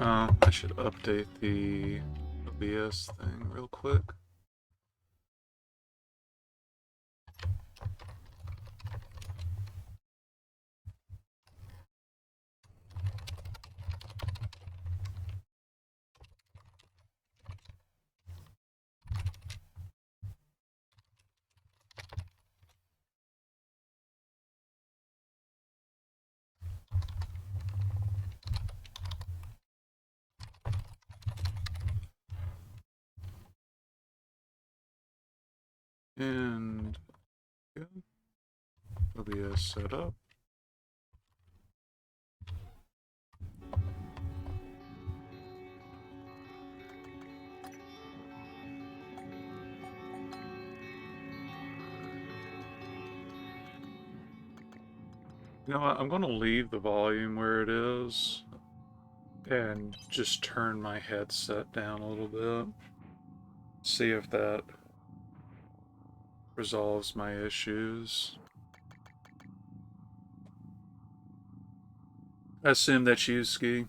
I should update the OBS thing real quick. And yeah, OBS set up. You know what? I'm going to leave the volume where it is and just turn my headset down a little bit. See if that resolves my issues. I assume that's you, Ski.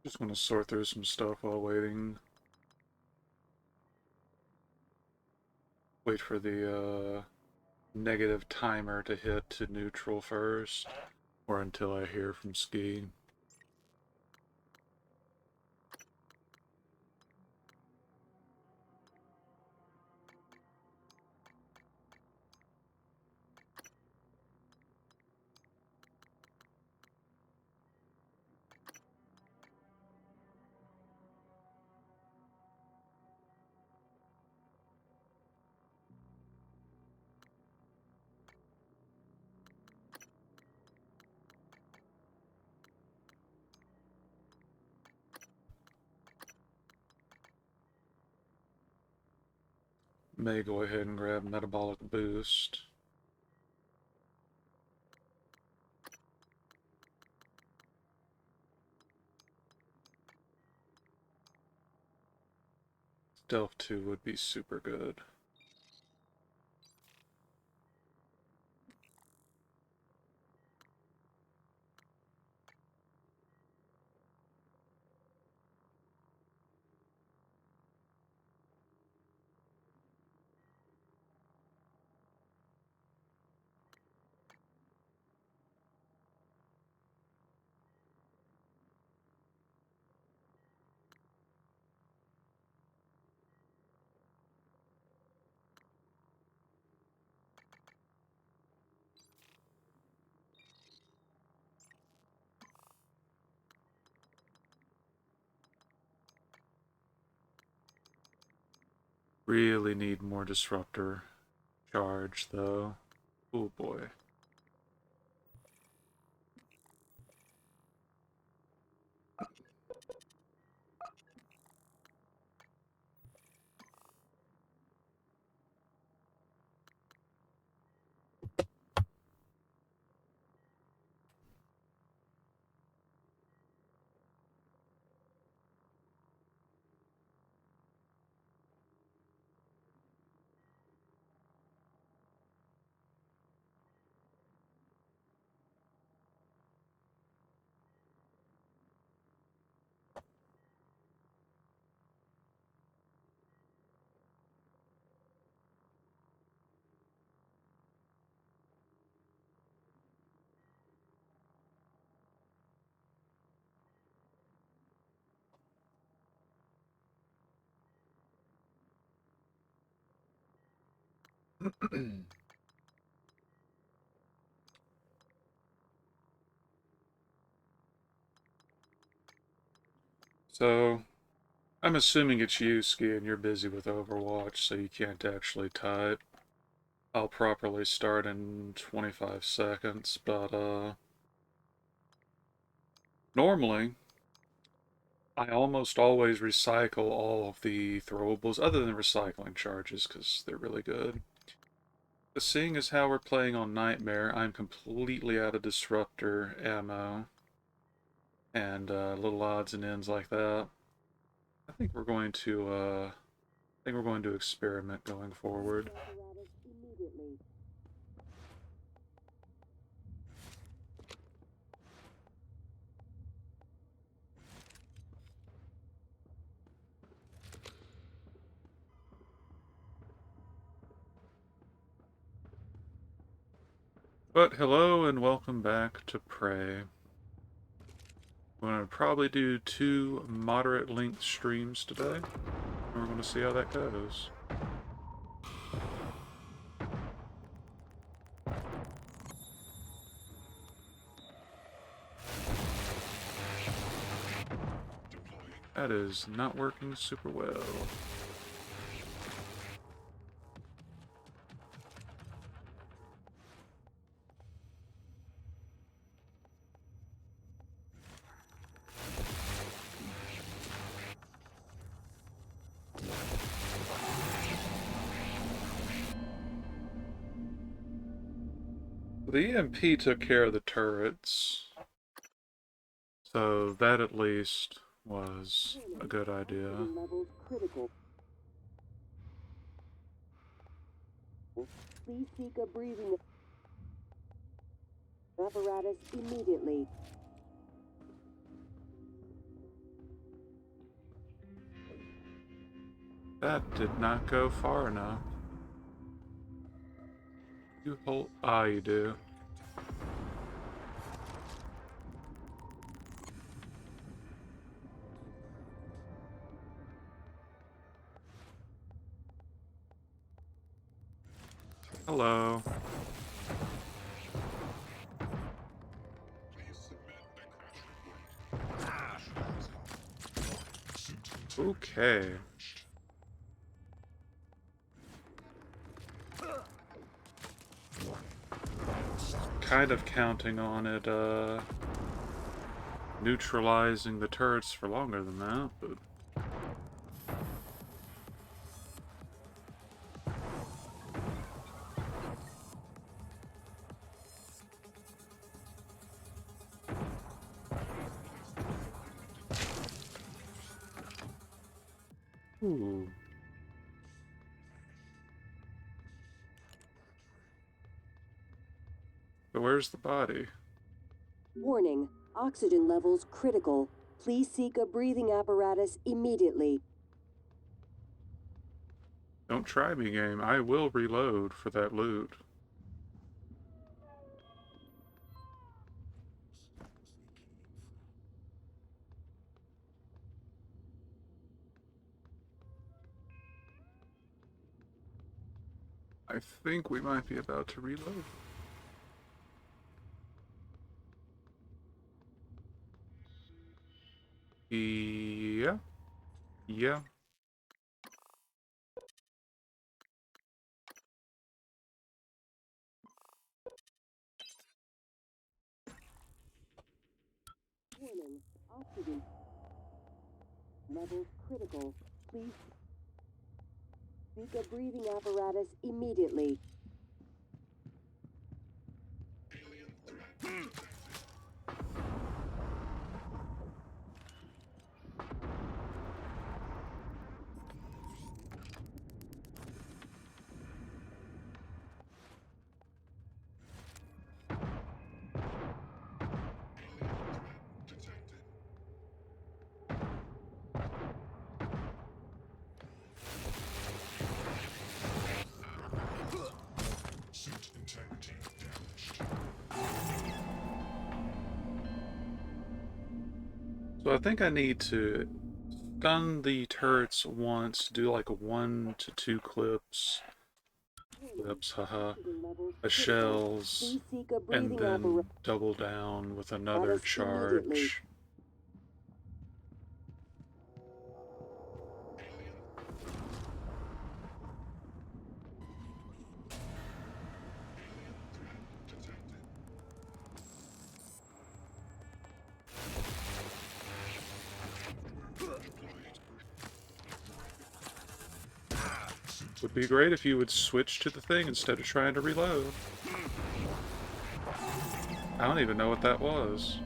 Just want to sort through some stuff while waiting. Wait for the negative timer to hit to neutral first, or until I hear from Ski. May go ahead and grab Metabolic Boost. Stealth 2 would be super good. Really need more Disruptor charge, though. Oh boy. So, I'm assuming it's Yusuke and you're busy with Overwatch, so you can't actually type. I'll properly start in 25 seconds, but, normally, I almost always recycle all of the throwables, other than recycling charges, because they're really good. But seeing as how we're playing on Nightmare, I'm completely out of Disruptor ammo and little odds and ends like that. I think we're going to, experiment going forward. But hello and welcome back to Prey. We're going to probably do 2 moderate length streams today, and we're going to see how that goes. That is not working super well. The EMP took care of the turrets, so that at least was a good idea. Please seek a breathing apparatus immediately. That did not go far enough. You hold. Ah, you do. Hello. Okay. Kind of counting on it, neutralizing the turrets for longer than that, but... Ooh. But where's the body? Warning, oxygen levels critical. Please seek a breathing apparatus immediately. Don't try me, game. I will reload for that loot. I think we might be about to reload. Yeah. Yeah. Warning, oxygen levels critical. Please seek a breathing apparatus immediately. So I think I need to stun the turrets once, do like 1 to 2 clips, haha, of shells, Please seek a and breathing apparatus then double down with another immediately. charge. Would be great if you would switch to the thing instead of trying to reload. I don't even know what that was.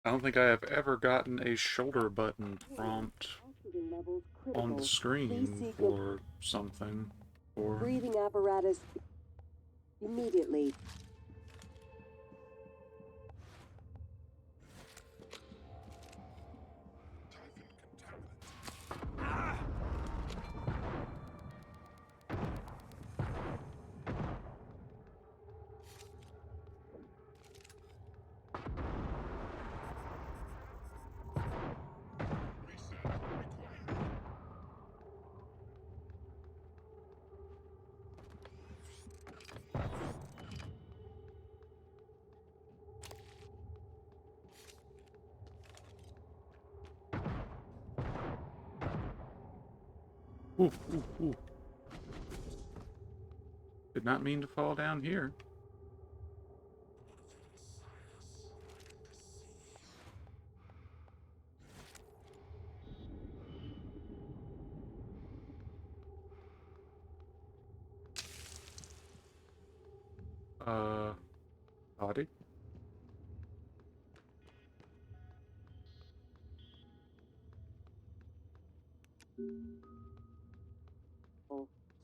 I don't think I have ever gotten a shoulder button prompt Oxygen levels on the critical. Please screen seek a for something. Or breathing apparatus immediately. ooh, ooh, ooh. Did not mean to fall down here. Body?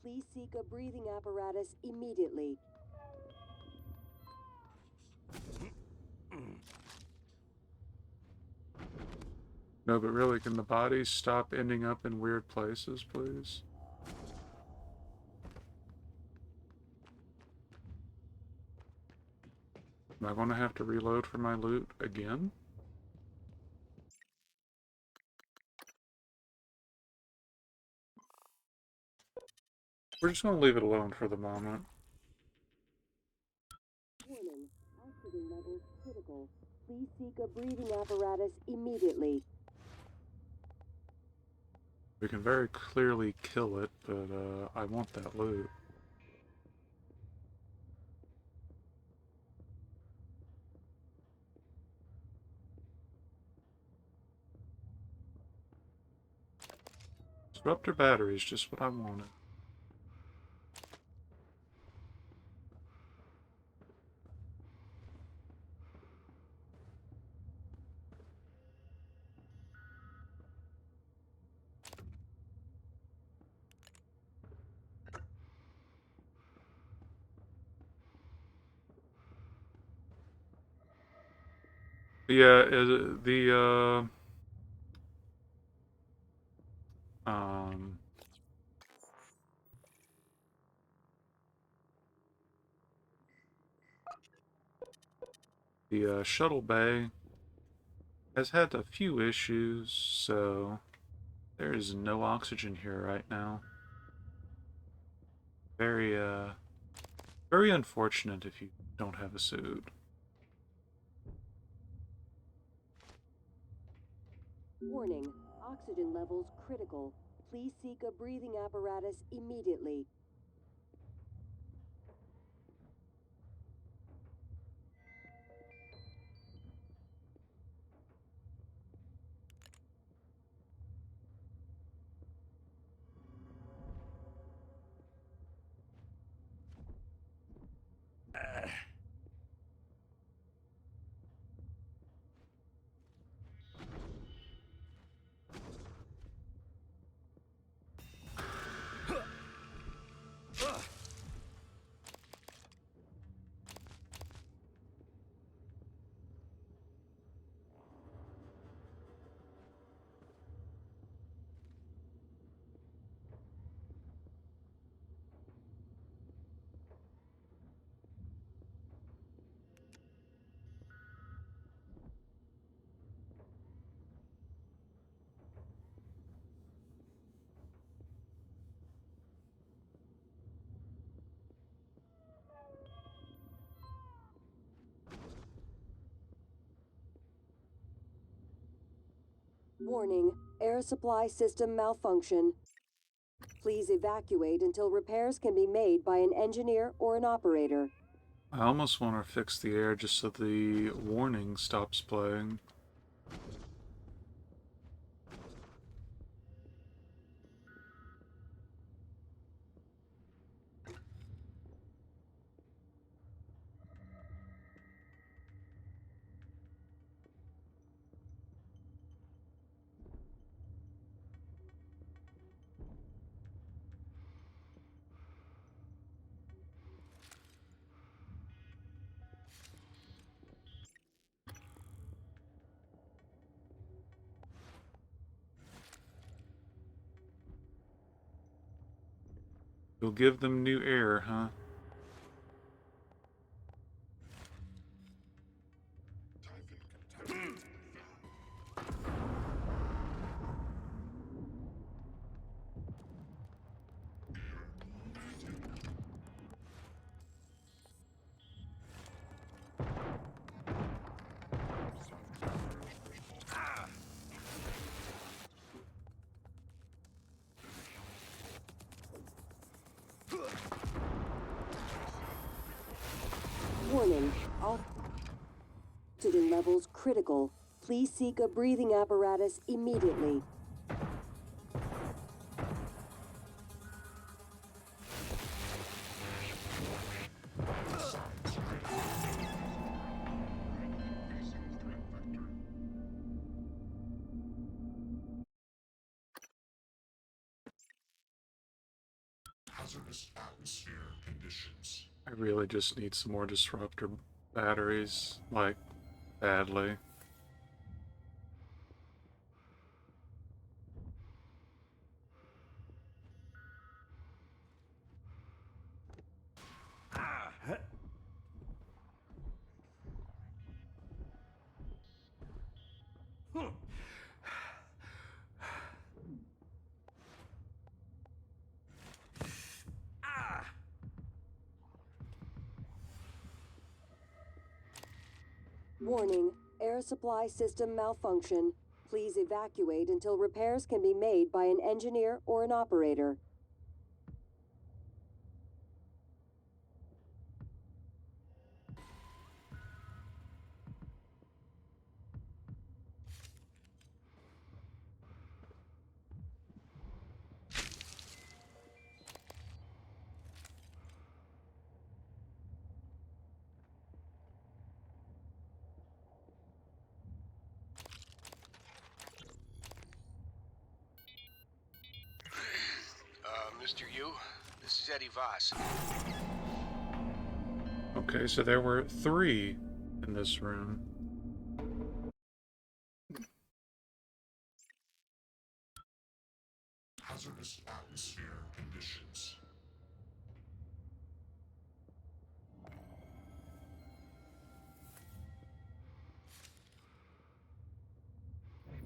Please seek a breathing apparatus immediately. No, but really, can the bodies stop ending up in weird places, please? Am I going to have to reload for my loot again? We're just going to leave it alone for the moment. Warning. Oxygen levels critical. Please seek a breathing apparatus immediately. We can very clearly kill it, but I want that loot. Disruptor battery is just what I wanted. Yeah, um, the shuttle bay has had a few issues, so there is no oxygen here right now. Very, very unfortunate if you don't have a suit. Warning. Oxygen levels critical. Please seek a breathing apparatus immediately. Warning. Air supply system malfunction. Please evacuate until repairs can be made by an engineer or an operator. I almost want to fix the air just so the warning stops playing. You'll give them new air, huh? Warning. Oxygen levels critical. Please seek a breathing apparatus immediately. Hazardous atmosphere conditions. I really just need some more disruptor batteries, like, badly. Warning. Air supply system malfunction. Please evacuate until repairs can be made by an engineer or an operator. Mr. Yu, this is Eddie Voss. Okay, so there were 3 in this room. Hazardous atmosphere conditions. Typhon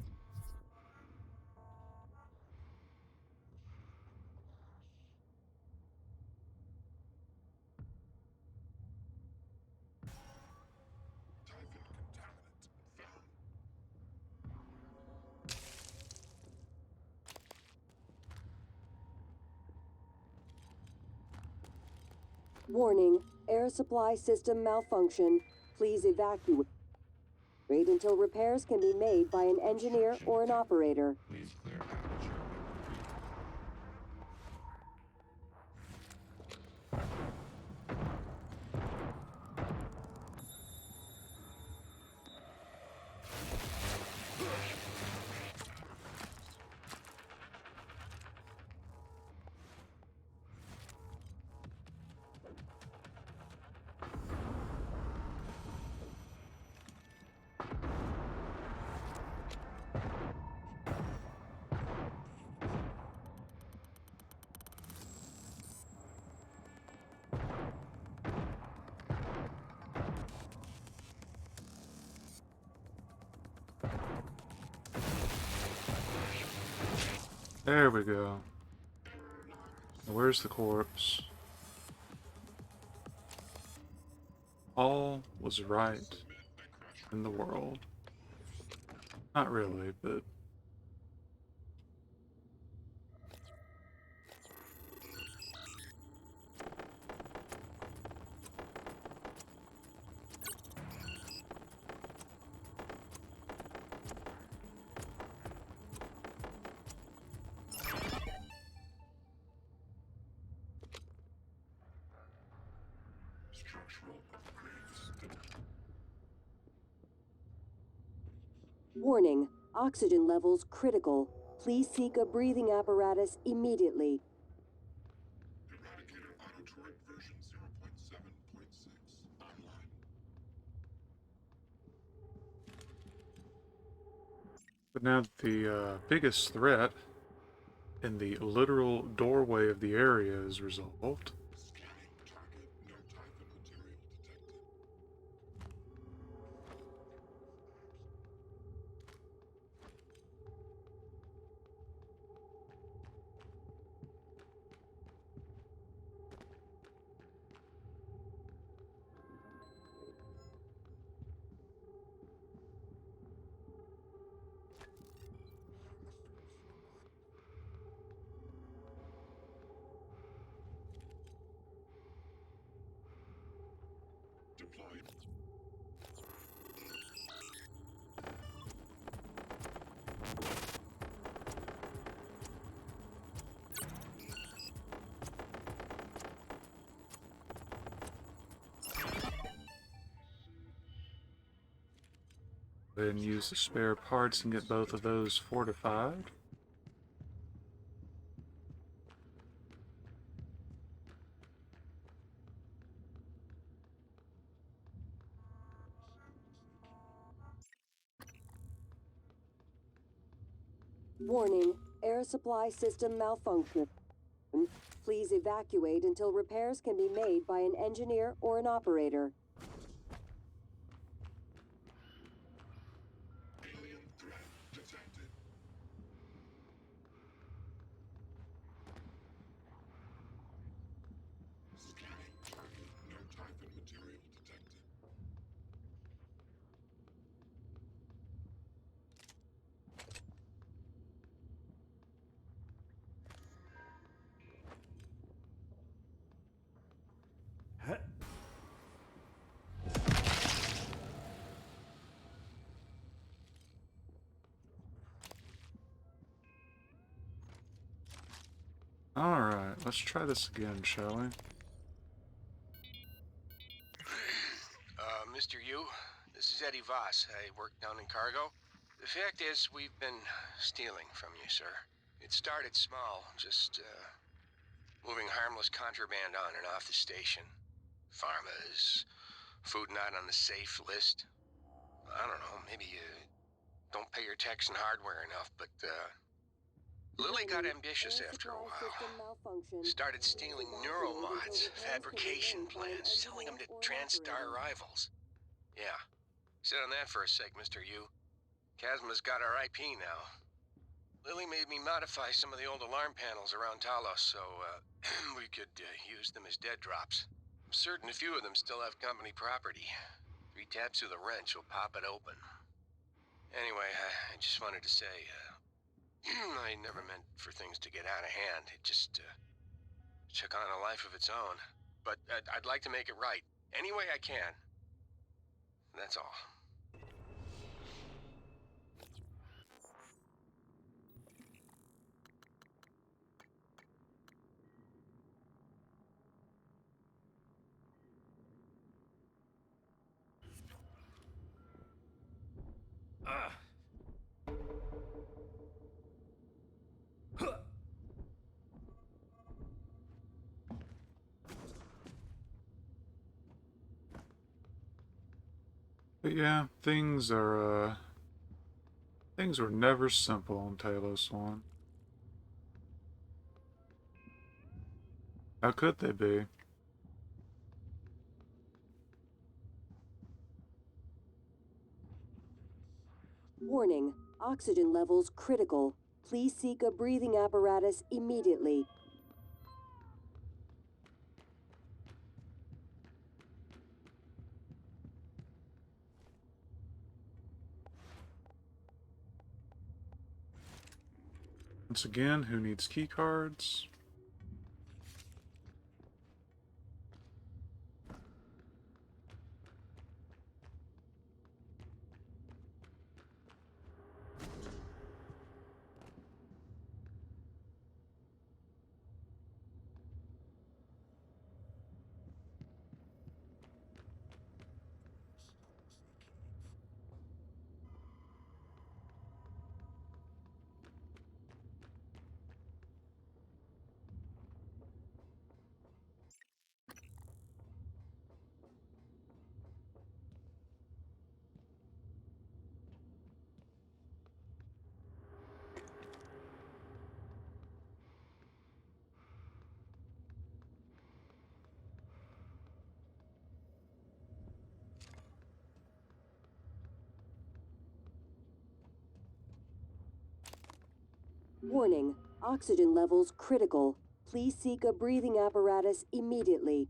contaminant found. Warning. Air supply system malfunction. Please evacuate until repairs can be made by an engineer or an operator. Please clear aperture There we go. Where's the corpse? All was right in the world. Not really, but... structural upgrades. Warning. Oxygen levels critical. Please seek a breathing apparatus immediately. Eradicator Autotroid version 0.7.6 online. But now the biggest threat and the literal doorway of the area is resolved. Scanning target. No Typhon material detected. Deployed. Then use the spare parts and get both of those fortified. Warning, air supply system malfunction. Please evacuate until repairs can be made by an engineer or an operator. Alien threat detected. Scanning target. No Typhon material detected. Alright, let's try this again, shall we? Mr. Yu, this is Eddie Voss. I work down in cargo. The fact is, we've been stealing from you, sir. It started small, just, moving harmless contraband on and off the station. Pharmas, food not on the safe list. I don't know, maybe you don't pay your tax and hardware enough, but, Lily got ambitious after a while. Started stealing neuromods, fabrication plans, selling them to TranStar rivals. Yeah. Sit on that for a sec, Mr. Yu. Chasma's got our IP now. Lily made me modify some of the old alarm panels around Talos so, we could use them as dead drops. I'm certain a few of them still have company property. 3 taps of the wrench will pop it open. Anyway, I just wanted to say, I never meant for things to get out of hand. It just, took on a life of its own. But I'd like to make it right. Any way I can. That's all. But yeah, things were never simple on Talos 1. How could they be? Warning, oxygen levels critical. Please seek a breathing apparatus immediately. Once again, who needs keycards? Warning, oxygen levels critical. Please seek a breathing apparatus immediately.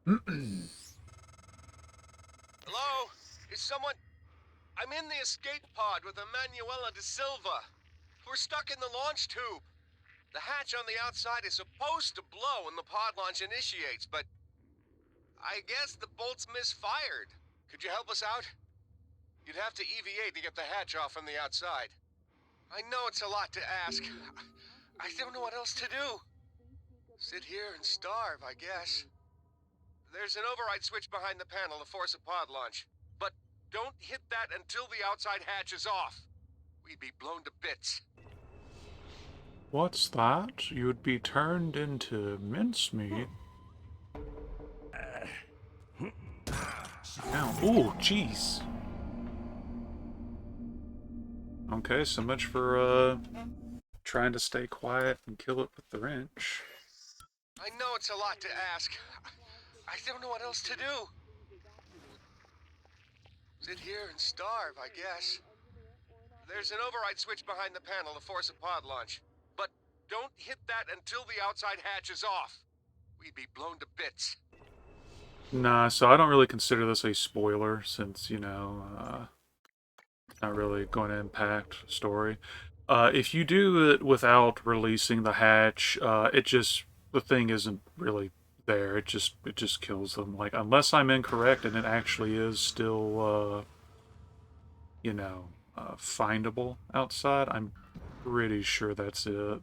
Hello? Is someone... I'm in the escape pod with Emanuela de Silva. We're stuck in the launch tube. The hatch on the outside is supposed to blow when the pod launch initiates, but... I guess the bolt's misfired. Could you help us out? You'd have to EVA to get the hatch off from the outside. I know it's a lot to ask. I don't know what else to do. Sit here and starve, I guess. There's an override switch behind the panel to force a pod launch. But don't hit that until the outside hatch is off. We'd be blown to bits. What's that? You'd be turned into mincemeat. Ow. Ooh, jeez. Okay, so much for, trying to stay quiet and kill it with the wrench. I know it's a lot to ask. I don't know what else to do. Sit here and starve, I guess. There's an override switch behind the panel to force a pod launch. But don't hit that until the outside hatch is off. We'd be blown to bits. Nah, so I don't really consider this a spoiler since, you know, not really going to impact story. If you do it without releasing the hatch, the thing isn't really there. It just kills them. Like, unless I'm incorrect and it actually is still, you know, findable outside, I'm pretty sure that's it.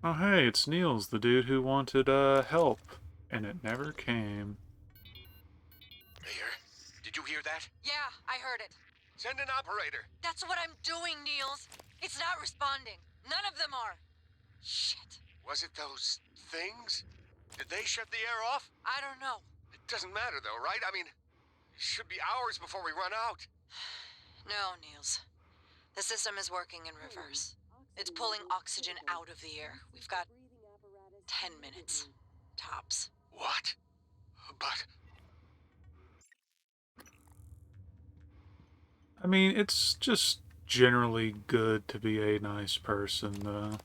Oh hey, it's Niels, the dude who wanted, help. And it never came. Mayor, did you hear that? Yeah, I heard it. Send an operator. That's what I'm doing, Niels. It's not responding. None of them are. Shit. Was it those things? Did they shut the air off? I don't know. It doesn't matter though, right? I mean, it should be hours before we run out. No, Niels. The system is working in reverse. It's pulling oxygen out of the air. We've got 10 minutes. Tops. What? But... I mean, it's just generally good to be a nice person, though.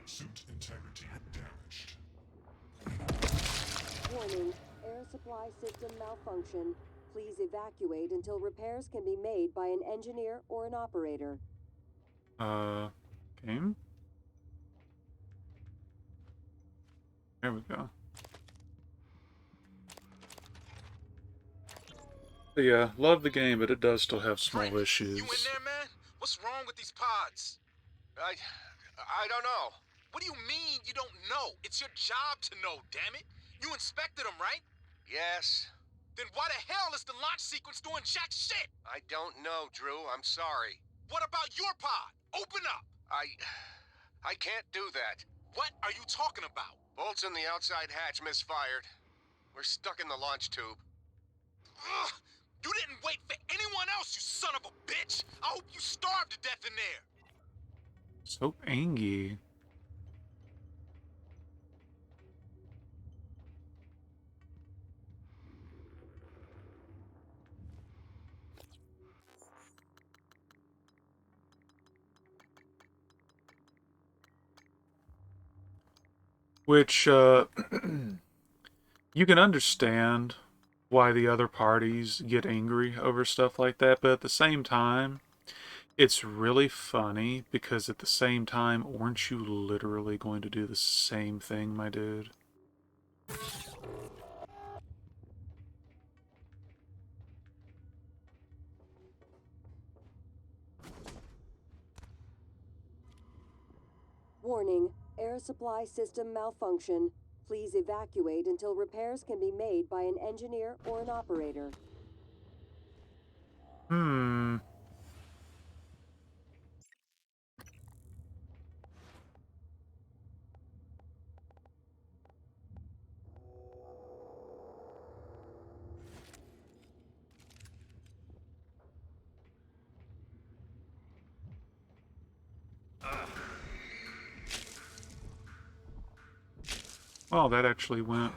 Suit integrity damaged. Warning, air supply system malfunction. Please evacuate until repairs can be made by an engineer or an operator. Game? There we go. But yeah, love the game, but it does still have small Frank, issues. You in there, man? What's wrong with these pods? I don't know. What do you mean you don't know? It's your job to know, damn it. You inspected them, right? Yes. Then why the hell is the launch sequence doing jack shit? I don't know, Drew. I'm sorry. What about your pod? Open up! I can't do that. What are you talking about? Bolts in the outside hatch misfired. We're stuck in the launch tube. Ugh! You didn't wait for anyone else, you son of a bitch! I hope you starve to death in there! So angry. Which, you can understand why the other parties get angry over stuff like that, but at the same time, it's really funny because at the same time, aren't you literally going to do the same thing, my dude? Warning, air supply system malfunction. Please evacuate until repairs can be made by an engineer or an operator. Oh, that actually went.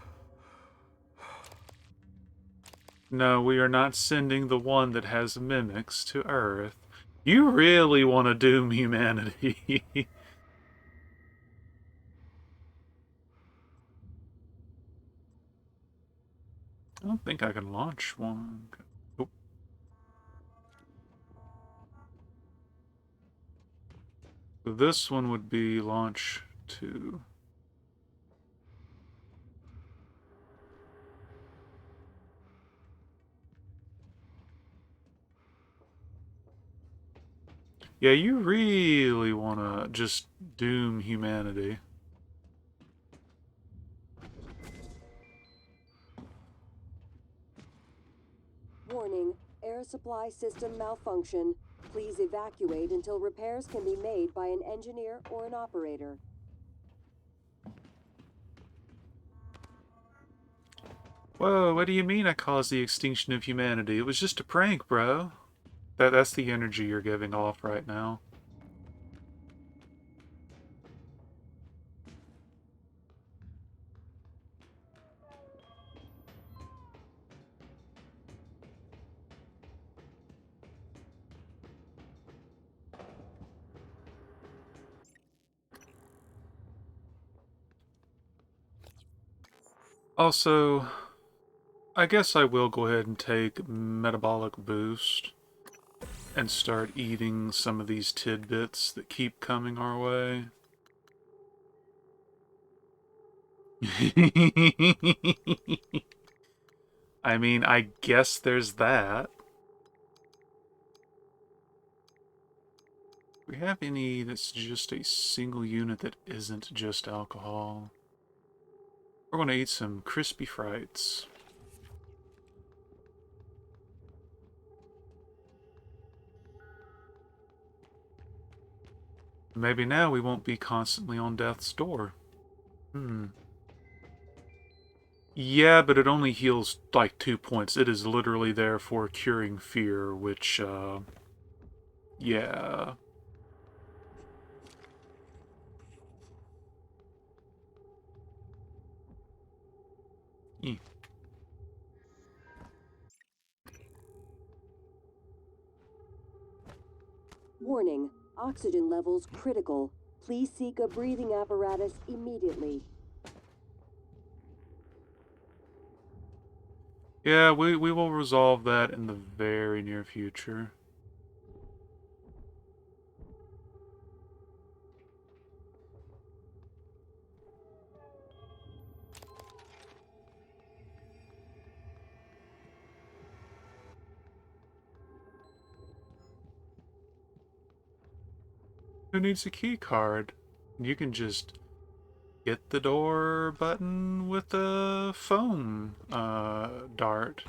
No, we are not sending the one that has mimics to Earth. You really want to doom humanity. I don't think I can launch one. Oh. So this one would be launch 2. Yeah, you really want to just doom humanity. Warning, air supply system malfunction. Please evacuate until repairs can be made by an engineer or an operator. Whoa, what do you mean I caused the extinction of humanity? It was just a prank, bro. That's the energy you're giving off right now. Also, I guess I will go ahead and take metabolic boost and start eating some of these tidbits that keep coming our way. I mean, I guess there's that. Do we have any that's just a single unit that isn't just alcohol? We're going to eat some crispy frites. Maybe now we won't be constantly on death's door. Yeah, but it only heals like 2 points. It is literally there for curing fear, which, yeah. Eh. Warning, oxygen levels critical. Please seek a breathing apparatus immediately. Yeah, we will resolve that in the very near future. Who needs a key card? You can just hit the door button with a foam dart.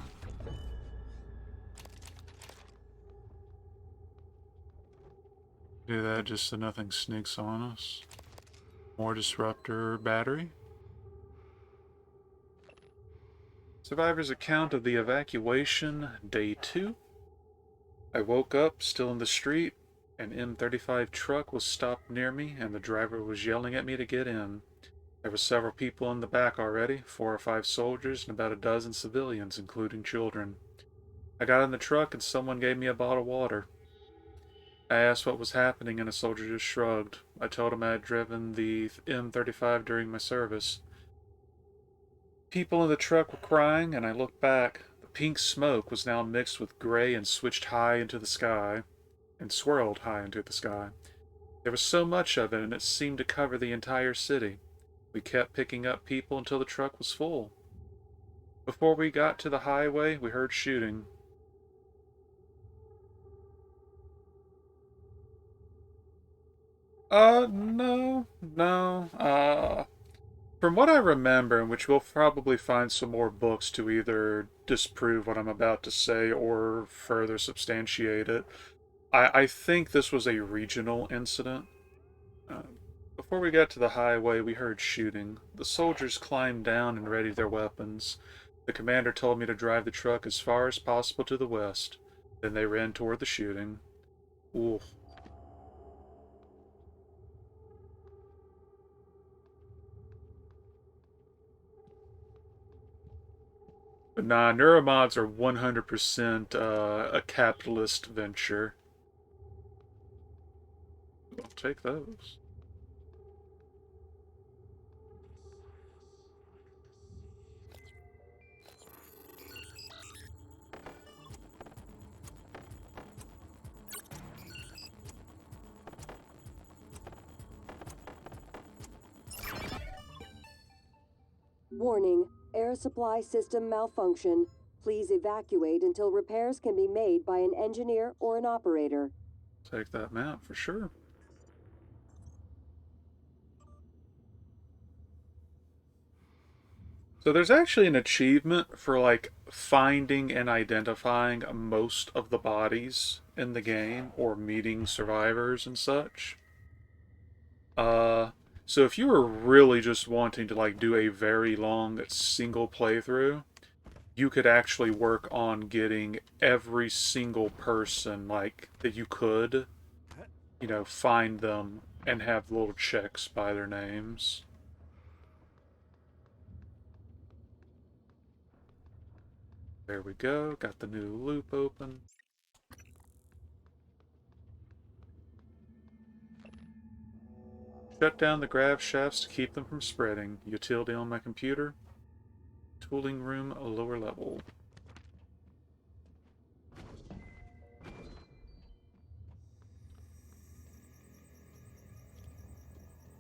Do that just so nothing sneaks on us. More disruptor battery. Survivor's account of the evacuation, day 2. I woke up, still in the street. An M35 truck was stopped near me, and the driver was yelling at me to get in. There were several people in the back already, 4 or 5 soldiers and about a dozen civilians, including children. I got in the truck and someone gave me a bottle of water. I asked what was happening and a soldier just shrugged. I told him I had driven the M35 during my service. People in the truck were crying, and I looked back. The pink smoke was now mixed with gray and switched high into the sky, and swirled high into the sky. There was so much of it, and it seemed to cover the entire city. We kept picking up people until the truck was full. Before we got to the highway, we heard shooting. No. From what I remember, in which we'll probably find some more books to either disprove what I'm about to say or further substantiate it, I think this was a regional incident. Before we got to the highway, we heard shooting. The soldiers climbed down and readied their weapons. The commander told me to drive the truck as far as possible to the west. Then they ran toward the shooting. Ooh. But nah, neuromods are 100% a capitalist venture. I'll take those. Warning, air supply system malfunction. Please evacuate until repairs can be made by an engineer or an operator. Take that map for sure. So there's actually an achievement for like finding and identifying most of the bodies in the game or meeting survivors and such. So if you were really just wanting to like do a very long single playthrough, you could actually work on getting every single person like that you could, find them and have little checks by their names. There we go. Got the new loop open. Shut down the grav shafts to keep them from spreading. Utility on my computer. Tooling room, a lower level.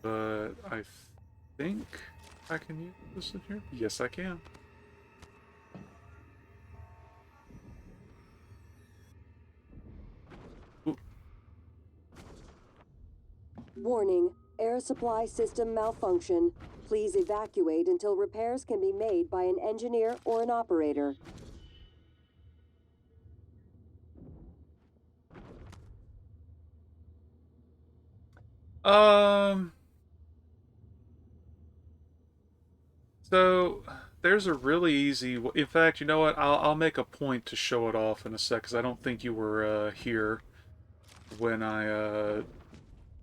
But I think I can use this in here. Yes, I can. Ooh. Warning, air supply system malfunction. Please evacuate until repairs can be made by an engineer or an operator. So there's a really easy. In fact, you know what? I'll make a point to show it off in a sec, because I don't think you were here when I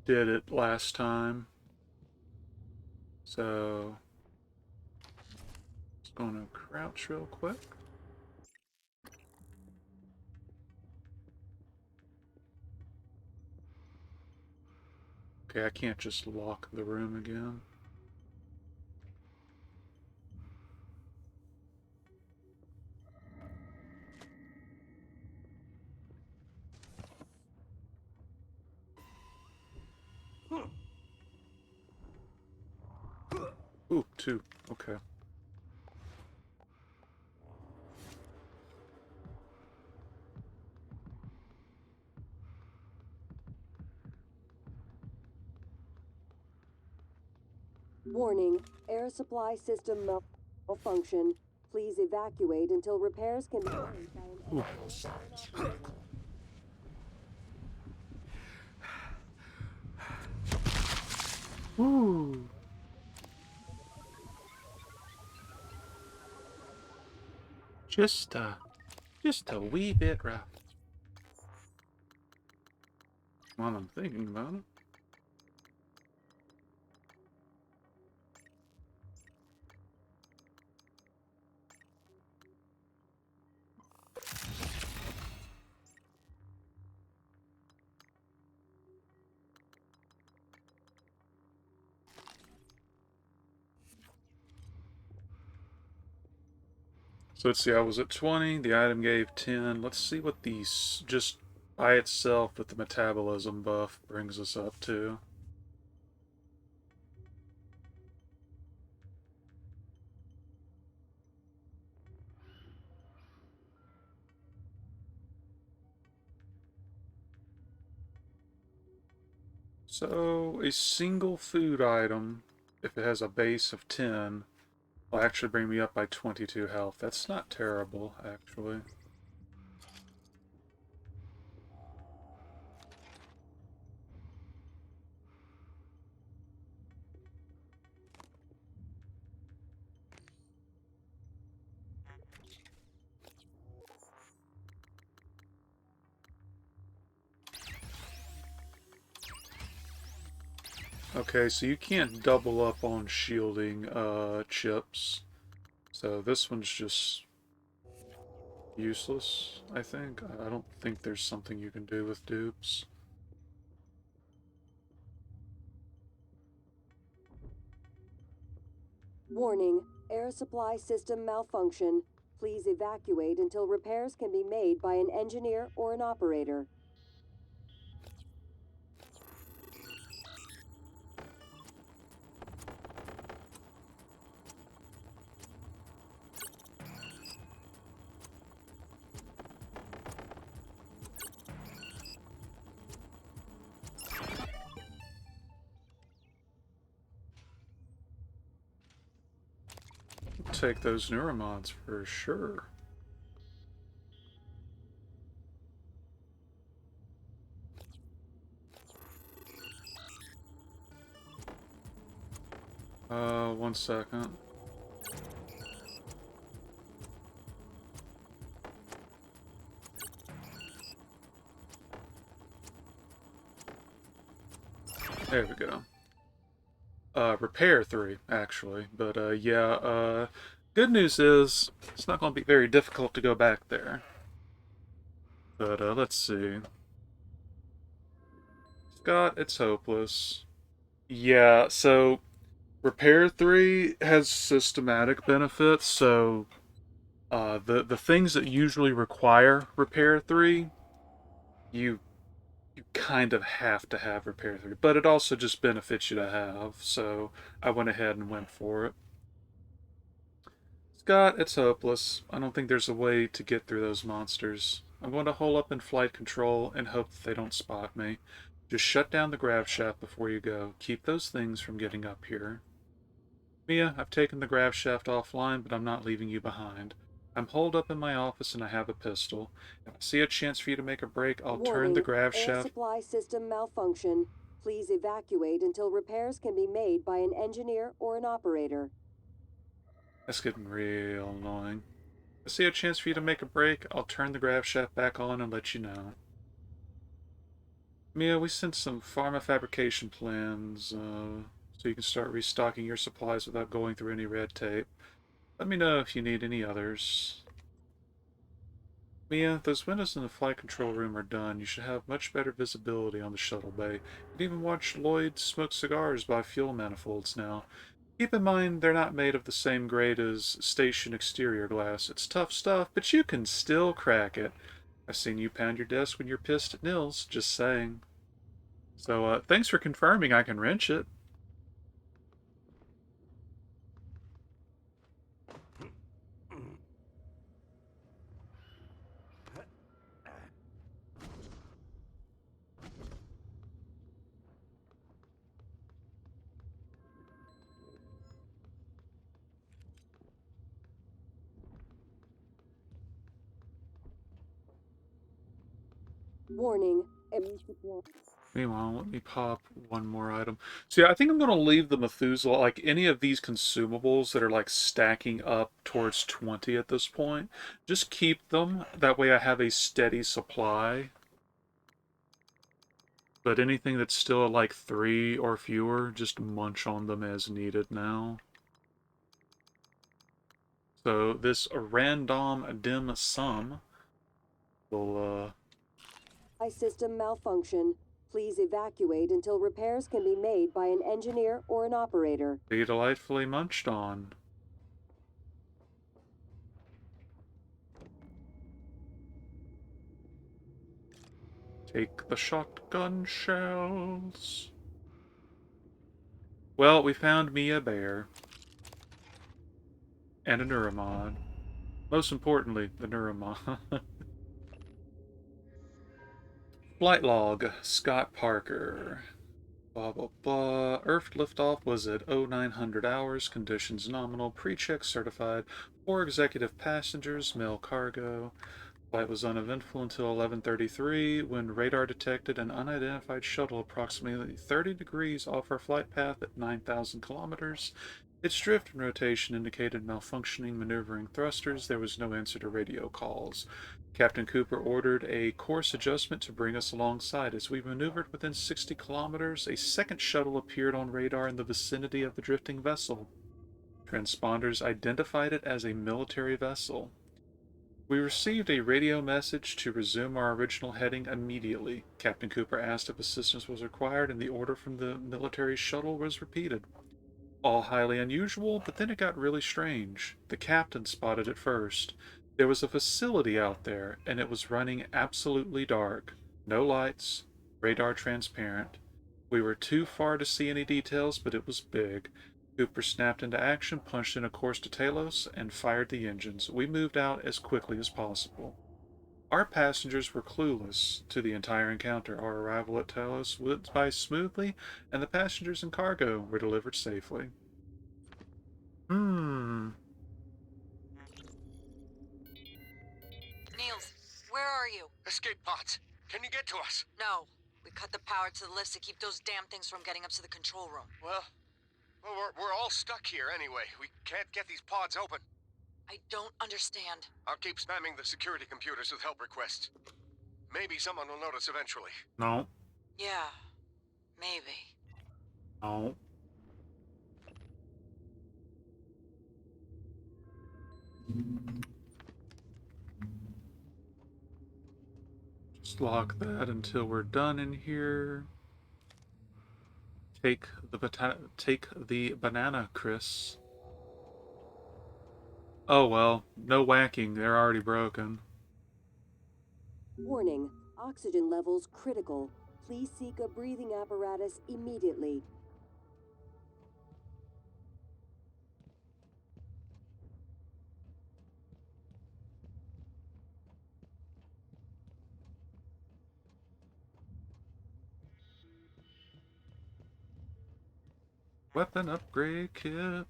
did it last time. So just gonna crouch real quick. Okay, I can't just lock the room again. Ooh, 2. Okay. Warning, air supply system malfunction. Please evacuate until repairs can be made by an Ooh. Woo! Just a wee bit rough. While I'm thinking about it. So let's see, I was at 20, the item gave 10. Let's see what these, just by itself with the metabolism buff, brings us up to. So, a single food item, if it has a base of 10, will actually bring me up by 22 health. That's not terrible, actually. Okay, so you can't double up on shielding chips. So this one's just useless, I think. I don't think there's something you can do with dupes. Warning, air supply system malfunction. Please evacuate until repairs can be made by an engineer or an operator. Take those neuromods for sure. One second. There we go. Repair 3, actually. But, yeah, good news is, it's not going to be very difficult to go back there. But, let's see. Scott, it's hopeless. Yeah, so, Repair 3 has systematic benefits, so, the things that usually require Repair 3, you kind of have to have Repair 3, but it also just benefits you to have, so I went ahead and went for it. Scott, it's hopeless. I don't think there's a way to get through those monsters. I'm going to hole up in flight control and hope that they don't spot me. Just shut down the grav shaft before you go. Keep those things from getting up here. Mia, I've taken the grav shaft offline, but I'm not leaving you behind. I'm holed up in my office and I have a pistol. If I see a chance for you to make a break, I'll turn the grav Air shaft... supply system malfunction. Please evacuate until repairs can be made by an engineer or an operator. That's getting real annoying. If I see a chance for you to make a break, I'll turn the grav shaft back on and let you know. Mia, we sent some pharma fabrication plans, so you can start restocking your supplies without going through any red tape. Let me know if you need any others. Mia, those windows in the flight control room are done. You should have much better visibility on the shuttle bay. You can even watch Lloyd smoke cigars by fuel manifolds now. Keep in mind, they're not made of the same grade as station exterior glass. It's tough stuff, but you can still crack it. I've seen you pound your desk when you're pissed at Nils, just saying. So, thanks for confirming I can wrench it. Warning, air supply. Meanwhile, let me pop one more item. See, I think I'm going to leave the Methuselah, like any of these consumables that are like stacking up towards 20 at this point. Just keep them. That way I have a steady supply. But anything that's still at like 3 or fewer, just munch on them as needed now. So this random dim sum will, System malfunction. Please evacuate until repairs can be made by an engineer or an operator. be delightfully munched on. Take the shotgun shells. Well, we found me a bear. And a Neuromod. Most importantly, the Neuromod. Flight log, Scott Parker. Blah, blah, blah. Earth liftoff was at 0900 hours. Conditions nominal. Pre-check certified. 4 executive passengers. Mail cargo. Flight was uneventful until 11:33 when radar detected an unidentified shuttle approximately 30 degrees off our flight path at 9,000 kilometers. Its drift and rotation indicated malfunctioning maneuvering thrusters. There was no answer to radio calls. Captain Cooper ordered a course adjustment to bring us alongside. As we maneuvered within 60 kilometers, a second shuttle appeared on radar in the vicinity of the drifting vessel. Transponders identified it as a military vessel. We received a radio message to resume our original heading immediately. Captain Cooper asked if assistance was required, and the order from the military shuttle was repeated. All highly unusual, but then it got really strange. The captain spotted it first. There was a facility out there, and it was running absolutely dark. No lights, radar transparent. We were too far to see any details, but it was big. Cooper snapped into action, punched in a course to Talos, and fired the engines. We moved out as quickly as possible. Our passengers were clueless to the entire encounter. Our arrival at Talos went by smoothly, and the passengers and cargo were delivered safely. Niels, where are you? Escape pods. Can you get to us? No. We cut the power to the lifts to keep those damn things from getting up to the control room. Well, we're all stuck here anyway. We can't get these pods open. I don't understand. I'll keep spamming the security computers with help requests. Maybe someone will notice eventually. No. Yeah, maybe. No. Just lock that until we're done in here. Take the banana, Chris. Oh well, no whacking. They're already broken. Warning, oxygen levels critical. Please seek a breathing apparatus immediately. Weapon upgrade kit.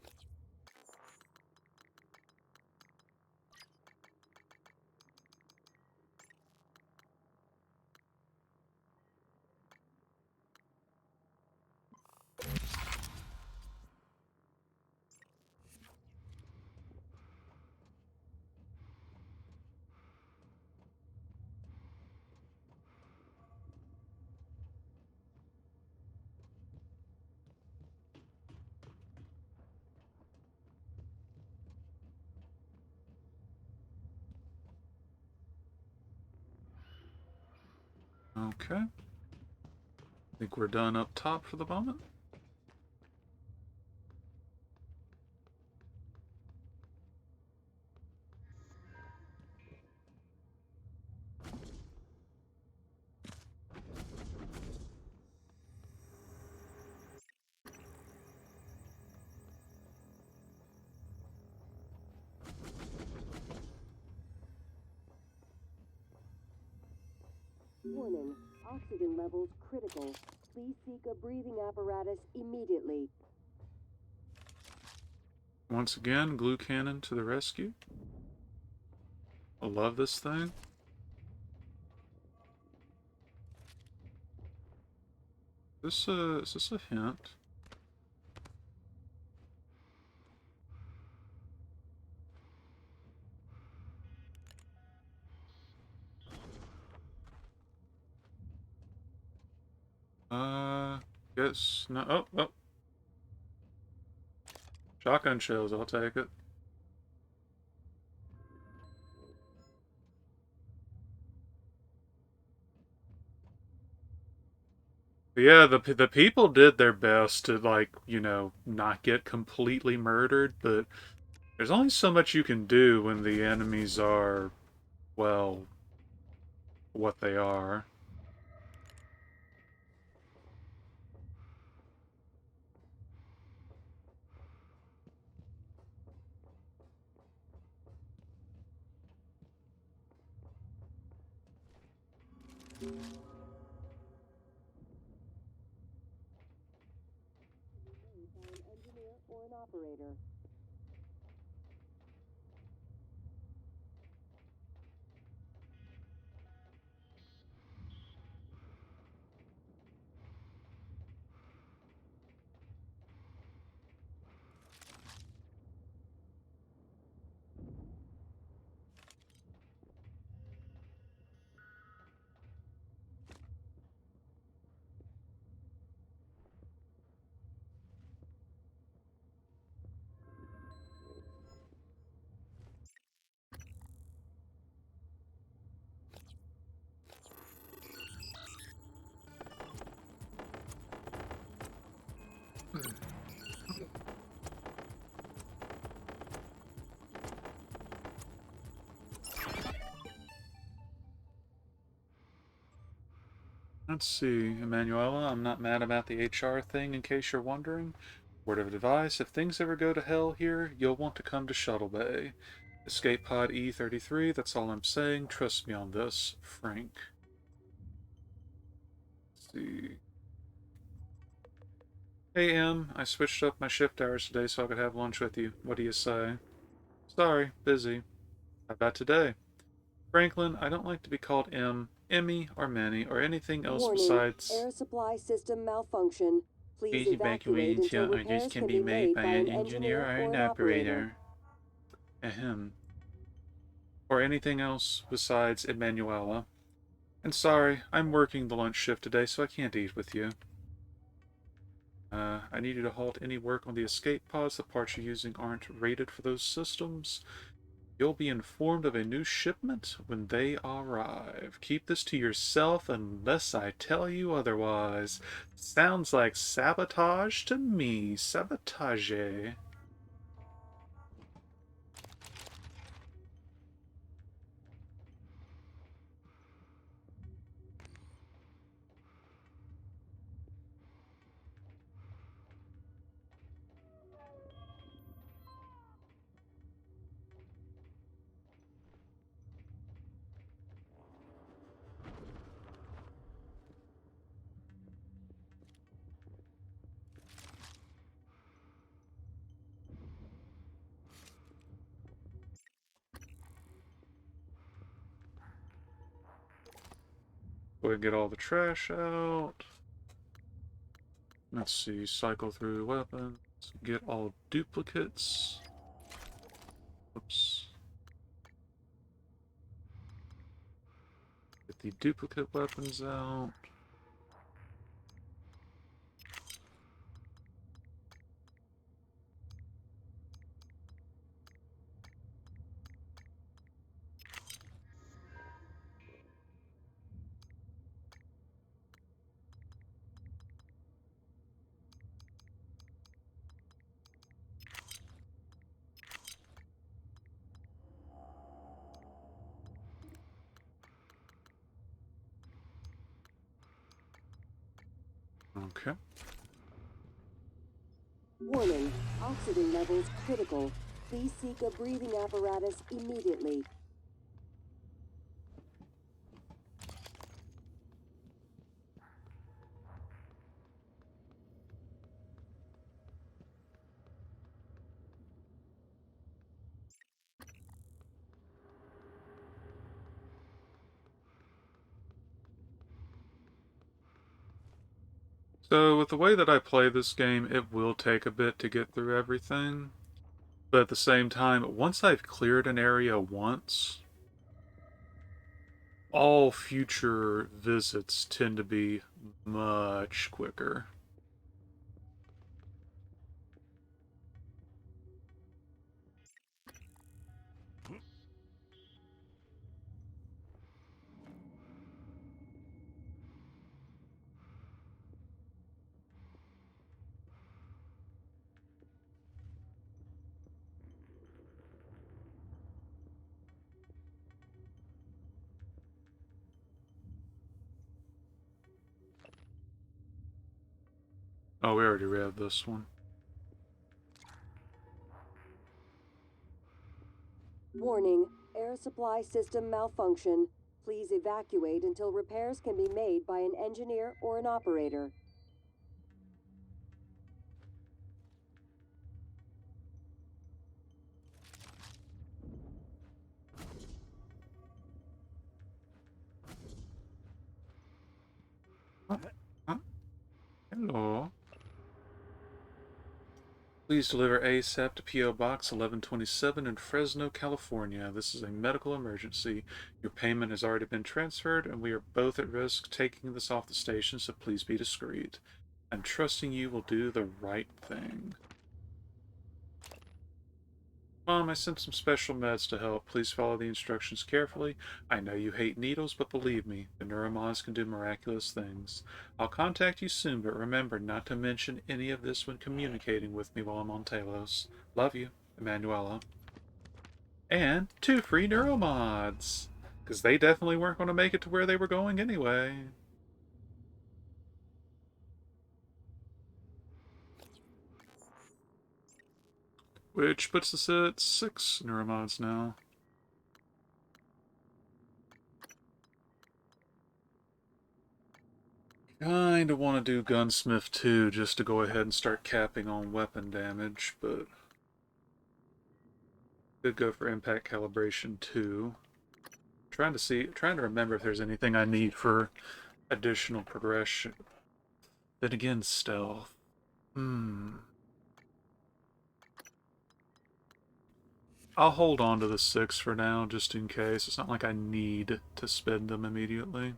Okay. I think we're done up top for the moment. Warning, oxygen levels critical. Please seek a breathing apparatus immediately. Once again, glue cannon to the rescue. I love this thing. Is this a hint? Guess no. Oh, oh. Shotgun shells, I'll take it. But yeah, the people did their best to, like, you know, not get completely murdered, but there's only so much you can do when the enemies are, well, what they are. Made by an engineer or an operator. Let's see, Emanuela, I'm not mad about the HR thing, in case you're wondering. Word of advice, if things ever go to hell here, you'll want to come to Shuttle Bay. Escape pod E33, that's all I'm saying. Trust me on this, Frank. Let's see. Hey, Em, I switched up my shift hours today so I could have lunch with you. What do you say? Sorry, busy. How about today? Franklin, I don't like to be called M, Emmy, or Manny, or anything else Warning, besides... air supply system malfunction. Please Easy evacuate until or this repairs can can be be made made by by an an engineer engineer or or an an operator. operator. Ahem. Or anything else besides Emanuela. And sorry, I'm working the lunch shift today, so I can't eat with you. I need you to halt any work on the escape pods. The parts you're using aren't rated for those systems. You'll be informed of a new shipment when they arrive. Keep this to yourself unless I tell you otherwise. Sounds like sabotage to me. Sabotage. Go ahead and get all the trash out. Let's see, cycle through weapons. Get all duplicates. Oops. Get the duplicate weapons out. Okay. Warning, oxygen levels critical. Please seek a breathing apparatus immediately. So with the way that I play this game, it will take a bit to get through everything. But at the same time, once I've cleared an area once, all future visits tend to be much quicker. Oh, we already read this one. Warning, air supply system malfunction. Please evacuate until repairs can be made by an engineer or an operator. Hello. Please deliver ASAP to P.O. Box 1127 in Fresno, California. This is a medical emergency. Your payment has already been transferred, and we are both at risk taking this off the station, so please be discreet. I'm trusting you will do the right thing. Mom, I sent some special meds to help. Please follow the instructions carefully. I know you hate needles, but believe me, the neuromods can do miraculous things. I'll contact you soon, but remember not to mention any of this when communicating with me while I'm on Talos. Love you, Emanuela. And 2 free neuromods! Because they definitely weren't going to make it to where they were going anyway. Which puts us at 6 neuromods now. Kinda want to do Gunsmith 2 just to go ahead and start capping on weapon damage, but could go for impact calibration 2. Trying to remember if there's anything I need for additional progression. Then again, stealth. I'll hold on to the 6 for now, just in case. It's not like I need to spend them immediately.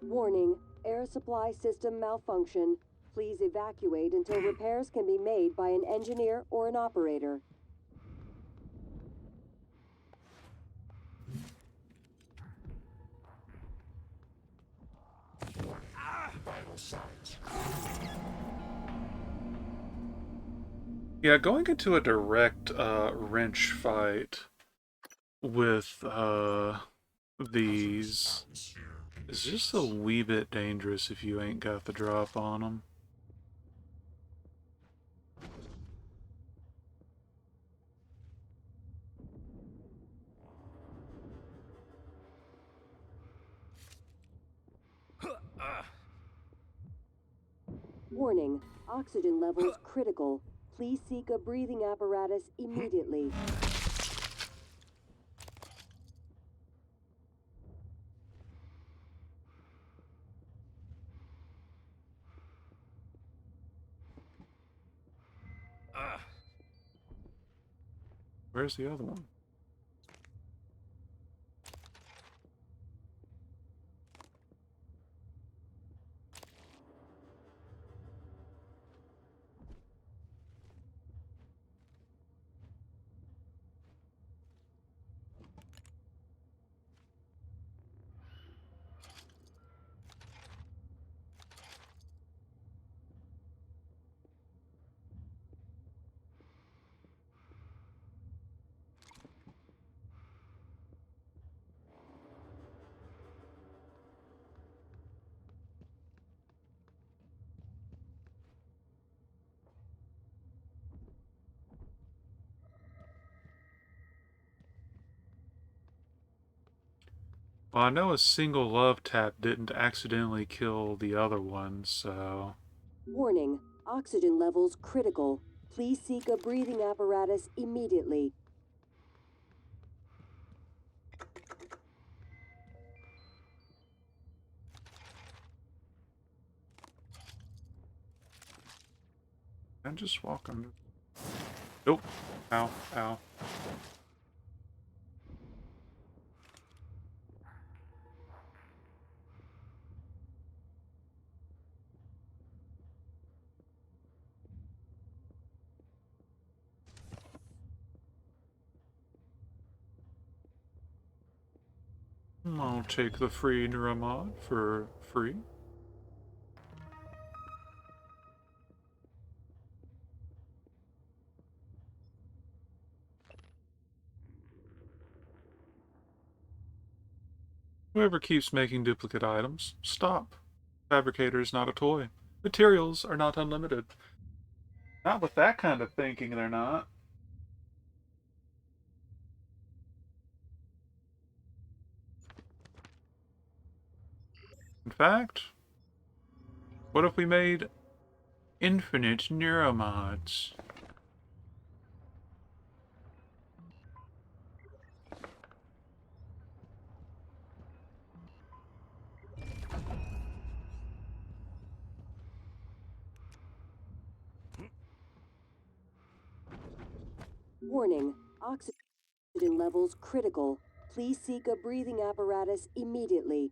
Warning, air supply system malfunction. Please evacuate until repairs can be made by an engineer or an operator. Yeah, going into a direct wrench fight with these is just a wee bit dangerous if you ain't got the drop on them. Warning, oxygen levels critical. Please seek a breathing apparatus immediately. Where's the other one? Well, I know a single love tap didn't accidentally kill the other one, so... Warning, oxygen levels critical. Please seek a breathing apparatus immediately. I'm just walking. Nope. Ow, ow. I'll take the free Neuramod for free. Whoever keeps making duplicate items, stop. Fabricator is not a toy. Materials are not unlimited. Not with that kind of thinking, they're not. In fact, what if we made infinite neuromods? Warning, oxygen levels critical. Please seek a breathing apparatus immediately.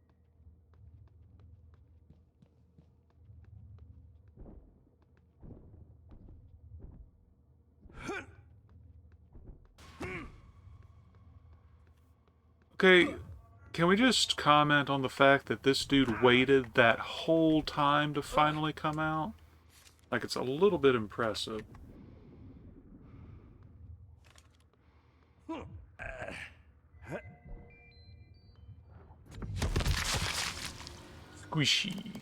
Okay, can we just comment on the fact that this dude waited that whole time to finally come out? Like, it's a little bit impressive. Squishy.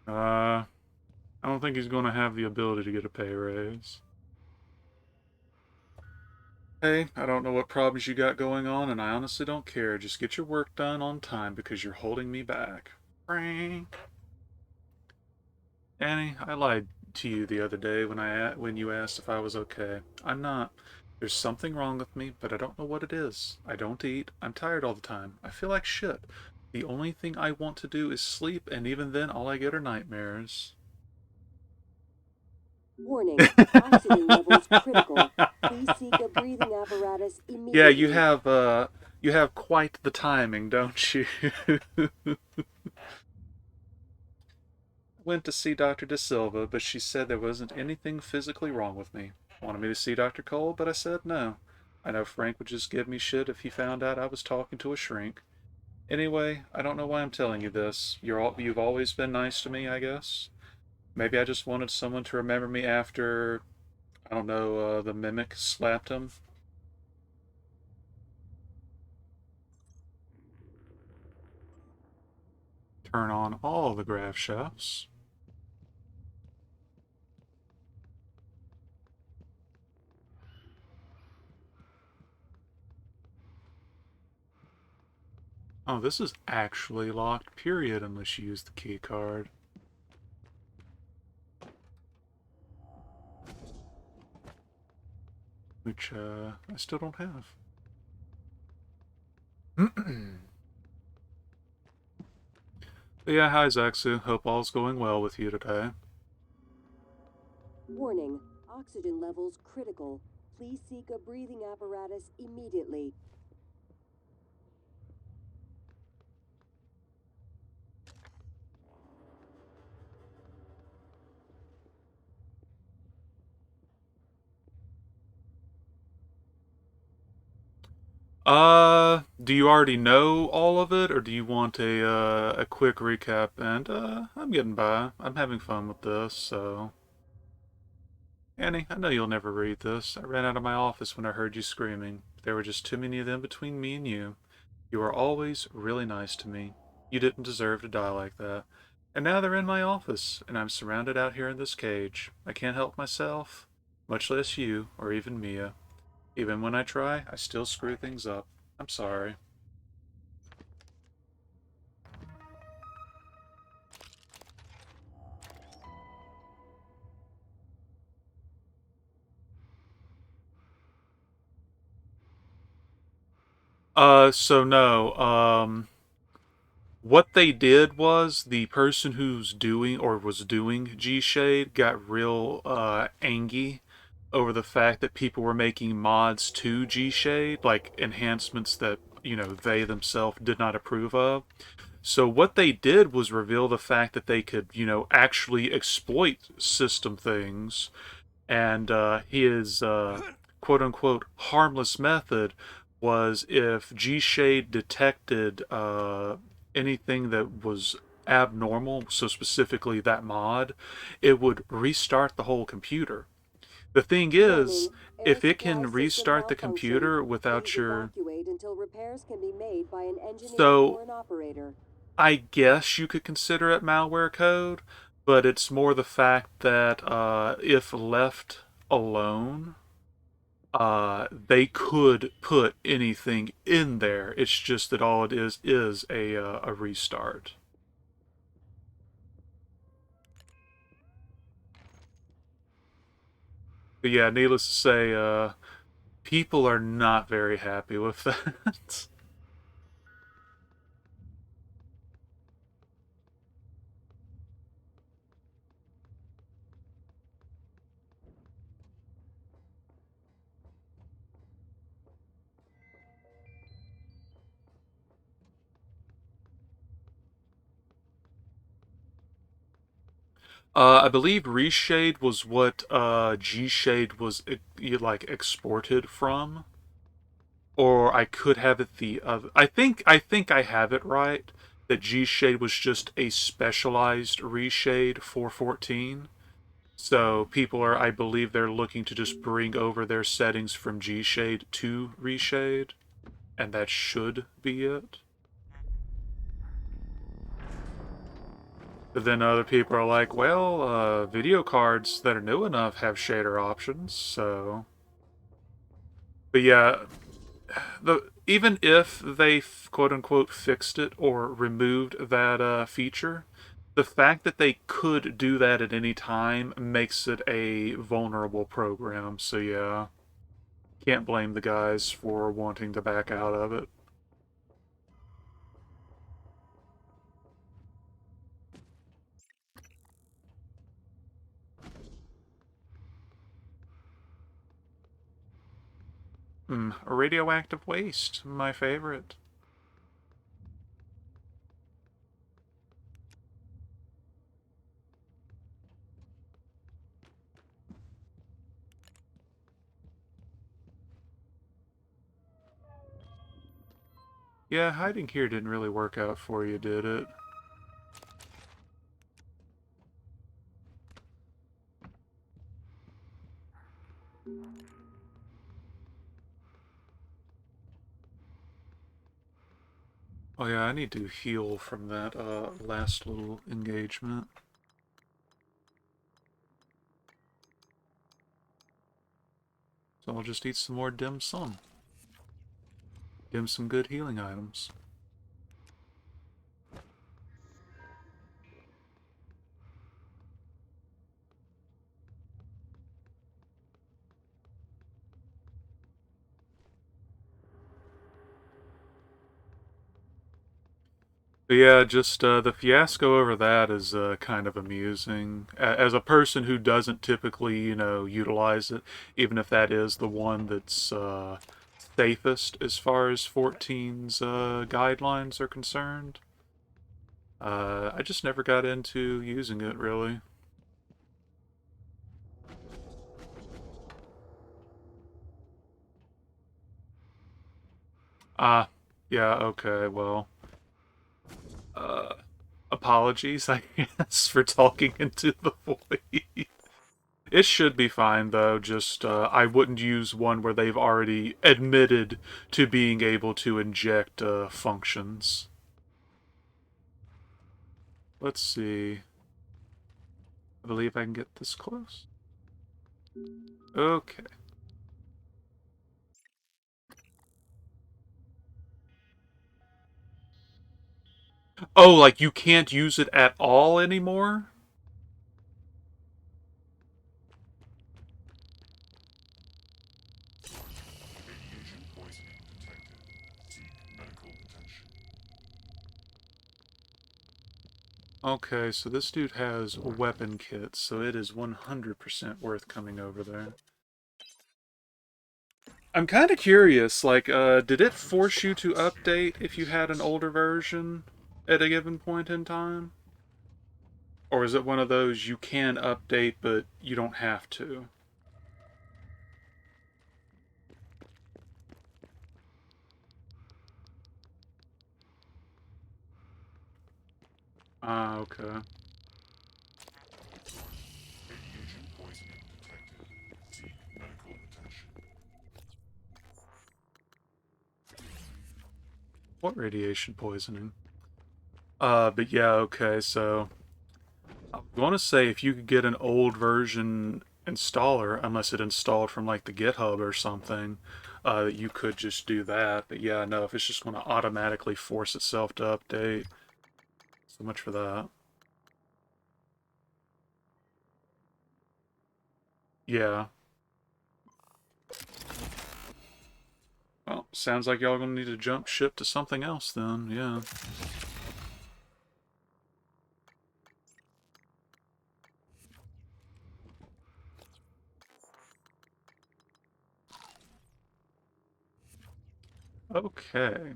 I don't think he's going to have the ability to get a pay raise. Hey, I don't know what problems you got going on, and I honestly don't care. Just get your work done on time because you're holding me back. Frank. Annie, I lied to you the other day when you asked if I was okay. I'm not. There's something wrong with me, but I don't know what it is. I don't eat. I'm tired all the time. I feel like shit. The only thing I want to do is sleep, and even then all I get are nightmares. Warning, oxygen levels critical. Please seek a breathing apparatus immediately. Yeah, you have quite the timing, don't you? Went to see Dr. De Silva, but she said there wasn't anything physically wrong with me. Wanted me to see Dr. Cole, but I said no. I know Frank would just give me shit if he found out I was talking to a shrink. Anyway, I don't know why I'm telling you this. You've always been nice to me, I guess. Maybe I just wanted someone to remember me after, I don't know, the mimic slapped him. Turn on all the grav shafts. Oh, this is actually locked, period, unless you use the key card. Which, I still don't have. But yeah, hi Zaxu. Hope all's going well with you today. Warning, oxygen levels critical. Please seek a breathing apparatus immediately. Do you already know all of it, or do you want a quick recap? And, I'm getting by. I'm having fun with this, so... Annie, I know you'll never read this. I ran out of my office when I heard you screaming. There were just too many of them between me and you. You were always really nice to me. You didn't deserve to die like that. And now they're in my office, and I'm surrounded out here in this cage. I can't help myself, much less you, or even Mia. Even when I try, I still screw things up. I'm sorry. So no, what they did was the person who's doing or was doing G-Shade got real angry over the fact that people were making mods to G-Shade, like enhancements that, you know, they themselves did not approve of. So what they did was reveal the fact that they could, you know, actually exploit system things, and his quote unquote harmless method was if G Shade detected anything that was abnormal, so specifically that mod, it would restart the whole computer. The thing is, Warning, air if it supply can system restart the malfunction. computer without Please your. evacuate until repairs can be made by an engineer So, or an operator. I guess you could consider it malware code, but it's more the fact that if left alone, they could put anything in there. It's just that all it is a restart. But yeah, needless to say, people are not very happy with that. I believe Reshade was what G-Shade was like exported from, or I could have it the other. I think I have it right that G-Shade was just a specialized Reshade for 14. So people are, I believe, they're looking to just bring over their settings from G-Shade to Reshade, and that should be it. But then other people are like, well, video cards that are new enough have shader options, so. But yeah, even if they quote unquote fixed it or removed that feature, the fact that they could do that at any time makes it a vulnerable program. So yeah, can't blame the guys for wanting to back out of it. Radioactive waste, my favorite. Yeah, hiding here didn't really work out for you, did it? Oh yeah, I need to heal from that last little engagement. So I'll just eat some more dim sum. Give him some good healing items. But yeah, just the fiasco over that is kind of amusing. As a person who doesn't typically, you know, utilize it, even if that is the one that's safest as far as 14's guidelines are concerned, I just never got into using it really. Ah, yeah, okay, well, uh, apologies, I guess, for talking into the void. It should be fine, though, just I wouldn't use one where they've already admitted to being able to inject functions. Let's see. I believe I can get this close. Okay. Oh, like you can't use it at all anymore? Radiation poisoning detected. Seek medical attention. Okay, so this dude has weapon kits, so it is 100% worth coming over there. I'm kind of curious, like, did it force you to update if you had an older version at a given point in time? Or is it one of those you can update, but you don't have to? Ah, okay. Radiation poisoning detected. Seek medical attention. What radiation poisoning? But yeah, okay, so I was going to say if you could get an old version installer, unless it installed from like the GitHub or something, you could just do that. But yeah, no, if it's just going to automatically force itself to update, so much for that. Yeah. Well, sounds like y'all gonna need to jump ship to something else then, yeah. Okay.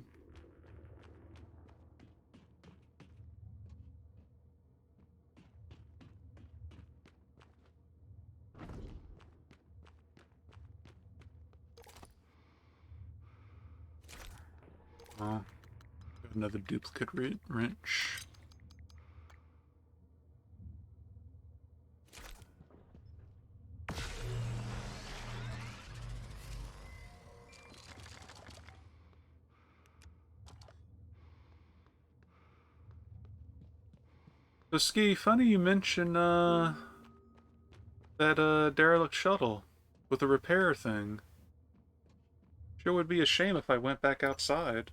Well, another duplicate wrench. So, Ski, funny you mention, that, derelict shuttle with the repair thing. Sure would be a shame if I went back outside.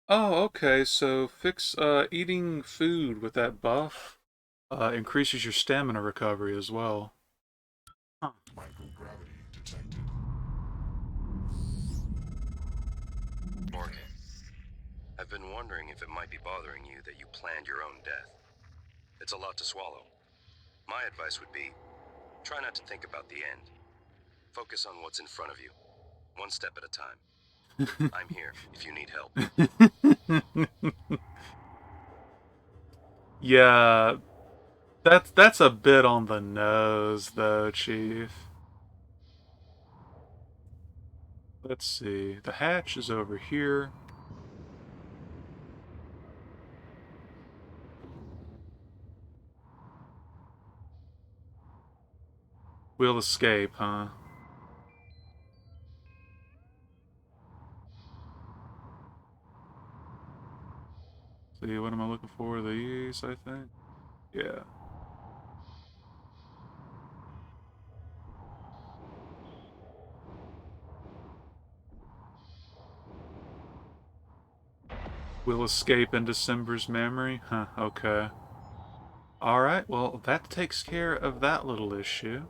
Oh, okay, so eating food with that buff, increases your stamina recovery as well. Huh. Microgravity detected. Morgan, I've been wondering if it might be bothering you that you planned your own death. It's a lot to swallow. My advice would be, try not to think about the end. Focus on what's in front of you, one step at a time. I'm here if you need help. Yeah, that's a bit on the nose, though, Chief. Let's see. The hatch is over here. We'll escape, huh? See, what am I looking for? These, I think? Yeah. We'll escape in December's memory? Huh, okay. Alright, well, that takes care of that little issue.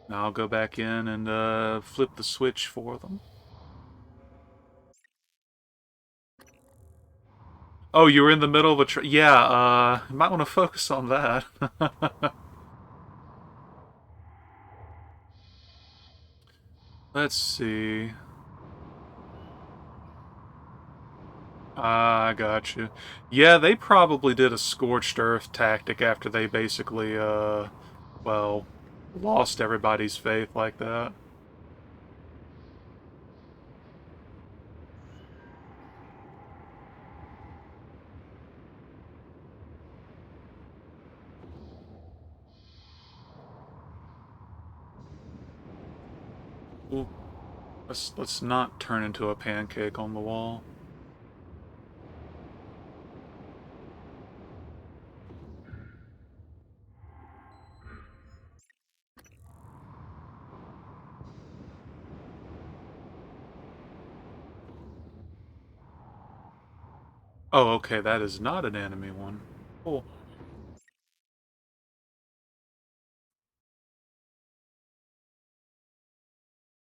Now I'll go back in and, flip the switch for them. Oh, you were in the middle of a yeah, you might want to focus on that. Let's see. Ah, I got you. Yeah, they probably did a scorched earth tactic after they basically, well, lost everybody's faith like that. Well, let's not turn into a pancake on the wall. Oh, okay, that is not an enemy one. Cool.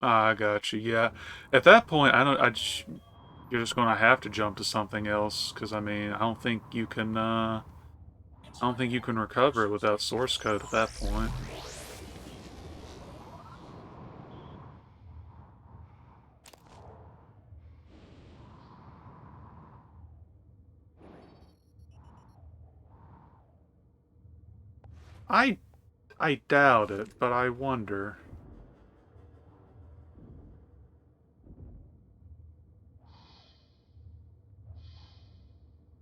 Ah, I got you. Yeah. At that point, I don't. You're just gonna have to jump to something else, because I mean, I don't think you can. I don't think you can recover it without source code at that point. I I doubt it, but I wonder.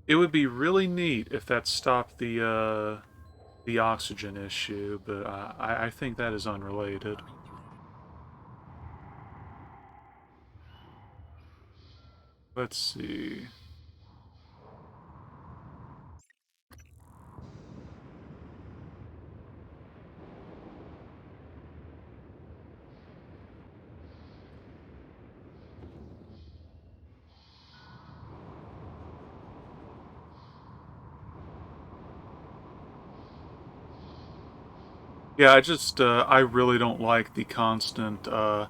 It would be really neat if that stopped the oxygen issue, but I think that is unrelated. Let's see. Yeah, I really don't like the constant, low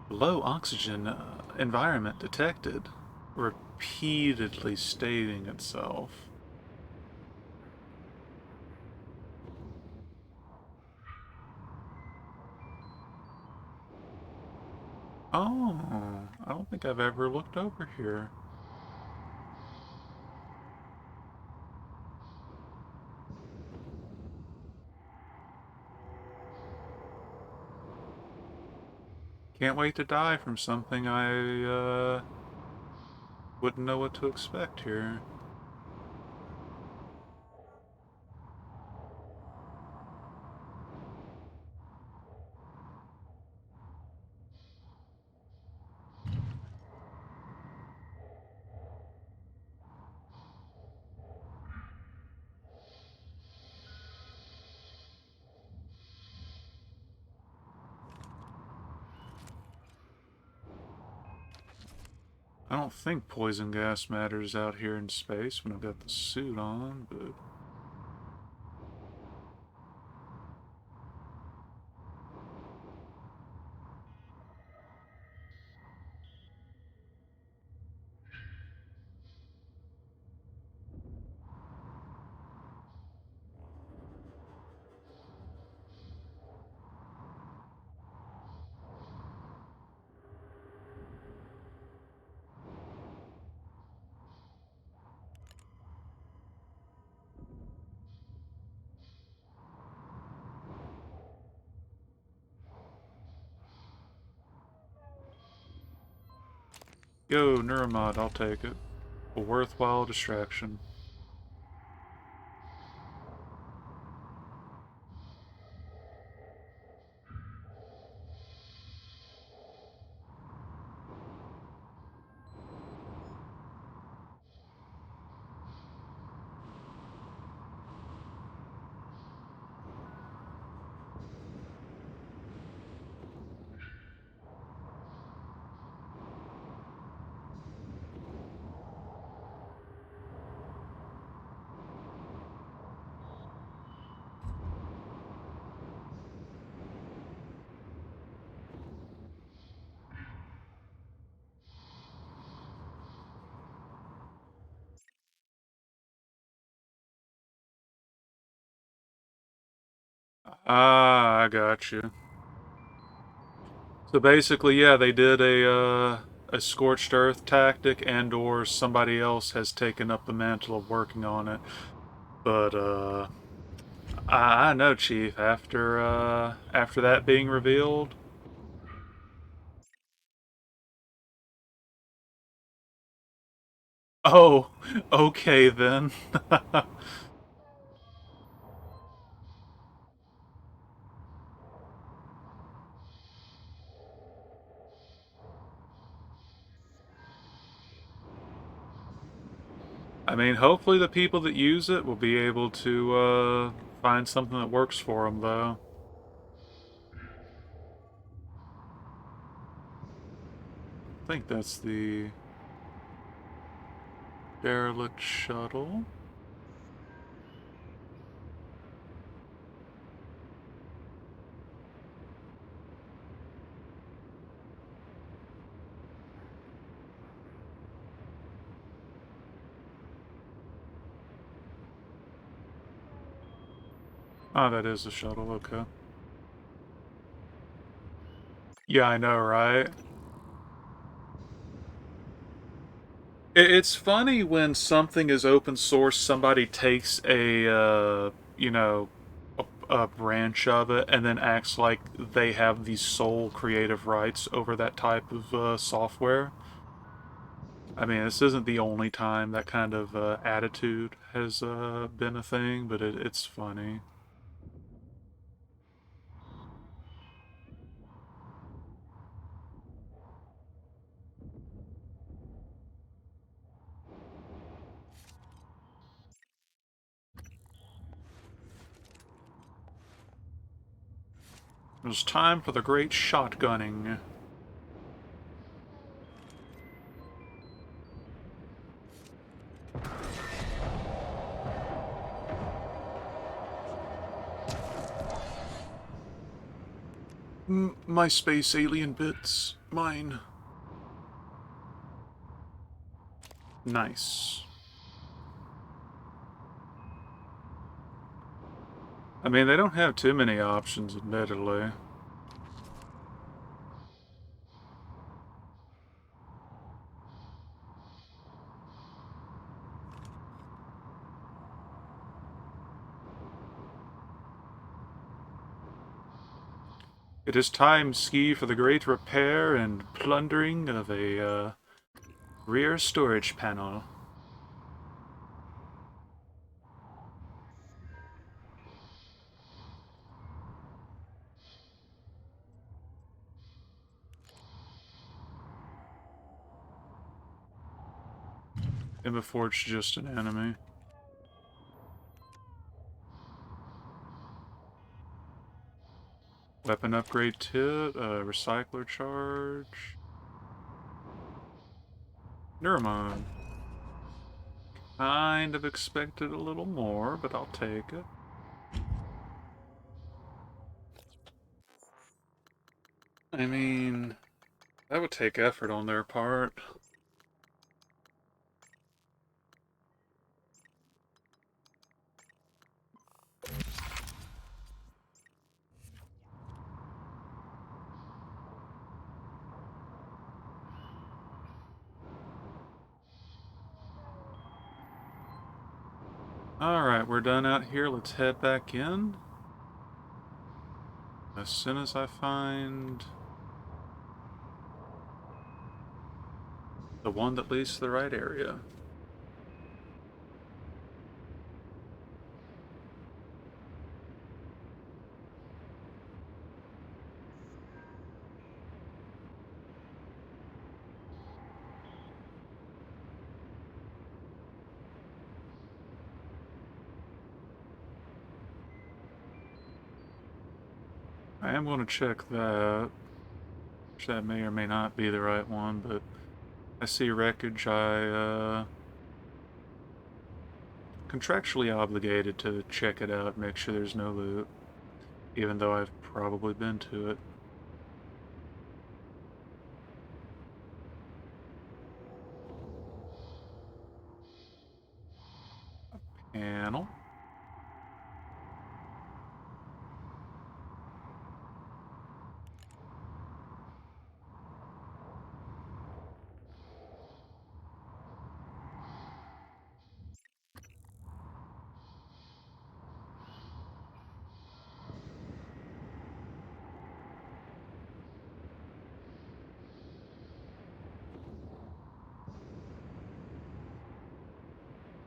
oxygen environment detected, repeatedly stating itself. Oh, I don't think I've ever looked over here. Can't wait to die from something I wouldn't know what to expect here. I don't think poison gas matters out here in space when I've got the suit on, but... Yo, Neuromod, I'll take it. A worthwhile distraction. Ah, I got you. So basically, yeah, they did a scorched earth tactic, and/or somebody else has taken up the mantle of working on it. But I know, Chief. After that being revealed, oh, okay then. I mean, hopefully the people that use it will be able to find something that works for them, though. I think that's the derelict shuttle. Oh, that is a shuttle, okay. Yeah, I know, right? It's funny when something is open source, somebody takes a, you know, a branch of it and then acts like they have the sole creative rights over that type of software. I mean, this isn't the only time that kind of attitude has been a thing, but it's funny. It was time for the great shotgunning. My space alien bits. Mine. Nice. I mean, they don't have too many options, admittedly. It is time, Ski, for the great repair and plundering of a rear storage panel. Immafort's just an enemy. Weapon upgrade kit, recycler charge. Neuromon. Kind of expected a little more, but I'll take it. I mean, that would take effort on their part. Alright, we're done out here. Let's head back in. As soon as I find the one that leads to the right area. I am going to check that. Which that may or may not be the right one, but I see wreckage. I contractually obligated to check it out, make sure there's no loot, even though I've probably been to it. Panel.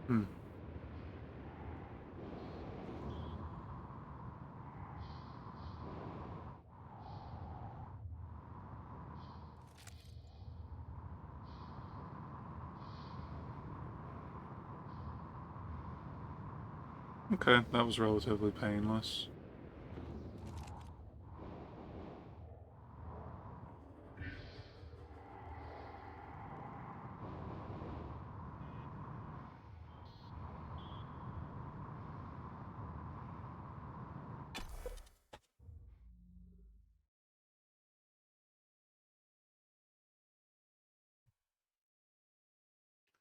Hmm. Okay, that was relatively painless.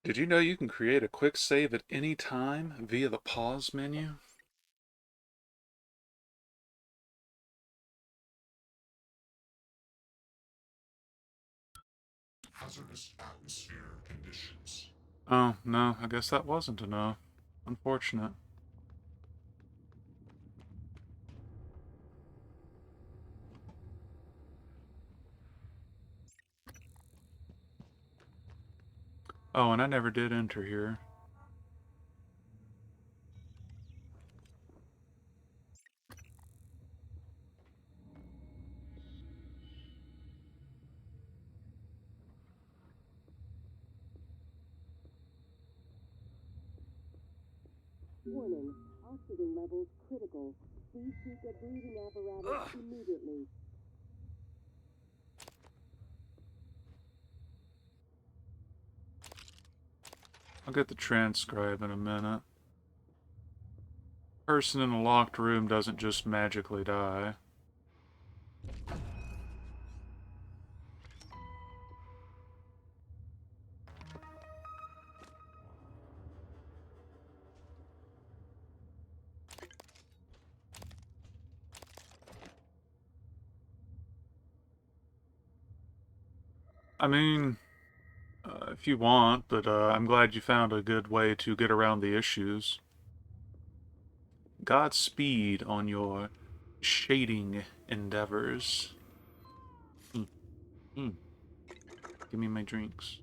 Did you know you can create a quick save at any time via the pause menu? Hazardous atmosphere conditions. Oh, no, I guess that wasn't enough. Unfortunate. Oh, and I never did enter here. Warning, oxygen levels critical. Please seek a breathing apparatus immediately. I'll get the transcribe in a minute. Person in a locked room doesn't just magically die. I mean, if you want, but I'm glad you found a good way to get around the issues. Godspeed on your shading endeavors. Give me my drinks.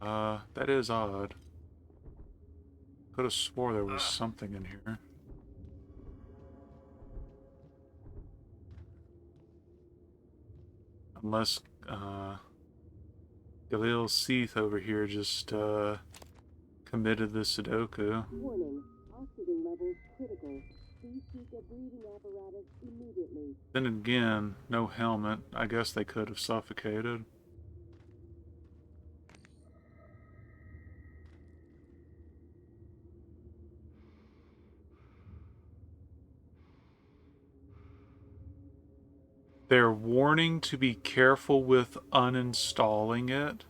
That is odd. Could have swore there was something in here. Unless, Galil Seath over here just, committed the Sudoku. Warning, oxygen levels critical. Please seek a breathing apparatus immediately. Then again, no helmet. I guess they could have suffocated. They're warning to be careful with uninstalling it.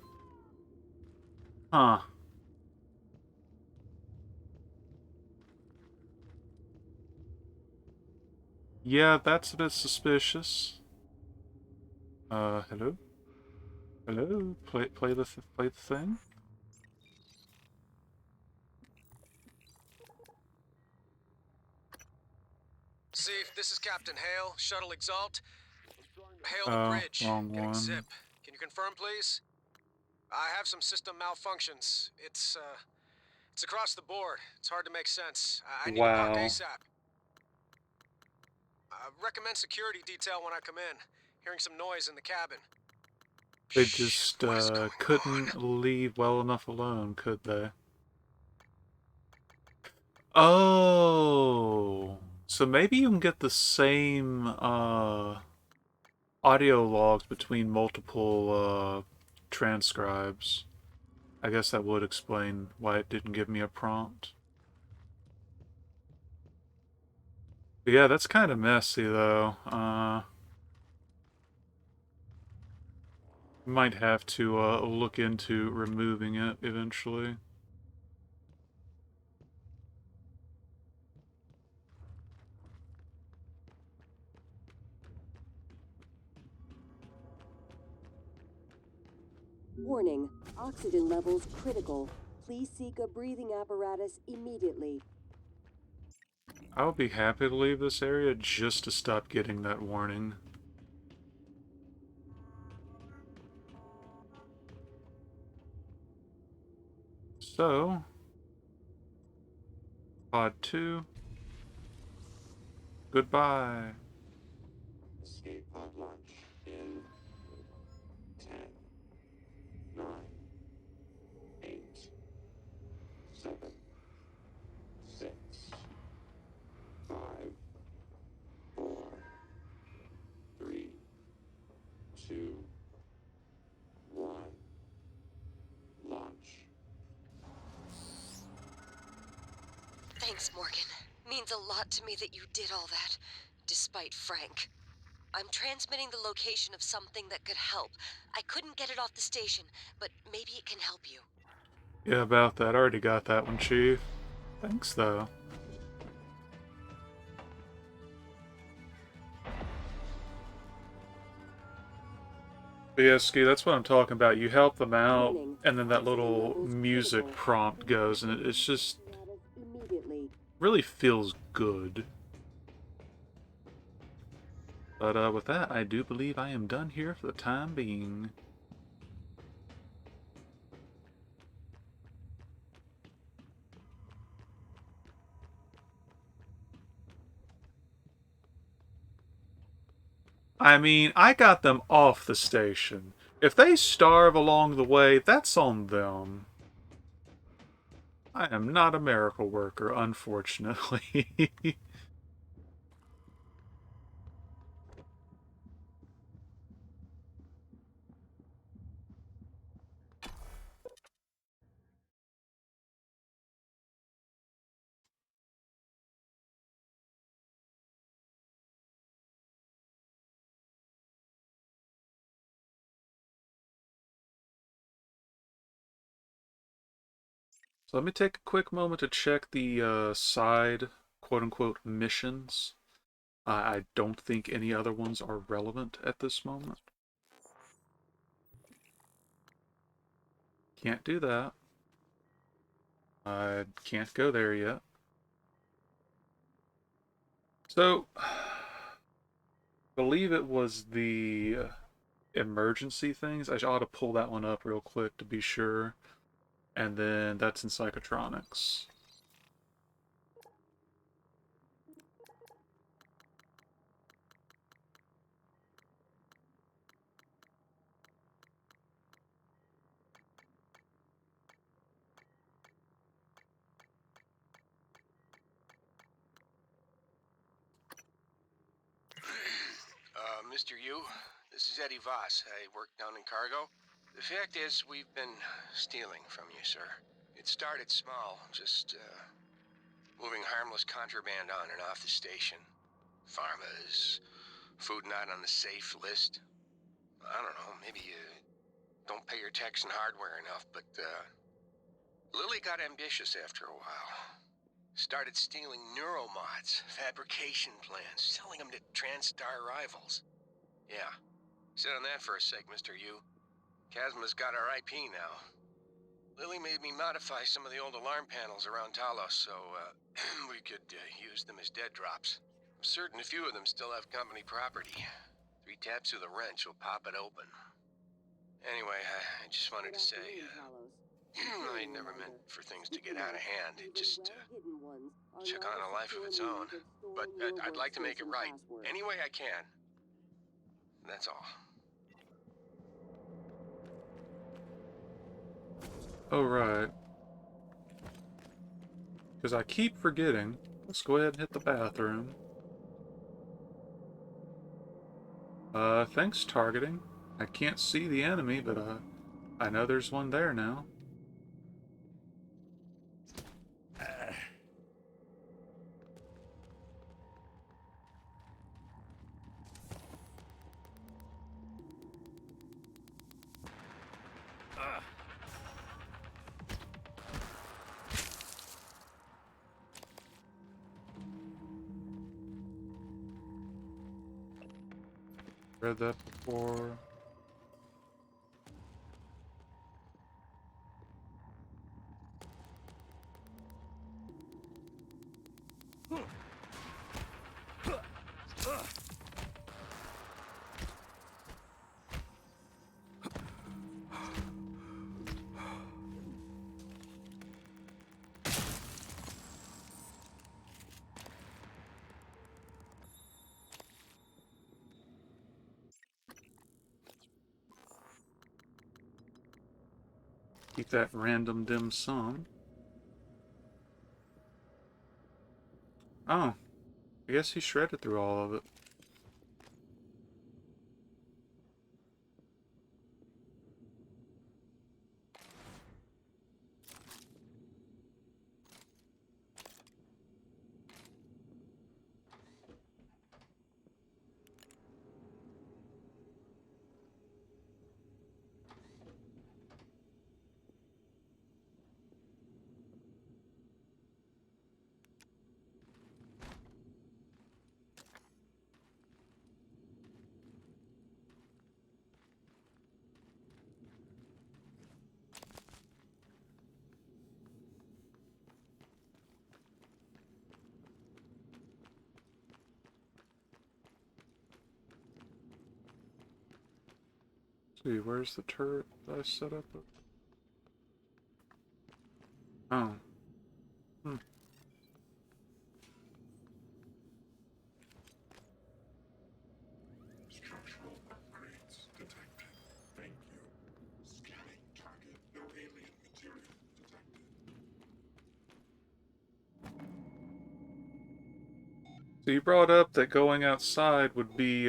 Huh. Yeah, that's a bit suspicious. Hello? Hello? Play the thing? Seif, this is Captain Hale, Shuttle Exalt. Hale the Oh, bridge. wrong Getting one. zip. Can you confirm, please? I have some system malfunctions. It's across the board. It's hard to make sense. I need to park Wow. ASAP. Recommend security detail when I come in. Hearing some noise in the cabin. They Shit, just, what is going couldn't on? leave well enough alone, could they? Oh! So maybe you can get the same, audio logs between multiple, transcribes. I guess that would explain why it didn't give me a prompt. But yeah, that's kind of messy, though. Might have to, look into removing it eventually. Warning, oxygen levels critical. Please seek a breathing apparatus immediately. I would be happy to leave this area just to stop getting that warning. So, Pod 2, goodbye. Escape pod launch in 10, 9, 8, 7, 6, 5, 4, 3, 2, 1. Launch. Thanks, Morgan. Means a lot to me that you did all that, despite Frank. I'm transmitting the location of something that could help. I couldn't get it off the station, but maybe it can help you. Yeah, about that. I already got that one, Chief. Thanks, though. But yeah, Ski, that's what I'm talking about. You help them out, Warning, and then that oxygen little levels music critical. prompt goes, and it's just Status immediately. really feels good. But with that, I do believe I am done here for the time being. I mean, I got them off the station. If they starve along the way, that's on them. I am not a miracle worker, unfortunately. So let me take a quick moment to check the side quote-unquote missions. I don't think any other ones are relevant at this moment. Can't do that. I can't go there yet. So, believe it was the emergency things. I ought to pull that one up real quick to be sure. And then that's in psychotronics. Mr. Yu, this is Eddie Voss. I work down in cargo. The fact is, we've been stealing from you, sir. It started small, just moving harmless contraband on and off the station. Pharmas, food not on the safe list. I don't know, maybe you don't pay your tax and hardware enough, but Lily got ambitious after a while. Started stealing neuromods, fabrication plans, selling them to TranStar rivals. Yeah, sit on that for a sec, Mr. Yu. Chasma's got our IP now. Lily made me modify some of the old alarm panels around Talos so we could use them as dead drops. I'm certain a few of them still have company property. 3 taps with a wrench will pop it open. Anyway, I just wanted to say, I never meant for things to get out of hand. It just took on a life of its own. But I'd like to make it right. Any way I can. That's all. Oh, right. Because I keep forgetting. Let's go ahead and hit the bathroom. Thanks, targeting. I can't see the enemy, but I know there's one there now. Read that before. Keep that random dim sum. Oh, I guess he shredded through all of it. see, where's the turret I set up? Oh. Hmm. Structural upgrades detected. Thank you. Scanning target. No alien material detected. So you brought up that going outside would be,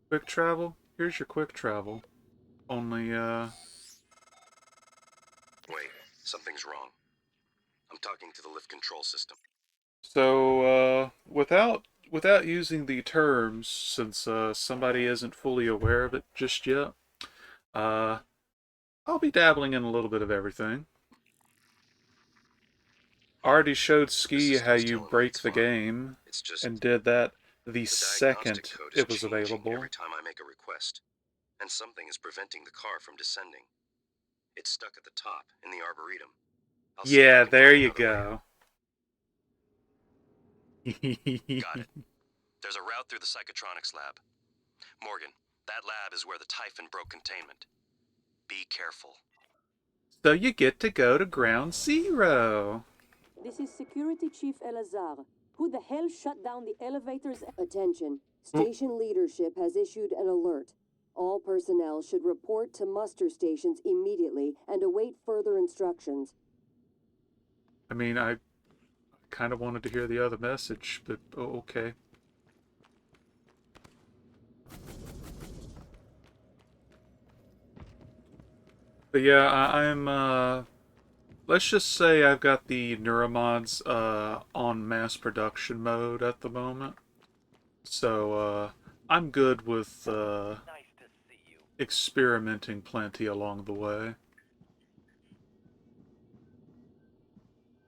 quick travel? Here's your quick travel. Only, Wait, something's wrong. I'm talking to the lift control system. So, without using the terms, since somebody isn't fully aware of it just yet, uh, I'll be dabbling in a little bit of everything. Already showed Ski how system's you telling me break it's the fine. game, It's just and did that the the second diagnostic code is it was changing available. every time I make a request, and something is preventing the car from descending. It's stuck at the top in the arboretum. I'll see if I Yeah, can there find you another way out. go. Got it. There's a route through the psychotronics lab. Morgan, that lab is where the Typhon broke containment. Be careful. So you get to go to Ground Zero. This is Security Chief Elazar. Who the hell shut down the elevators? Attention. Station leadership has issued an alert. All personnel should report to muster stations immediately and await further instructions. I mean, I kind of wanted to hear the other message, but okay. But yeah, I'm let's just say I've got the Neuromods on mass production mode at the moment. So I'm good with experimenting plenty along the way.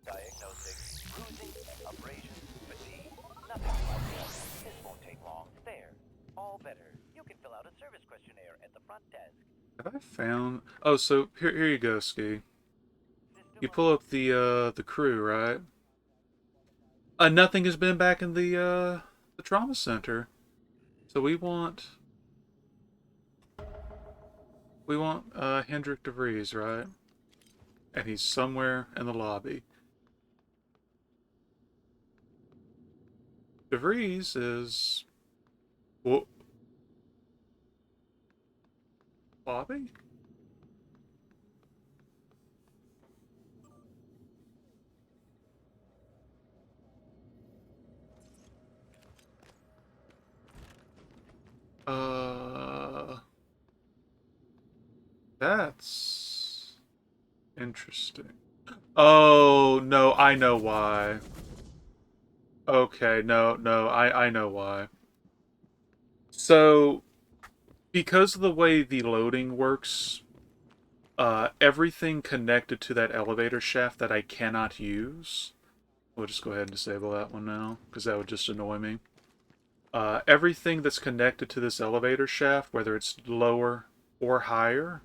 Diagnosing, bruising, abrasions, fatigue, nothing like that. This won't take long. There. All better. You can fill out a service questionnaire at the front desk. Have I found... Oh, so here you go, Ski. You pull up the crew, right? Nothing has been back in the trauma center. So we want Hendrik DeVries, right? And he's somewhere in the lobby. DeVries is... What? Lobby? That's interesting. Oh, no, I know why. Okay, no, I know why. So, because of the way the loading works, everything connected to that elevator shaft that I cannot use, we'll just go ahead and disable that one now, because that would just annoy me. Everything that's connected to this elevator shaft, whether it's lower or higher,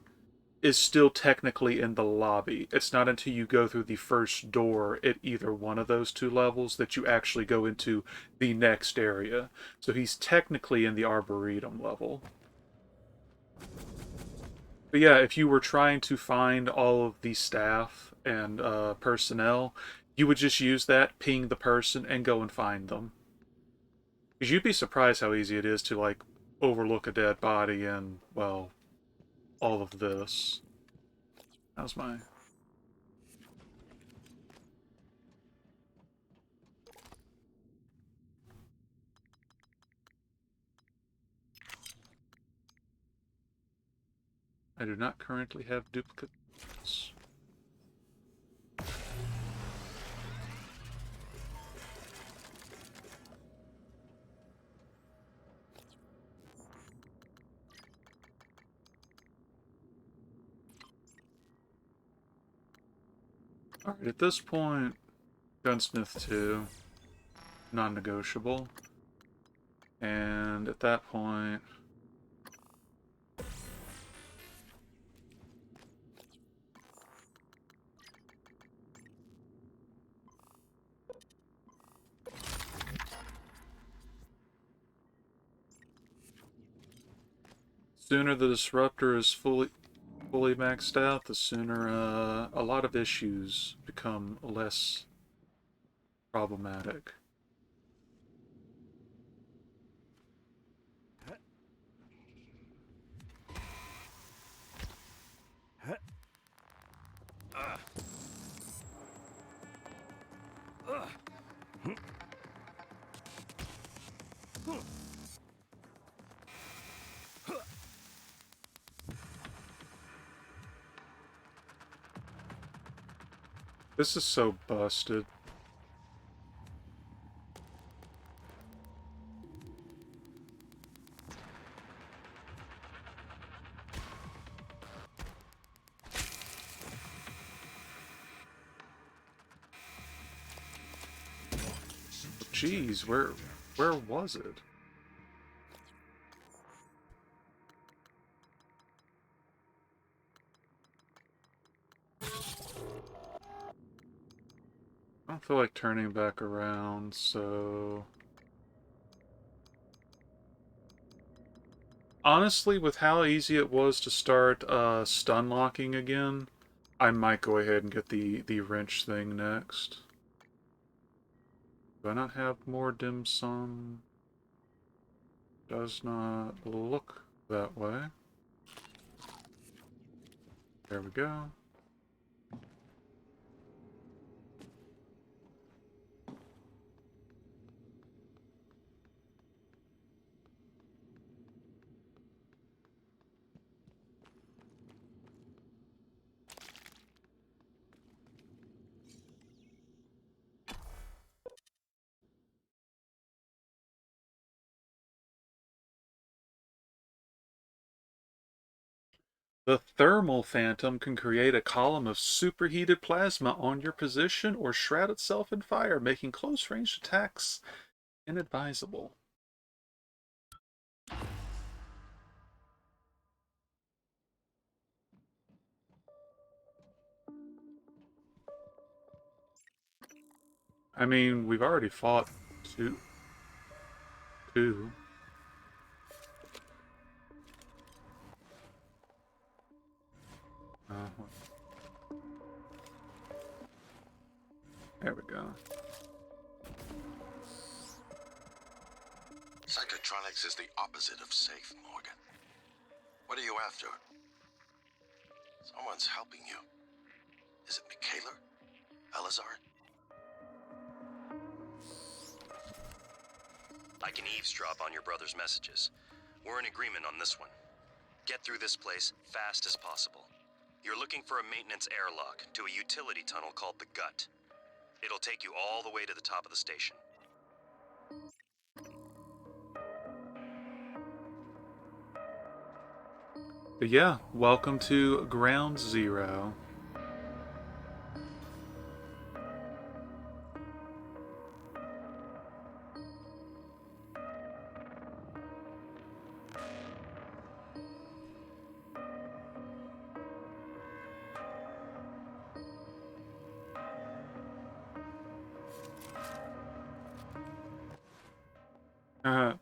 is still technically in the lobby. It's not until you go through the first door at either one of those two levels that you actually go into the next area. So he's technically in the Arboretum level. But yeah, if you were trying to find all of the staff and personnel, you would just use that, ping the person, and go and find them. Because you'd be surprised how easy it is to, like, overlook a dead body and, well, all of this. How's my... I do not currently have duplicates. Alright, at this point, Gunsmith 2, non-negotiable. And at that point... sooner the disruptor is fully maxed out, the sooner a lot of issues become less problematic. This is so busted. Jeez, where was it? I don't feel like turning back around, so... Honestly, with how easy it was to start stun locking again, I might go ahead and get the wrench thing next. Do I not have more dim sum? Does not look that way. There we go. The Thermal Phantom can create a column of superheated plasma on your position or shroud itself in fire, making close-range attacks inadvisable. I mean, we've already fought two. There we go. Psychotronics is the opposite of safe, Morgan. What are you after? Someone's helping you. Is it Michaela? Elazar? I can eavesdrop on your brother's messages. We're in agreement on this one. Get through this place fast as possible. You're looking for a maintenance airlock to a utility tunnel called the Gut. It'll take you all the way to the top of the station. But yeah, welcome to Ground Zero.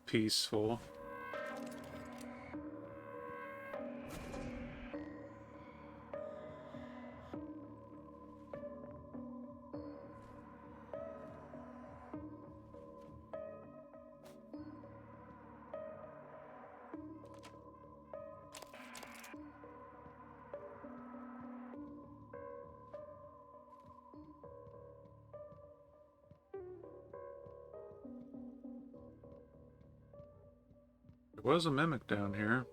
Peaceful. There was a mimic down here.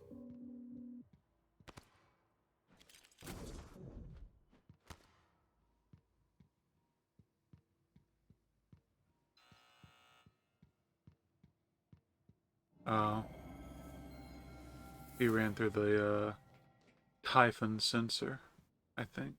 Oh. He ran through the Typhon sensor, I think.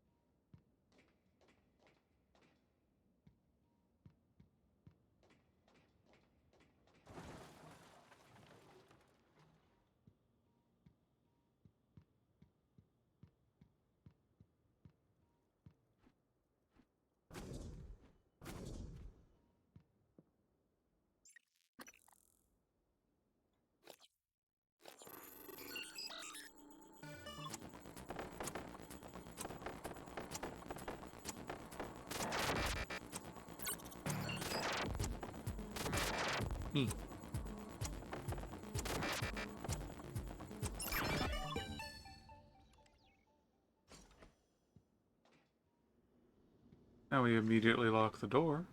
Now we immediately lock the door.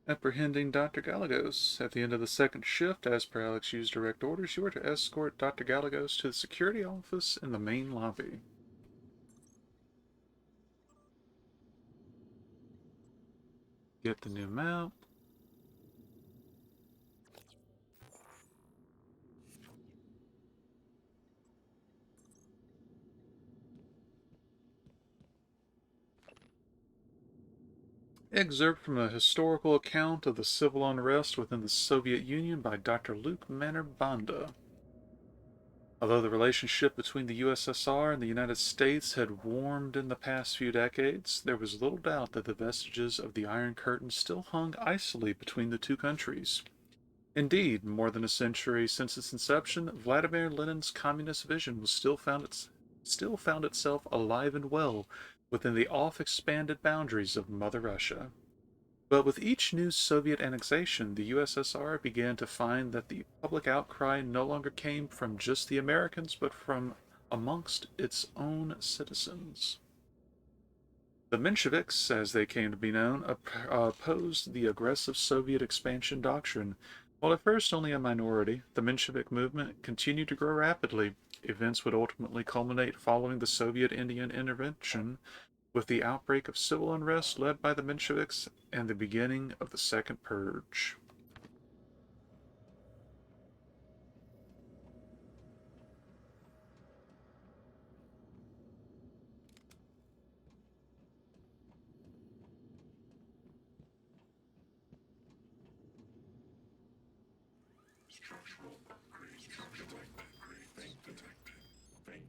Apprehending Dr. Galagos. At the end of the second shift, as per Alex Yu's direct orders, you are to escort Dr. Galagos to the security office in the main lobby. Get the new map. Excerpt from a historical account of the civil unrest within the Soviet Union by Dr. Luke Manner Banda. Although the relationship between the USSR and the United States had warmed in the past few decades, there was little doubt that the vestiges of the Iron Curtain still hung icily between the two countries. Indeed, more than a century since its inception, Vladimir Lenin's communist vision was still found itself alive and well within the oft-expanded boundaries of Mother Russia. But with each new Soviet annexation, the USSR began to find that the public outcry no longer came from just the Americans, but from amongst its own citizens. The Mensheviks, as they came to be known, opposed the aggressive Soviet expansion doctrine. While at first only a minority, the Menshevik movement continued to grow rapidly. Events would ultimately culminate following the Soviet Indian intervention with the outbreak of civil unrest led by the Mensheviks and the beginning of the Second Purge. Structural upgrade. Structural upgrade. Detected. Thank you.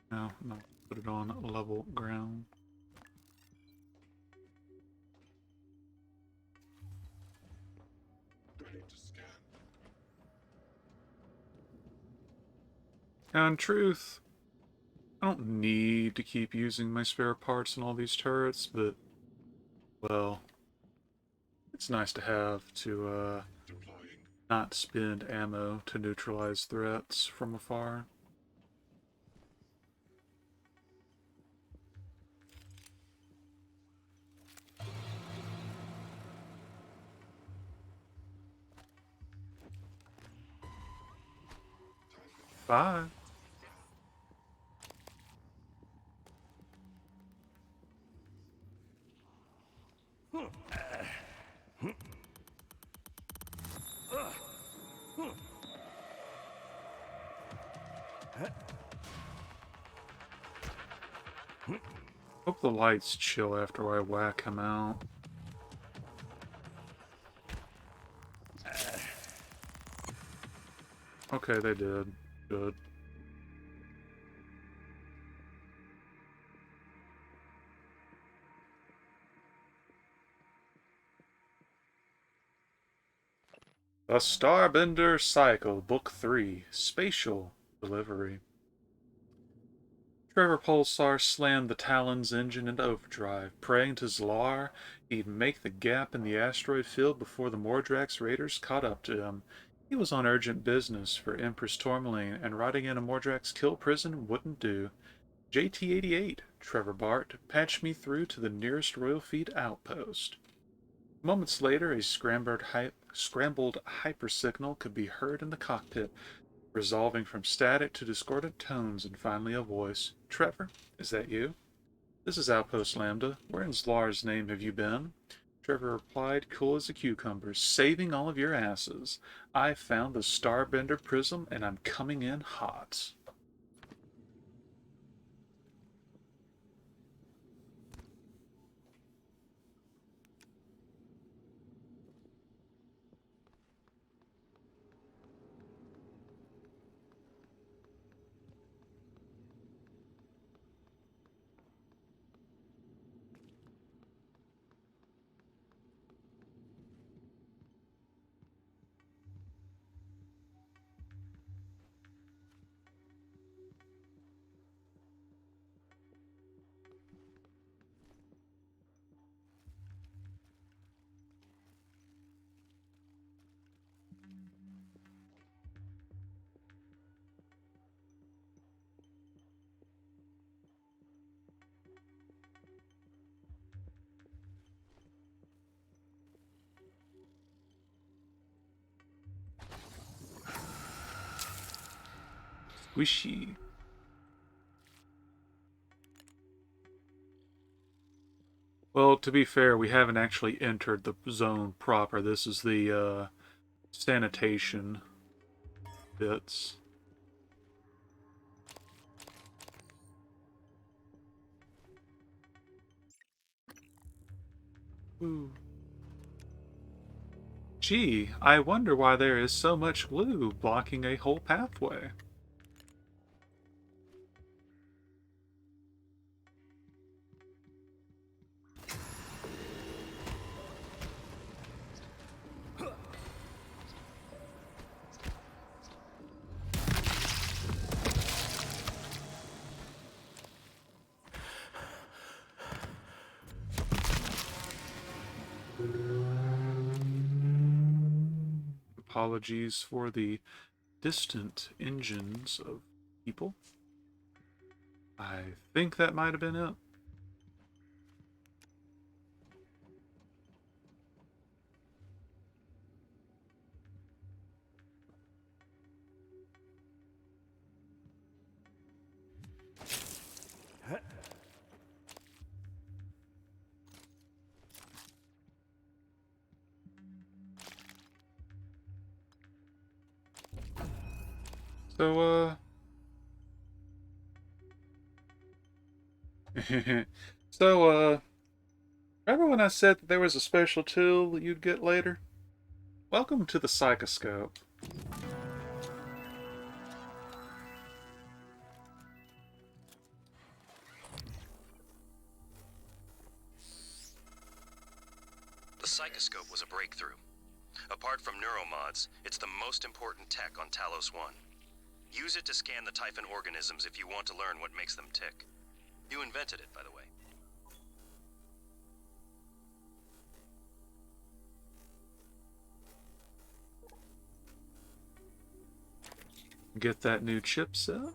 Now, put it on level ground. Ready to scan. Now, in truth, I don't need to keep using my spare parts in all these turrets, but, well, it's nice to have to, Deploying. not spend ammo to neutralize threats from afar. Bye. Hope the lights chill after I whack him out. Okay, they did. Good. The Starbender Cycle, Book 3, Spatial Delivery. Trevor Pulsar slammed the Talon's engine into overdrive, praying to Zlar he'd make the gap in the asteroid field before the Mordrax raiders caught up to him. He was on urgent business for Empress Tourmaline, and riding in a Mordrax kill prison wouldn't do. JT-88, Trevor Bart, patched me through to the nearest Royal Fleet outpost. Moments later, a scrambled hypersignal could be heard in the cockpit, resolving from static to discordant tones and finally a voice. Trevor, is that you? This is Outpost Lambda. Where in Zlar's name have you been? Trevor replied, cool as a cucumber, saving all of your asses. I found the Starbender Prism, and I'm coming in hot. Squishy. Well, to be fair, we haven't actually entered the zone proper. This is the sanitation bits. Ooh. Gee, I wonder why there is so much glue blocking a whole pathway. Apologies for the distant engines of people. I think that might have been it. So, so, remember when I said that there was a special tool that you'd get later? Welcome to the Psychoscope. The Psychoscope was a breakthrough. Apart from neuromods, it's the most important tech on Talos 1. Use it to scan the Typhon organisms if you want to learn what makes them tick. You invented it, by the way. Get that new chipset.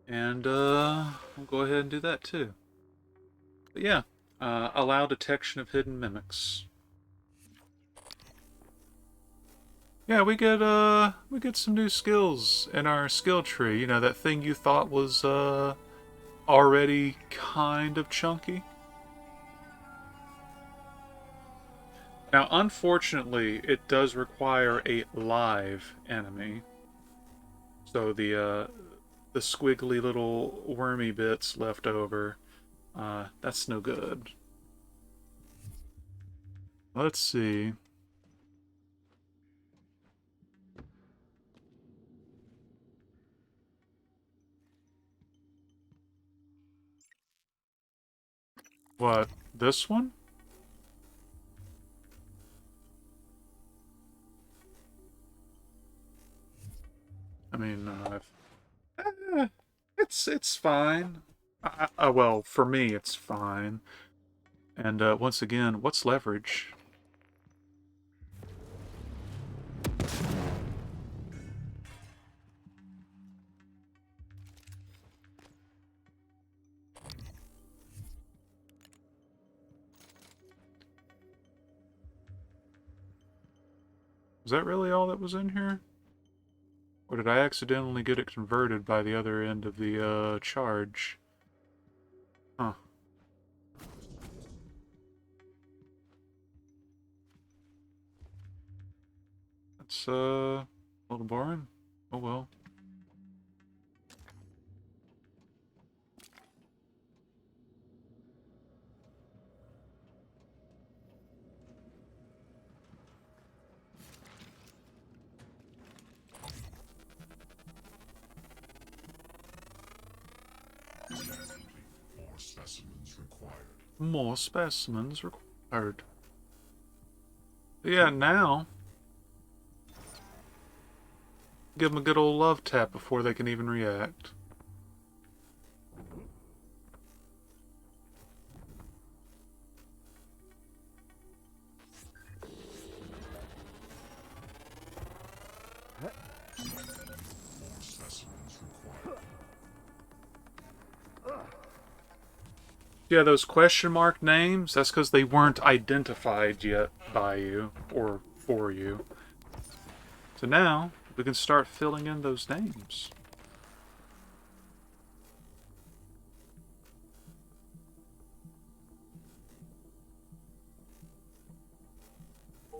And, we'll go ahead and do that too. But yeah, allow detection of hidden mimics. Yeah, we get some new skills in our skill tree. You know, that thing you thought was already kind of chunky. Now, unfortunately, it does require a live enemy. So the squiggly little wormy bits left over, that's no good. Let's see. What, this one? I mean, it's fine. Well, for me, it's fine. And once again, what's leverage? Was that really all that was in here? Or did I accidentally get it converted by the other end of the charge? Huh. That's a little boring. Oh well. More specimens required. More specimens required. Yeah, now give them a good old love tap before they can even react. More specimens required. Yeah, those question mark names, that's because they weren't identified yet by you or for you. So now we can start filling in those names.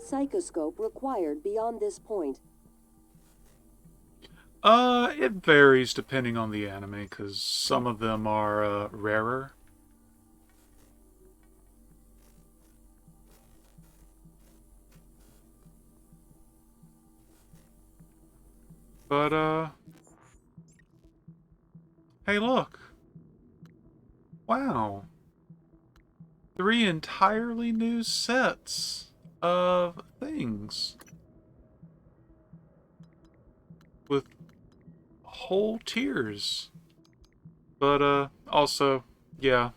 Psychoscope required beyond this point. It varies depending on the anime, because some of them are rarer. But, hey look! Wow! 3 entirely new sets of things. With whole tiers. But, also, yeah.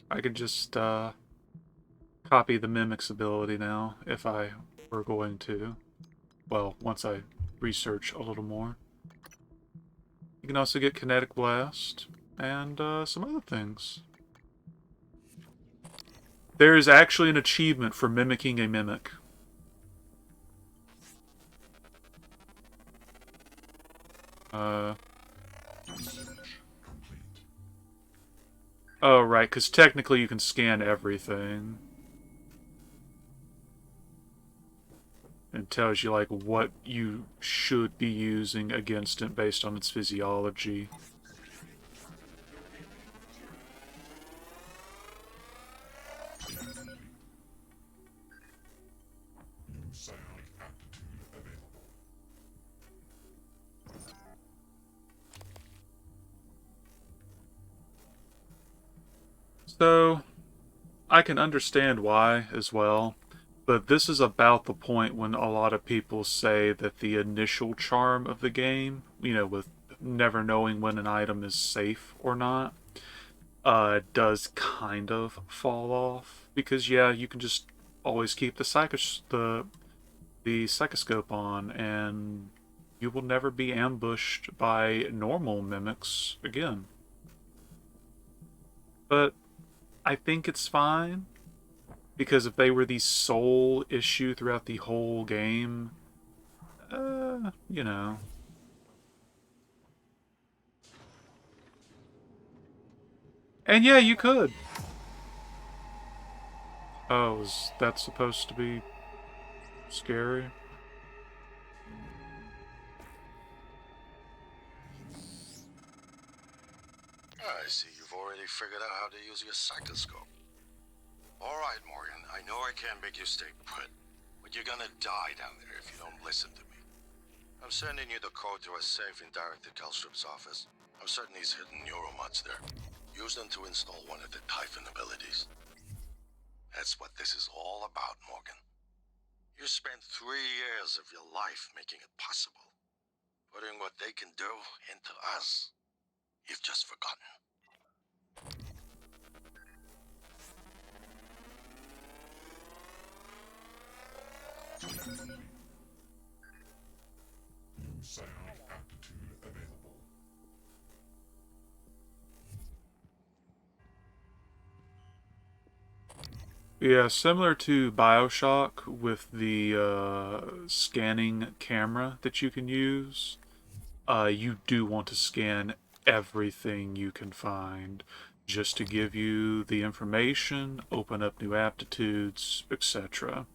I could just, copy the Mimic's ability now, if I were going to. Well, once I research a little more. You can also get Kinetic Blast, and, some other things. There is actually an achievement for mimicking a Mimic. Research complete. Oh, right, because technically you can scan everything. It tells you, like, what you should be using against it based on its physiology. New psionic aptitude available. So, I can understand why as well, but this is about the point when a lot of people say that the initial charm of the game, you know, with never knowing when an item is safe or not, does kind of fall off. Because, yeah, you can just always keep the psychoscope on, and you will never be ambushed by normal mimics again. But I think it's fine, because if they were the sole issue throughout the whole game, you know. And yeah, you could. Oh, is that supposed to be scary? I see you've already figured out how to use your psychoscope. All right, Morgan, I know I can't make you stay put, but you're gonna die down there if you don't listen to me. I'm sending you the code to a safe in Director Kelstrup's office. I'm certain he's hidden neuromods there. Use them to install one of the Typhon abilities. That's what this is all about, Morgan. You spent 3 years of your life making it possible, putting what they can do into us. You've just forgotten. New psionic aptitude available. Yeah, similar to BioShock with the scanning camera that you can use, you do want to scan everything you can find just to give you the information, open up new aptitudes, etc.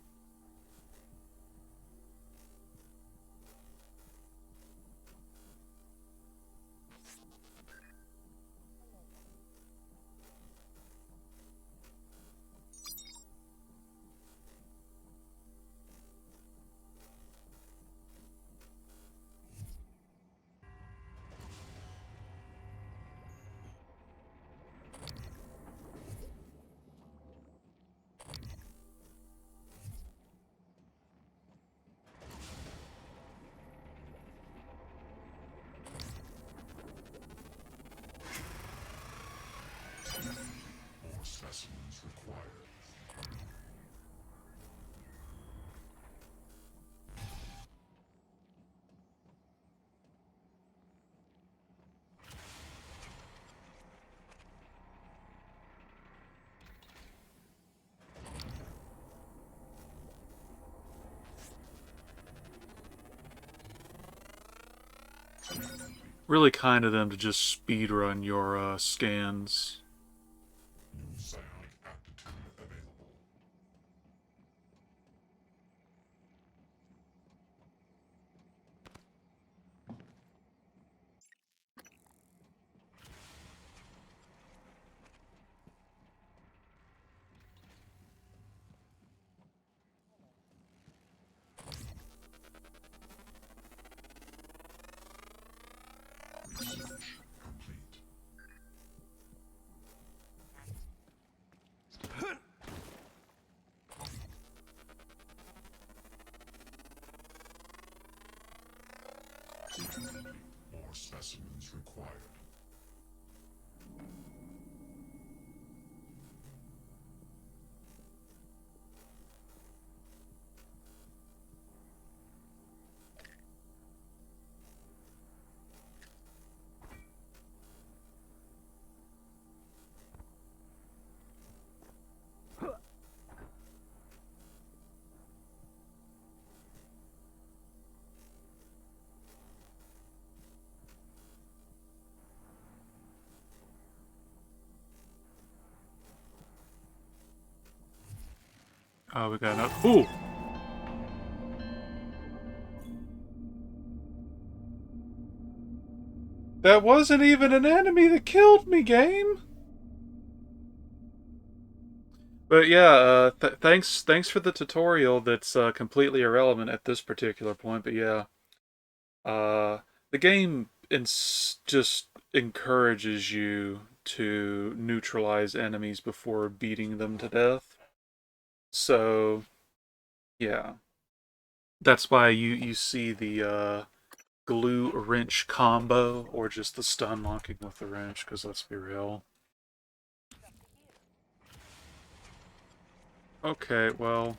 Really kind of them to just speed run your scans. New psionic aptitude available. Search complete. More specimens required. Oh, we got another. Ooh! That wasn't even an enemy that killed me, game! But yeah, thanks for the tutorial that's completely irrelevant at this particular point, but yeah. The game just encourages you to neutralize enemies before beating them to death. So, yeah. That's why you see the glue wrench combo, or just the stun locking with the wrench, because let's be real. Okay, well,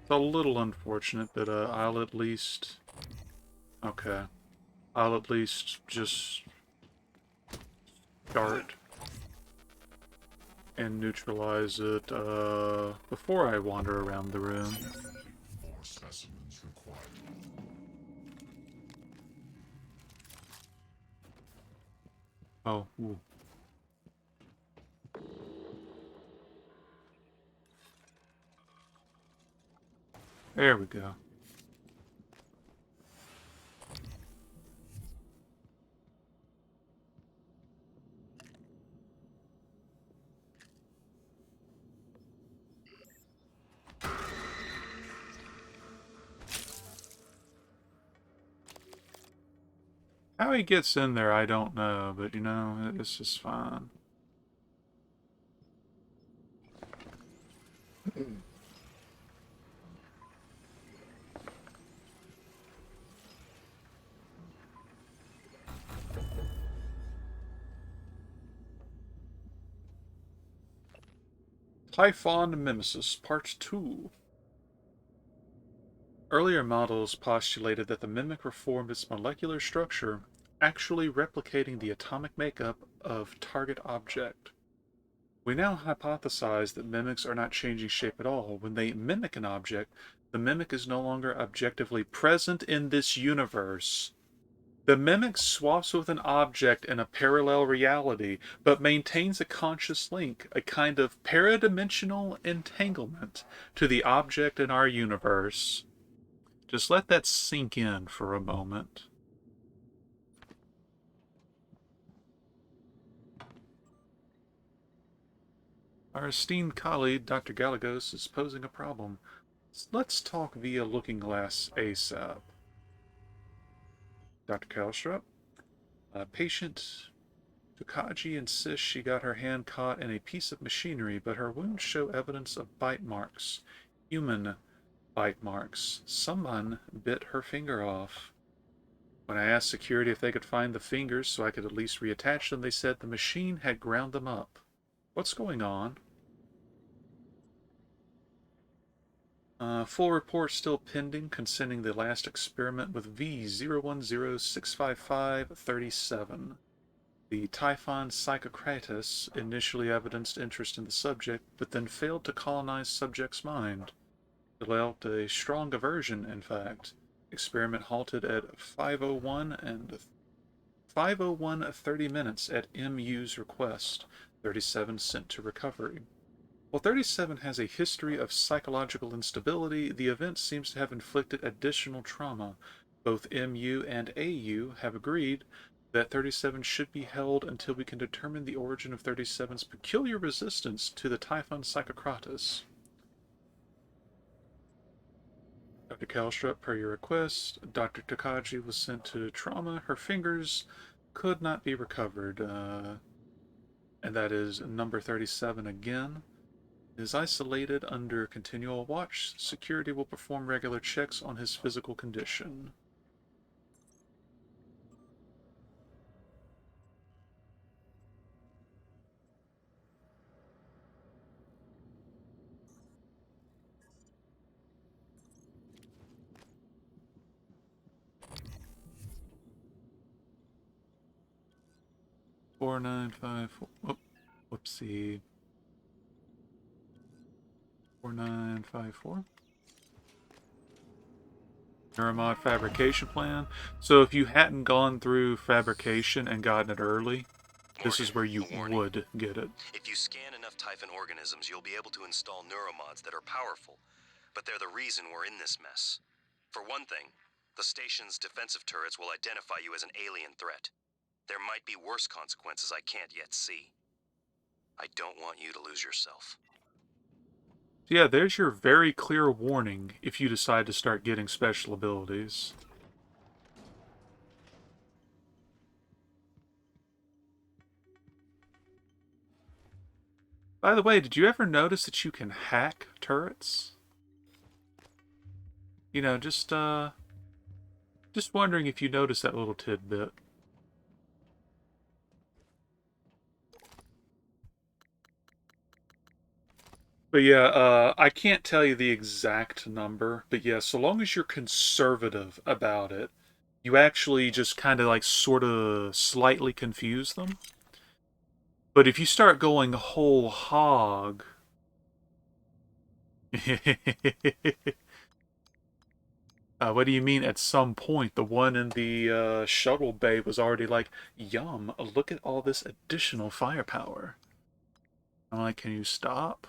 it's a little unfortunate, but I'll at least... Okay. I'll at least just start and neutralize it before I wander around the room. More specimens required. Oh, ooh. There we go. How he gets in there, I don't know, but you know, it's just fine. Typhon Mimesis Part 2. Earlier models postulated that the Mimic reformed its molecular structure, actually replicating the atomic makeup of target object. We now hypothesize that mimics are not changing shape at all. When they mimic an object, the mimic is no longer objectively present in this universe. The mimic swaps with an object in a parallel reality, but maintains a conscious link, a kind of paradimensional entanglement to the object in our universe. Just let that sink in for a moment. Our esteemed colleague, Dr. Galagos, is posing a problem. Let's talk via Looking Glass ASAP. Dr. Kalstrup? Patient Tukaji insists she got her hand caught in a piece of machinery, but her wounds show evidence of bite marks. Human bite marks. Someone bit her finger off. When I asked security if they could find the fingers so I could at least reattach them, they said the machine had ground them up. What's going on? Full report still pending concerning the last experiment with V01065537. The Typhon Psychocratus initially evidenced interest in the subject, but then failed to colonize subject's mind. Developed a strong aversion, in fact. Experiment halted at 5:01 and 5:01 30 minutes at MU's request. 37 sent to recovery. While 37 has a history of psychological instability, the event seems to have inflicted additional trauma. Both MU and AU have agreed that 37 should be held until we can determine the origin of 37's peculiar resistance to the Typhon Psychocratus. Dr. Kalstrup, per your request, Dr. Takagi was sent to trauma. Her fingers could not be recovered. And that is number 37 again. Is isolated under continual watch. Security will perform regular checks on his physical condition. Four nine five four. Oh, whoopsie. 4954. Neuromod fabrication plan. So if you hadn't gone through fabrication and gotten it early, this is where you would get it. If you scan enough Typhon organisms, you'll be able to install neuromods that are powerful, but they're the reason we're in this mess. For one thing, the station's defensive turrets will identify you as an alien threat. There might be worse consequences I can't yet see. I don't want you to lose yourself. Yeah, there's your very clear warning if you decide to start getting special abilities. By the way, did you ever notice that you can hack turrets? You know, just wondering if you noticed that little tidbit. But yeah, I can't tell you the exact number, but yeah, so long as you're conservative about it, you actually just kind of like sort of slightly confuse them. But if you start going whole hog... what do you mean at some point? The one in the shuttle bay was already like, yum, look at all this additional firepower. I'm like, can you stop?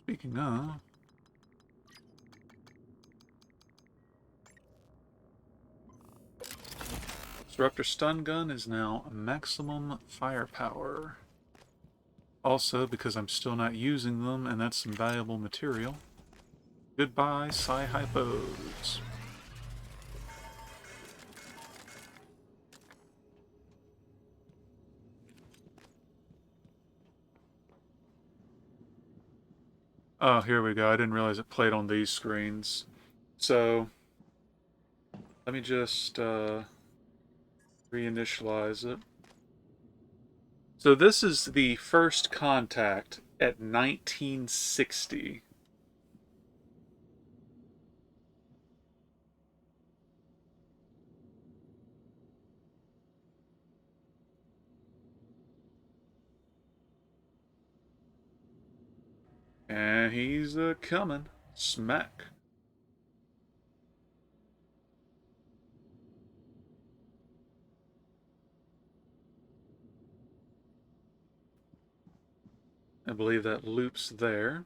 Speaking of... Disruptor stun gun is now maximum firepower. Also, because I'm still not using them, and that's some valuable material. Goodbye, Psi-Hypos. Oh, here we go. I didn't realize it played on these screens. So, let me just reinitialize it. So this is the first contact at 1960. And he's coming. Smack. I believe that loops there.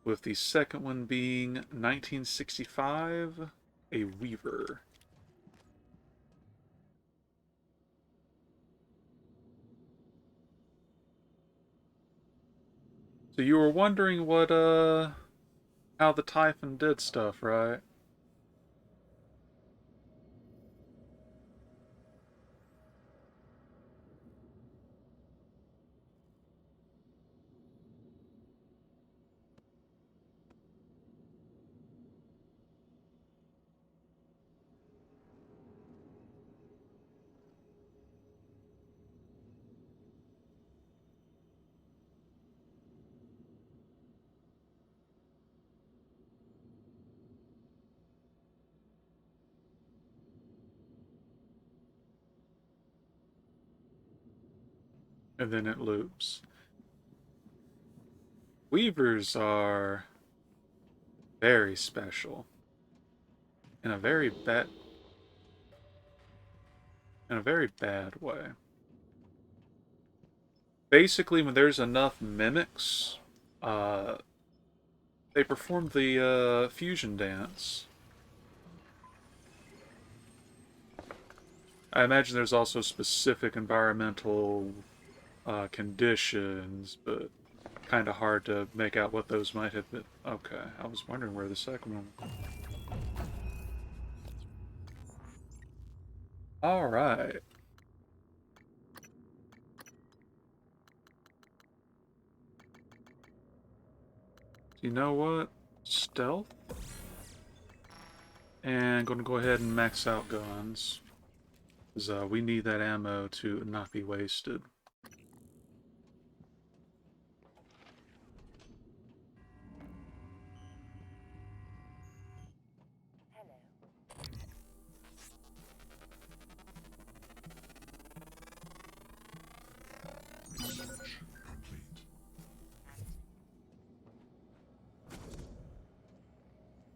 With the second one being 1965, a Weaver. So you were wondering what, how the Typhon did stuff, right? and then it loops. Weavers are very special in a very bad way. Basically, when there's enough mimics, they perform the fusion dance. I imagine there's also specific environmental conditions, but kind of hard to make out what those might have been. Okay, I was wondering where the second one. All right. You know what? Stealth. And going to go ahead and max out guns. Because we need that ammo to not be wasted. Research complete.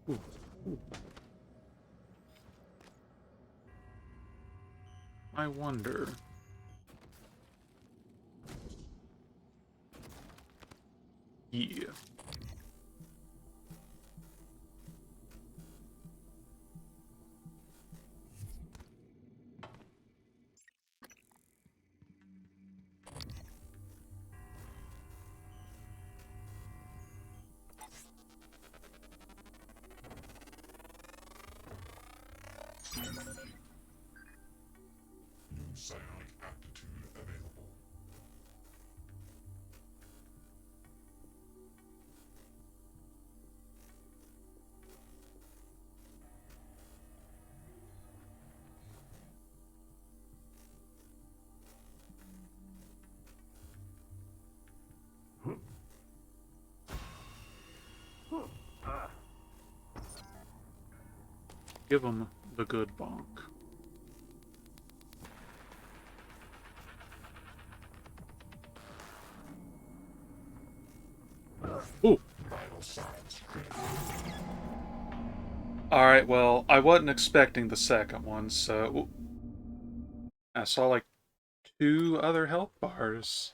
Ooh, ooh. I wonder. Yeah. New psionic aptitude available. Give them the good bonk. Ooh. Vital signs critical. Alright, well, I wasn't expecting the second one, so... Ooh. I saw like 2 other health bars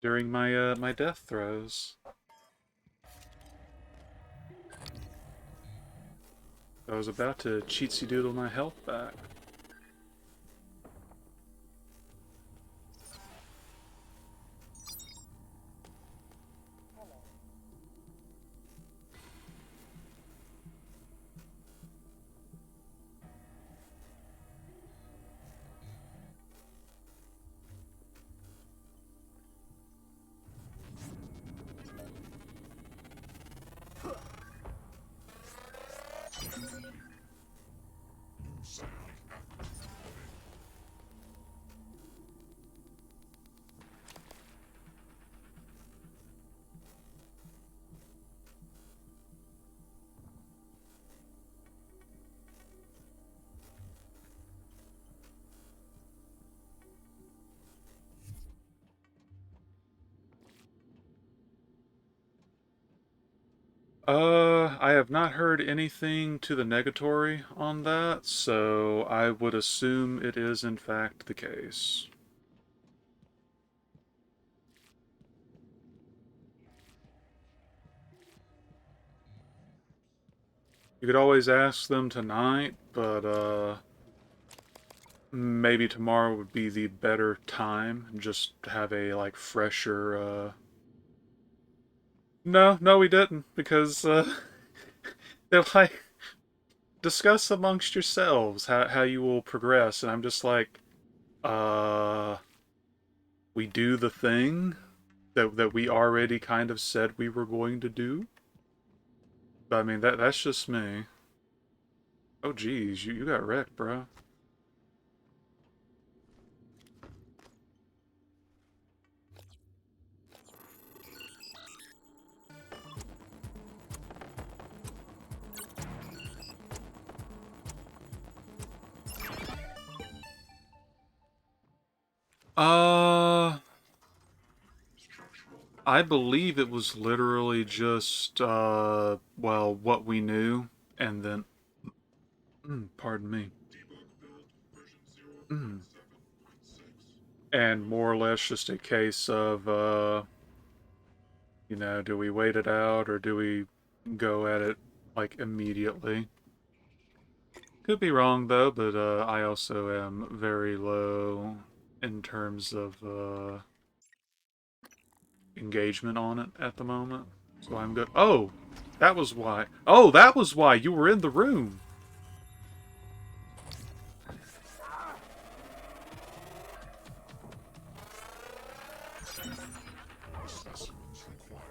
during my my death throws. I was about to cheatsy doodle my health back. New psionic aptitude available. I have not heard anything to the negatory on that, so I would assume it is in fact the case. You could always ask them tonight, but maybe tomorrow would be the better time, just to have a like fresher No, we didn't, because they're like, discuss amongst yourselves how you will progress, and I'm just like, we do the thing that we already kind of said we were going to do. But I mean, that's just me. Oh geez, you got wrecked, bro. I believe it was literally just, well, what we knew, and then, pardon me, and more or less just a case of, you know, do we wait it out, or do we go at it, like, immediately? Could be wrong, though, but, I also am very low in terms of, engagement on it at the moment. So I'm good. Oh! That was why. Oh, that was why you were in the room! Specimens required.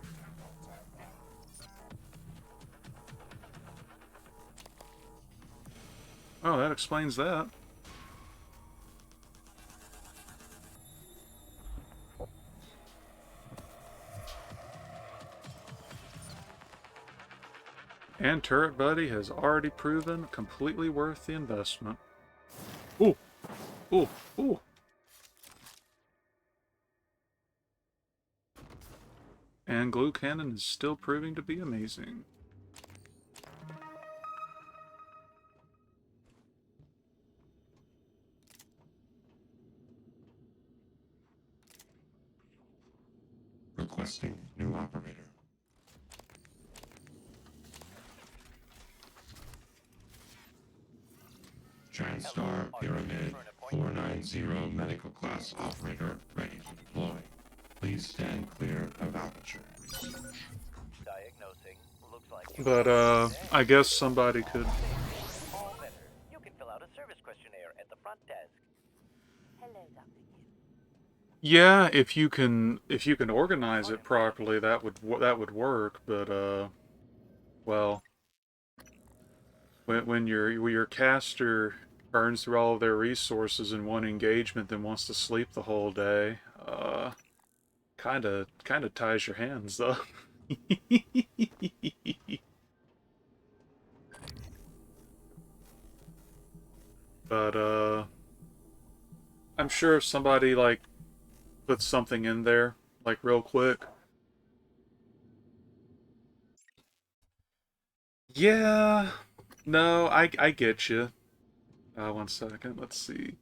Oh, that explains that. And Turret Buddy has already proven completely worth the investment. Ooh! Ooh! Ooh! And Glue Cannon is still proving to be amazing. Requesting new operator. TranStar Pyramid 490 medical class operator ready to deploy. Please stand clear of aperture. Diagnosing. Looks like you But, I guess somebody could... all better. You can fill out a service questionnaire at the front desk. Hello, Dr. Yeah, if you can organize it properly, that would work, but, well... When your caster burns through all of their resources in one engagement, then wants to sleep the whole day, kinda ties your hands, though. But, I'm sure if somebody, like, puts something in there, like, real quick. Yeah... No, I get you. 1 second, let's see.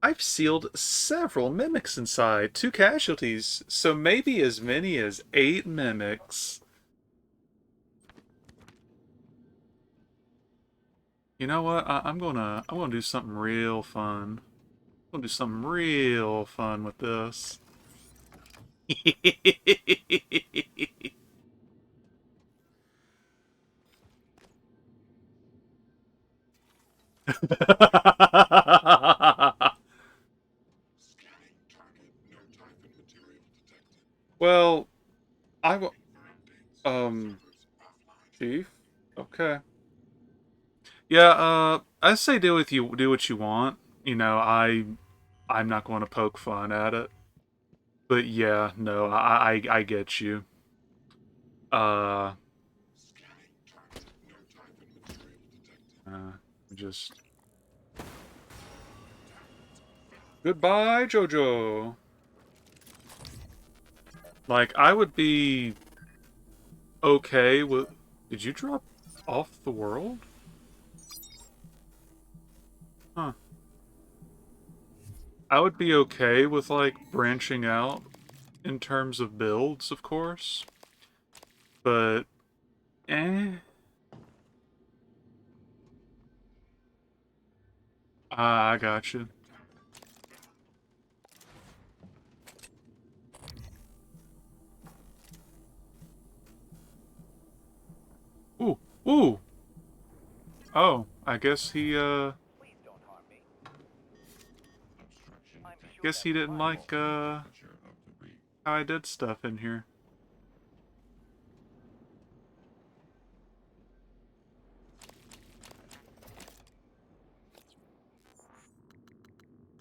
I've sealed several mimics inside, 2 casualties, so maybe as many as 8 mimics. You know what? I'm gonna do something real fun. I'm gonna do something real fun with this. Scanning target. No Typhon material detected. Well, For updates. Chief? Okay. Yeah, I say do what you want. You know, I'm not going to poke fun at it. But yeah, no, I get you. Scanning target. No Typhon material detected. Just... Goodbye, Jojo! Like, I would be... okay with... Did you drop off the world? Huh. I would be okay with, like, branching out in terms of builds, of course. But... I got you. Ooh, ooh! Oh, I guess he, Please don't harm me. Obstruction. I'm sure guess he that's didn't fine. like, how I did stuff in here.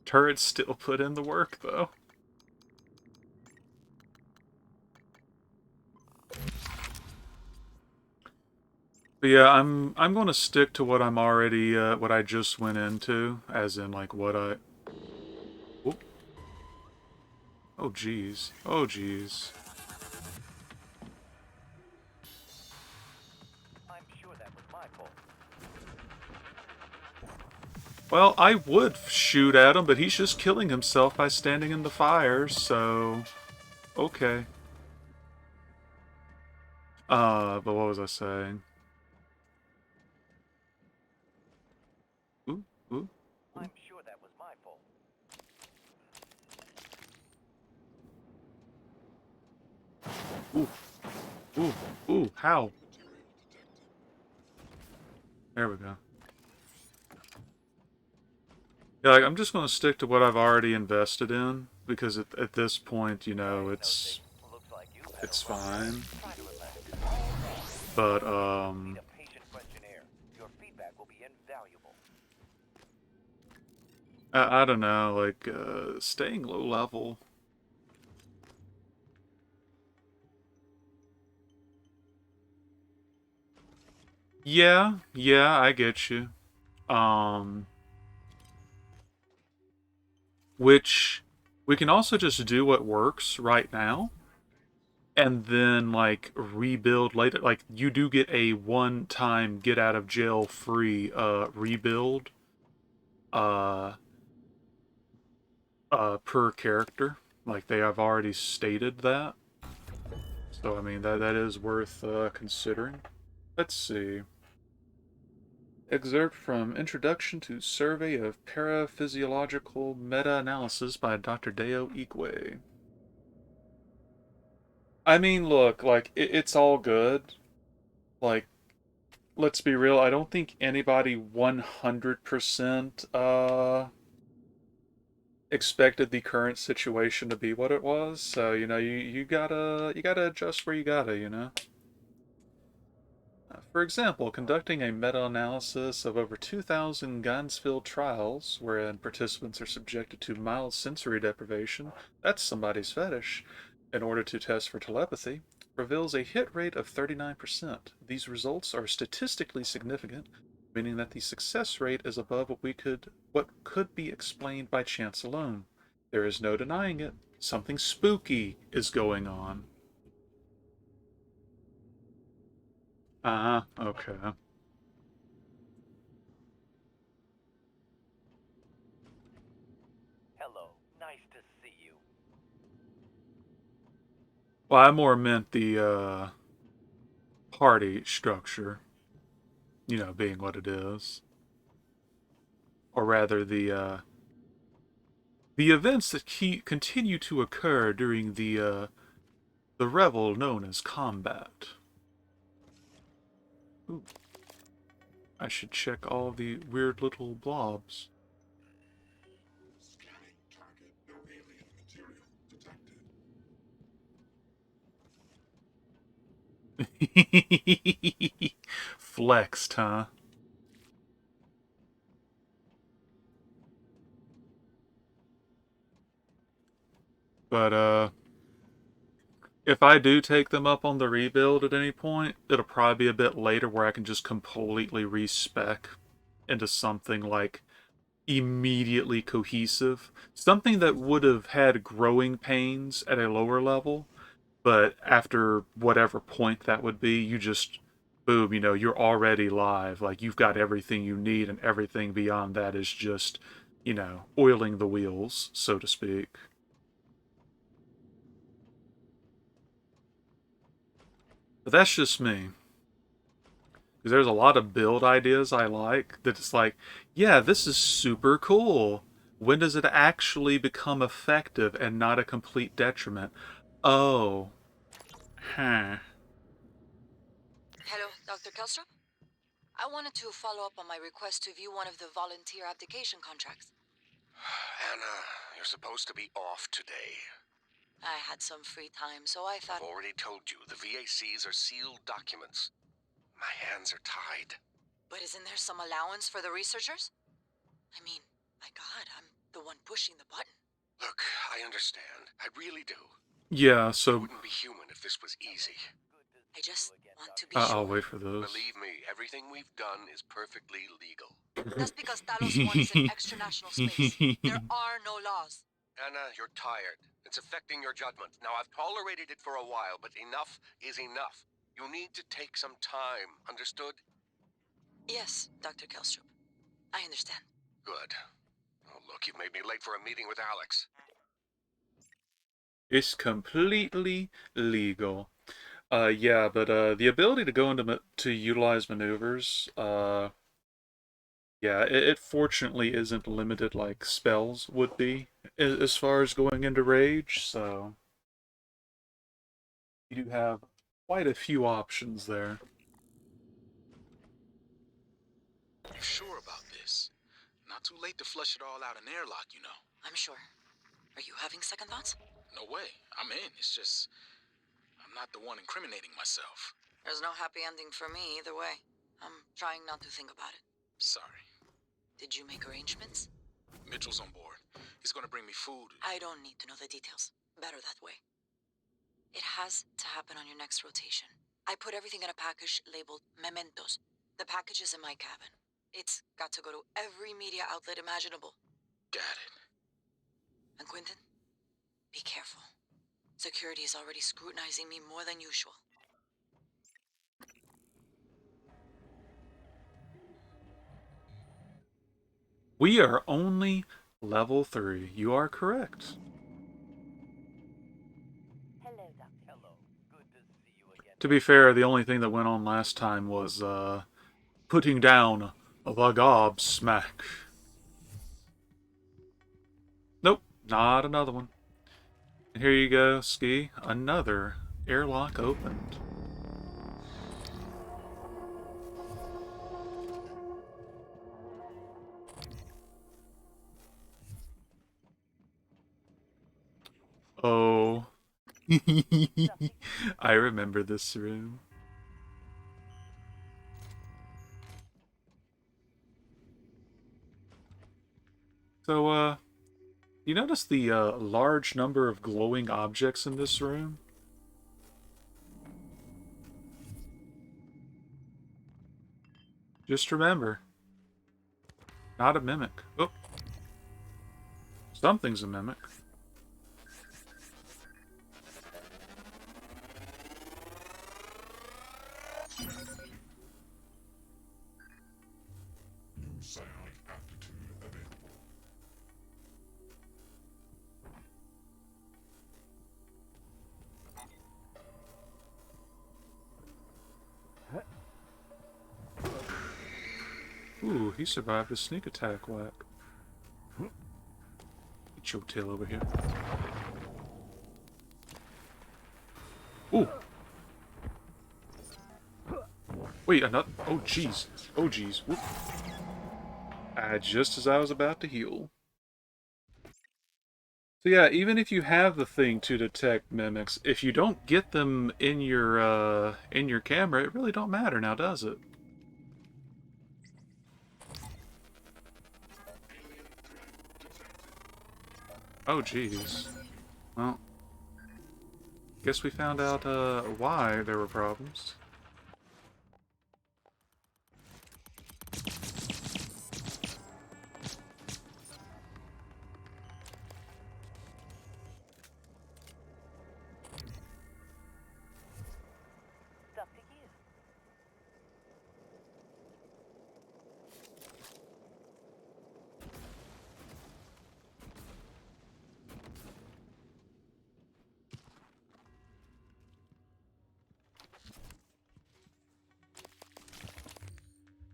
Turrets still put in the work, though. But yeah, I'm going to stick to what I'm already, what I just went into, as in, like, what I... Oop. Oh, jeez. Oh, jeez. Well, I would shoot at him, but he's just killing himself by standing in the fire, so... Okay. But what was I saying? Ooh, ooh. I'm sure that was my fault. Ooh, ooh, ooh, how? There we go. Yeah, like, I'm just gonna stick to what I've already invested in, because at this point, you know, it's Looks like you had a rough fine. day. Try to relax. But, Need a patient questionnaire. Your feedback will be invaluable. I don't know, like, staying low level. Yeah, I get you. Which we can also just do what works right now and then like rebuild later. Like you do get a one-time get out of jail free rebuild per character. Like they have already stated that. So I mean that is worth considering. Let's see. Excerpt from Introduction to Survey of Paraphysiological Meta-Analysis by Dr. Deo Igwe. I mean, look, like, it's all good. Like, let's be real, I don't think anybody 100% expected the current situation to be what it was. So, you know, you gotta adjust where you gotta, you know? For example, conducting a meta-analysis of over 2,000 Gansfield trials, wherein participants are subjected to mild sensory deprivation, that's somebody's fetish, in order to test for telepathy, reveals a hit rate of 39%. These results are statistically significant, meaning that the success rate is above what could be explained by chance alone. There is no denying it. Something spooky is going on. Okay. Hello. Nice to see you. Well, I more meant the party structure, you know, being what it is. Or rather, the events that continue to occur during the revel known as combat. Ooh. I should check all the weird little blobs. Scanning target. No alien material detected. Flexed, huh? But, if I do take them up on the rebuild at any point, it'll probably be a bit later where I can just completely respec into something like immediately cohesive. Something that would have had growing pains at a lower level, but after whatever point that would be, you just, boom, you know, you're already live. Like, you've got everything you need, and everything beyond that is just, you know, oiling the wheels, so to speak. But that's just me. Because there's a lot of build ideas I like that it's like, yeah, this is super cool. When does it actually become effective and not a complete detriment? Oh. Huh. Hello, Dr. Kelstrup? I wanted to follow up on my request to view one of the volunteer abdication contracts. Anna, you're supposed to be off today. I had some free time, so I thought... I've already told you, the VACs are sealed documents. My hands are tied. But isn't there some allowance for the researchers? I mean, my God, I'm the one pushing the button. Look, I understand. I really do. Yeah, It so wouldn't be human if this was easy. I just want to be I'll sure. wait for this. Believe me, everything we've done is perfectly legal. That's because Talos 1 is in extra-national space. There are no laws. Anna, you're tired. It's affecting your judgment. Now, I've tolerated it for a while, but enough is enough. You need to take some time, understood? Yes, Dr. Kelstrup. I understand. Good. Oh, look, you've made me late for a meeting with Alex. It's completely legal. Yeah, but the ability to go into to utilize maneuvers, yeah, it fortunately isn't limited like spells would be as far as going into rage. So you do have quite a few options there. You sure about this? Not too late to flush it all out in airlock, you know. I'm sure. Are you having second thoughts? No way. I'm in. It's just, I'm not the one incriminating myself. There's no happy ending for me either way. I'm trying not to think about it. Sorry. Did you make arrangements? Mitchell's on board. He's gonna bring me food. I don't need to know the details. Better that way. It has to happen on your next rotation. I put everything in a package labeled Mementos. The package is in my cabin. It's got to go to every media outlet imaginable. Got it. And Quentin, be careful. Security is already scrutinizing me more than usual. We are only level 3. You are correct. Hello, Doctor. Hello. Good to see you again. To be fair, the only thing that went on last time was putting down the gobsmack. Nope, not another one. And here you go, Ski. Another airlock opened. Oh. I remember this room. So, you notice the large number of glowing objects in this room? Just remember, not a mimic. Oh. Something's a mimic. New psionic aptitude available. Ooh, he survived a sneak attack whack. Get your tail over here. Ooh. Wait, another. Oh, jeez. Oh, jeez. Whoop. Just as I was about to heal. So yeah, even if you have the thing to detect mimics, if you don't get them in your camera, it really don't matter now, does it? Oh, jeez. Well, guess we found out why there were problems. Dr. Gear.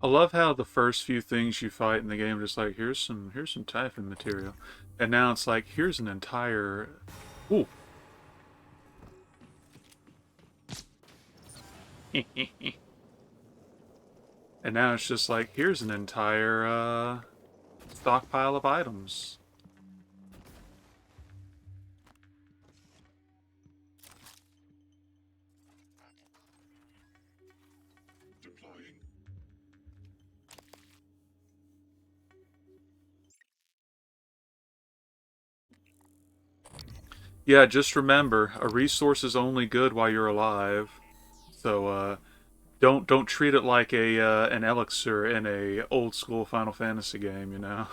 I love how the first few things you fight in the game are just like, here's some Typhon material. And now it's like, here's an entire... Ooh. And now it's just like, here's an entire stockpile of items. Deploying. Yeah, just remember, a resource is only good while you're alive. So, don't treat it like an elixir in a old school Final Fantasy game, you know?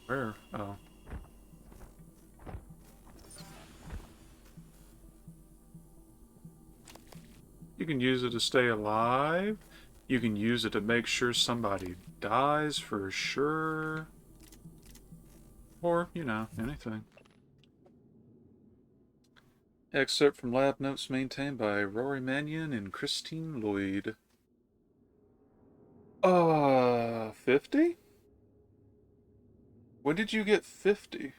Where? Oh. can use it to stay alive. You can use it to make sure somebody dies for sure. Or, you know, anything. Excerpt from lab notes maintained by Rory Mannion and Christine Lloyd. 50? When did you get 50?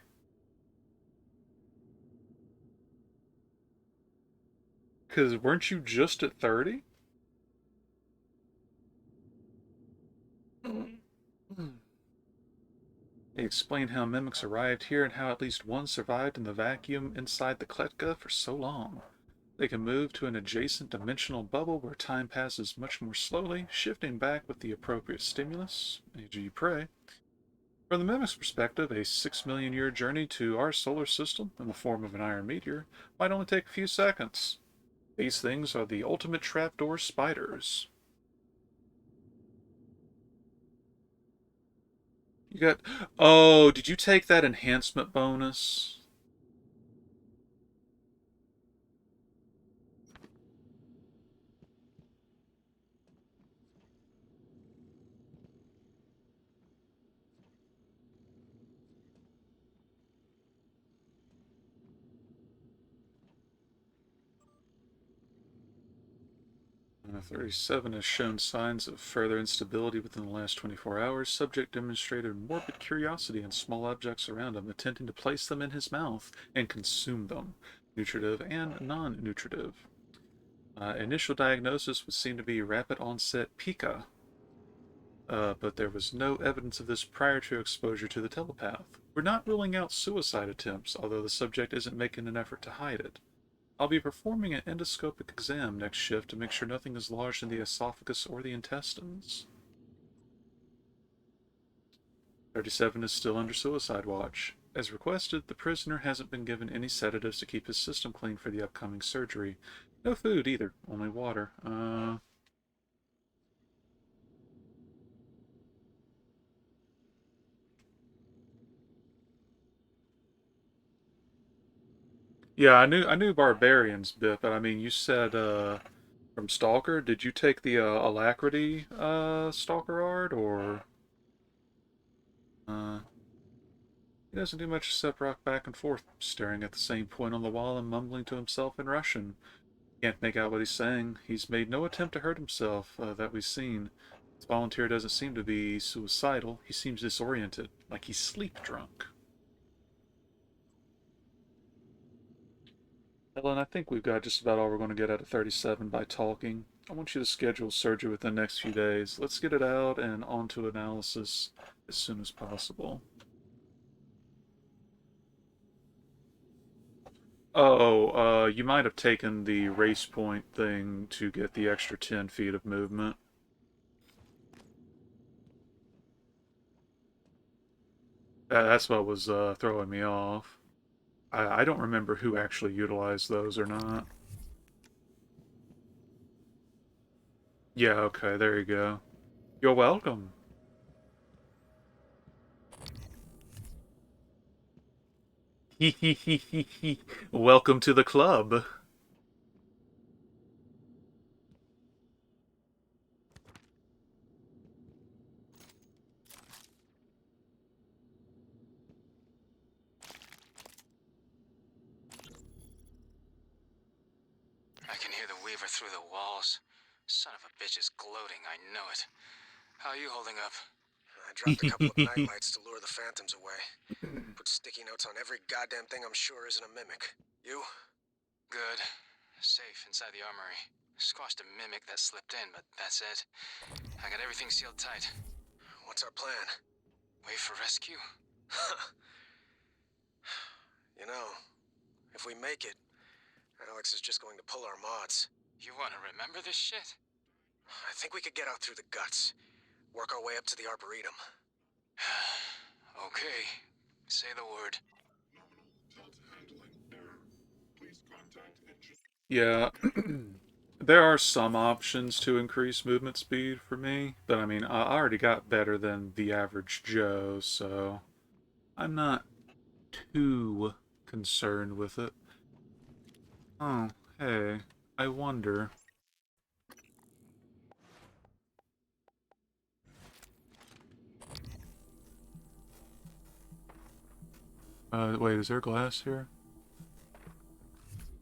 Because weren't you just at 30? They explain how mimics arrived here and how at least one survived in the vacuum inside the Kletka for so long. They can move to an adjacent dimensional bubble where time passes much more slowly, shifting back with the appropriate stimulus, e.g. you pray. From the mimic's perspective, a 6 million year journey to our solar system in the form of an iron meteor might only take a few seconds. These things are the ultimate trapdoor spiders. You got... Oh, did you take that enhancement bonus? Now, 37 has shown signs of further instability within the last 24 hours. Subject demonstrated morbid curiosity in small objects around him, attempting to place them in his mouth and consume them, nutritive and non-nutritive. Initial diagnosis would seem to be rapid onset pica, but there was no evidence of this prior to exposure to the telepath. We're not ruling out suicide attempts, although the subject isn't making an effort to hide it. I'll be performing an endoscopic exam next shift to make sure nothing is lodged in the esophagus or the intestines. 37 is still under suicide watch. As requested, the prisoner hasn't been given any sedatives to keep his system clean for the upcoming surgery. No food either, only water. Yeah, I knew barbarians bit, but I mean, you said from Stalker. Did you take the Alacrity Stalker art, or he doesn't do much except rock back and forth, staring at the same point on the wall and mumbling to himself in Russian. Can't make out what he's saying. He's made no attempt to hurt himself that we've seen. This volunteer doesn't seem to be suicidal. He seems disoriented, like he's sleep drunk. Ellen, I think we've got just about all we're going to get out of 37 by talking. I want you to schedule surgery within the next few days. Let's get it out and onto analysis as soon as possible. Oh, you might have taken the race point thing to get the extra 10 feet of movement. That's what was throwing me off. I don't remember who actually utilized those or not. Yeah, okay, there you go. You're welcome. Welcome to the club. I can hear the Weaver through the walls. Son of a bitch is gloating, I know it. How are you holding up? I dropped a couple of nightlights to lure the phantoms away. Put sticky notes on every goddamn thing I'm sure isn't a mimic. You? Good. Safe inside the armory. Squashed a mimic that slipped in, but that's it. I got everything sealed tight. What's our plan? Wait for rescue? You know, if we make it, Alex is just going to pull our mods. You want to remember this shit? I think we could get out through the guts. Work our way up to the Arboretum. Okay. Say the word. Yeah, there are some options to increase movement speed for me, but I mean, I already got better than the average Joe, so I'm not too concerned with it. Oh, hey, I wonder. Wait, is there glass here?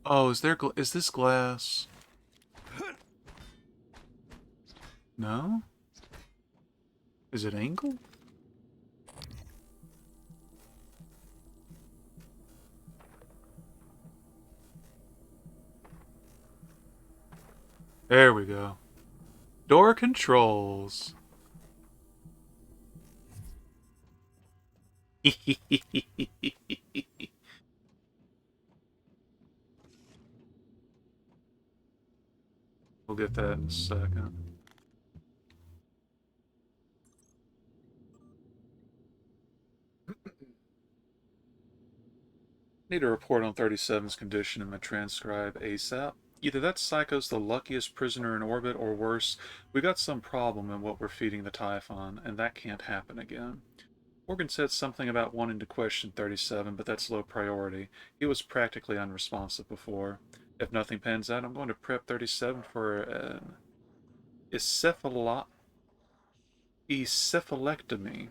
Oh, is this glass? No? Is it angled? There we go. Door controls. We'll get that in a second. Need a report on 37's condition in my transcribe ASAP. Either that psycho's the luckiest prisoner in orbit, or worse, we got some problem in what we're feeding the Typhon, and that can't happen again. Morgan said something about wanting to question 37, but that's low priority. He was practically unresponsive before. If nothing pans out, I'm going to prep 37 for an encephalectomy.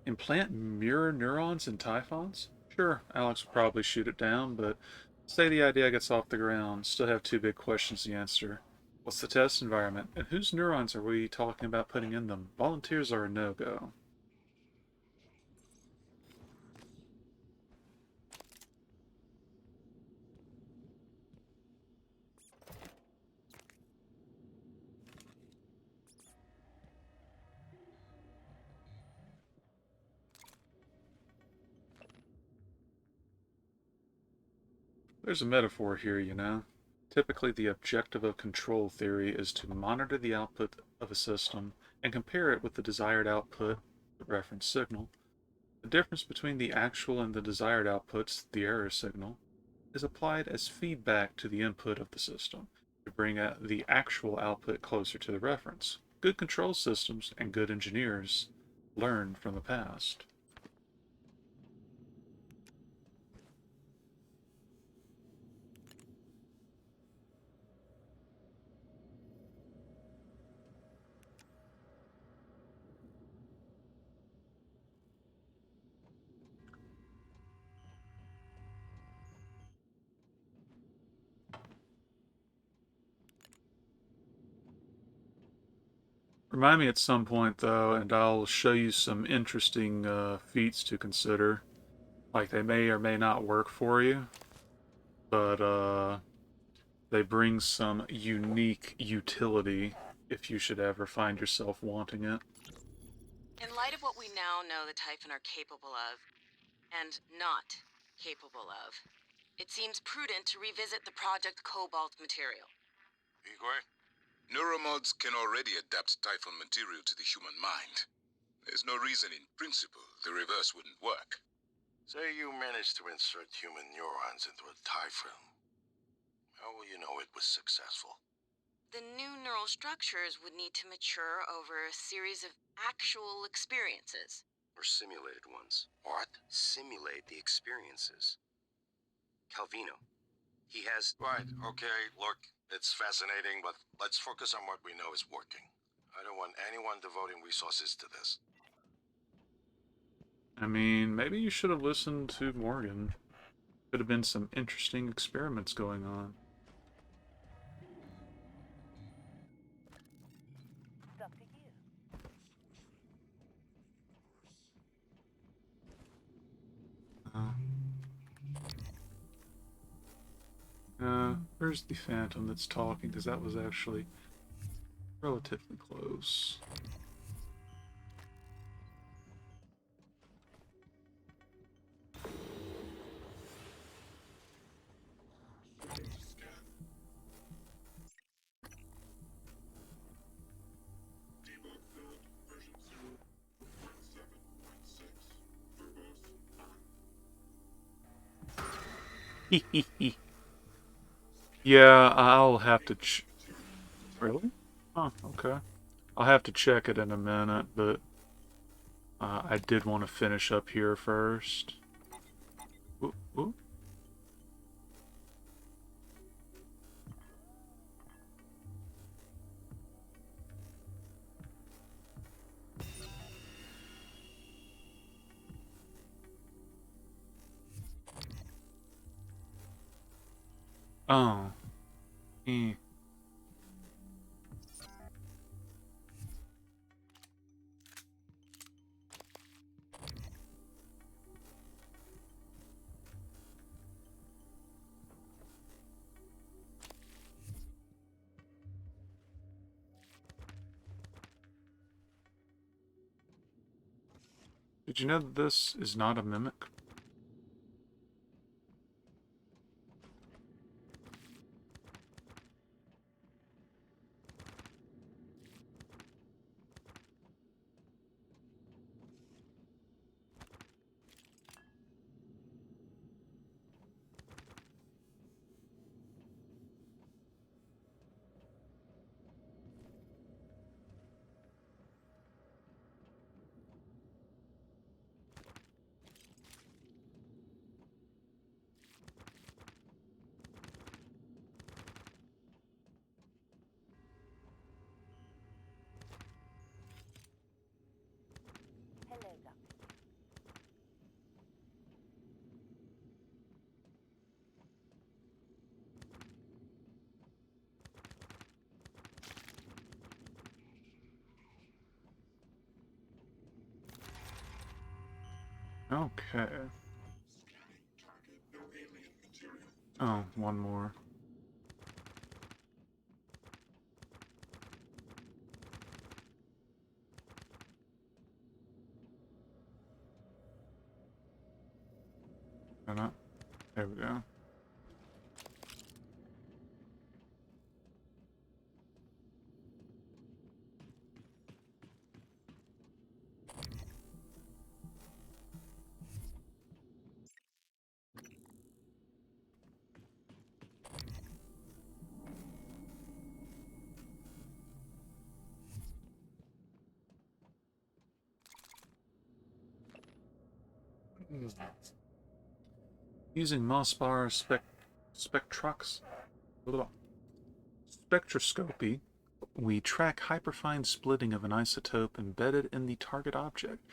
Implant mirror neurons in Typhons? Sure, Alex would probably shoot it down, but say the idea gets off the ground, still have two big questions to answer. What's the test environment, and whose neurons are we talking about putting in them? Volunteers are a no-go. There's a metaphor here, you know. Typically, the objective of control theory is to monitor the output of a system and compare it with the desired output, the reference signal. The difference between the actual and the desired outputs, the error signal, is applied as feedback to the input of the system to bring the actual output closer to the reference. Good control systems and good engineers learn from the past. Remind me at some point, though, and I'll show you some interesting feats to consider. Like, they may or may not work for you, but they bring some unique utility if you should ever find yourself wanting it. In light of what we now know the Typhon are capable of, and not capable of, it seems prudent to revisit the Project Cobalt material. Igor? Neuromods can already adapt Typhon material to the human mind. There's no reason in principle the reverse wouldn't work. Say you managed to insert human neurons into a Typhon. How will you know it was successful? The new neural structures would need to mature over a series of actual experiences. Or simulated ones. What? Simulate the experiences. Calvino. He has... Right, okay, look, it's fascinating, but let's focus on what we know is working. I don't want anyone devoting resources to this. I mean, maybe you should have listened to Morgan. Could have been some interesting experiments going on. It's up to you. Where's the Phantom that's talking? Because that was actually relatively close. Yeah, I'll have to really? Oh, okay. I'll have to check it in a minute, but I did want to finish up here first. Ooh, ooh. Oh. Eh. Did you know that this is not a mimic? Hello, Doctor. Okay. Oh, one more. No, there we go. Using Mossbar spectroscopy, we track hyperfine splitting of an isotope embedded in the target object.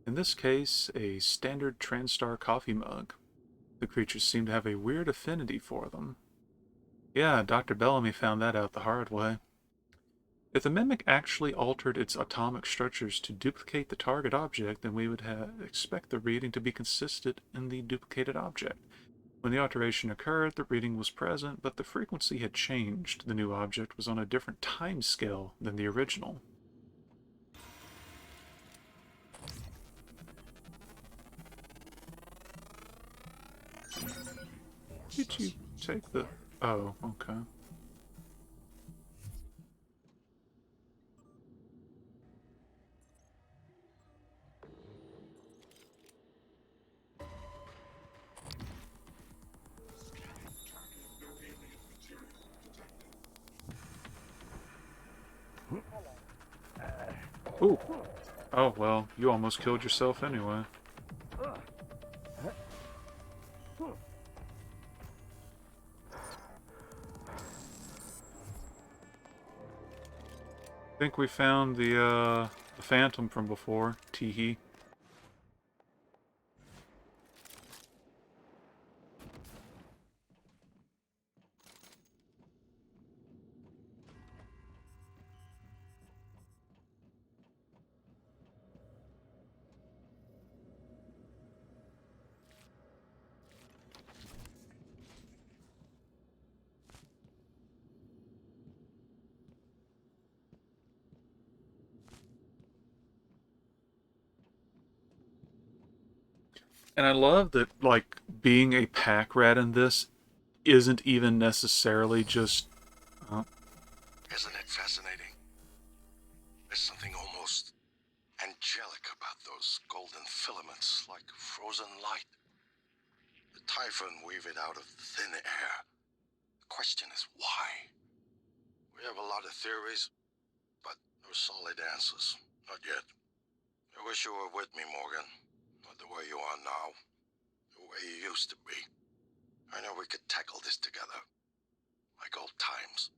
In this case, a standard TranStar coffee mug. The creatures seem to have a weird affinity for them. Yeah, Dr. Bellamy found that out the hard way. If the Mimic actually altered its atomic structures to duplicate the target object, then we would expect the reading to be consistent in the duplicated object. When the alteration occurred, the reading was present, but the frequency had changed. The new object was on a different time scale than the original. Did you take the... Oh, okay. Ooh. Oh, well, you almost killed yourself anyway. I think we found the phantom from before, Teehee. And I love that, like, being a pack rat in this isn't even necessarily just... Isn't it fascinating? There's something almost angelic about those golden filaments, like frozen light. The Typhon weave it out of thin air. The question is why? We have a lot of theories, but no solid answers. Not yet. I wish you were with me, Morgan. Not the way you are now. The way you used to be. I know we could tackle this together. Like old times.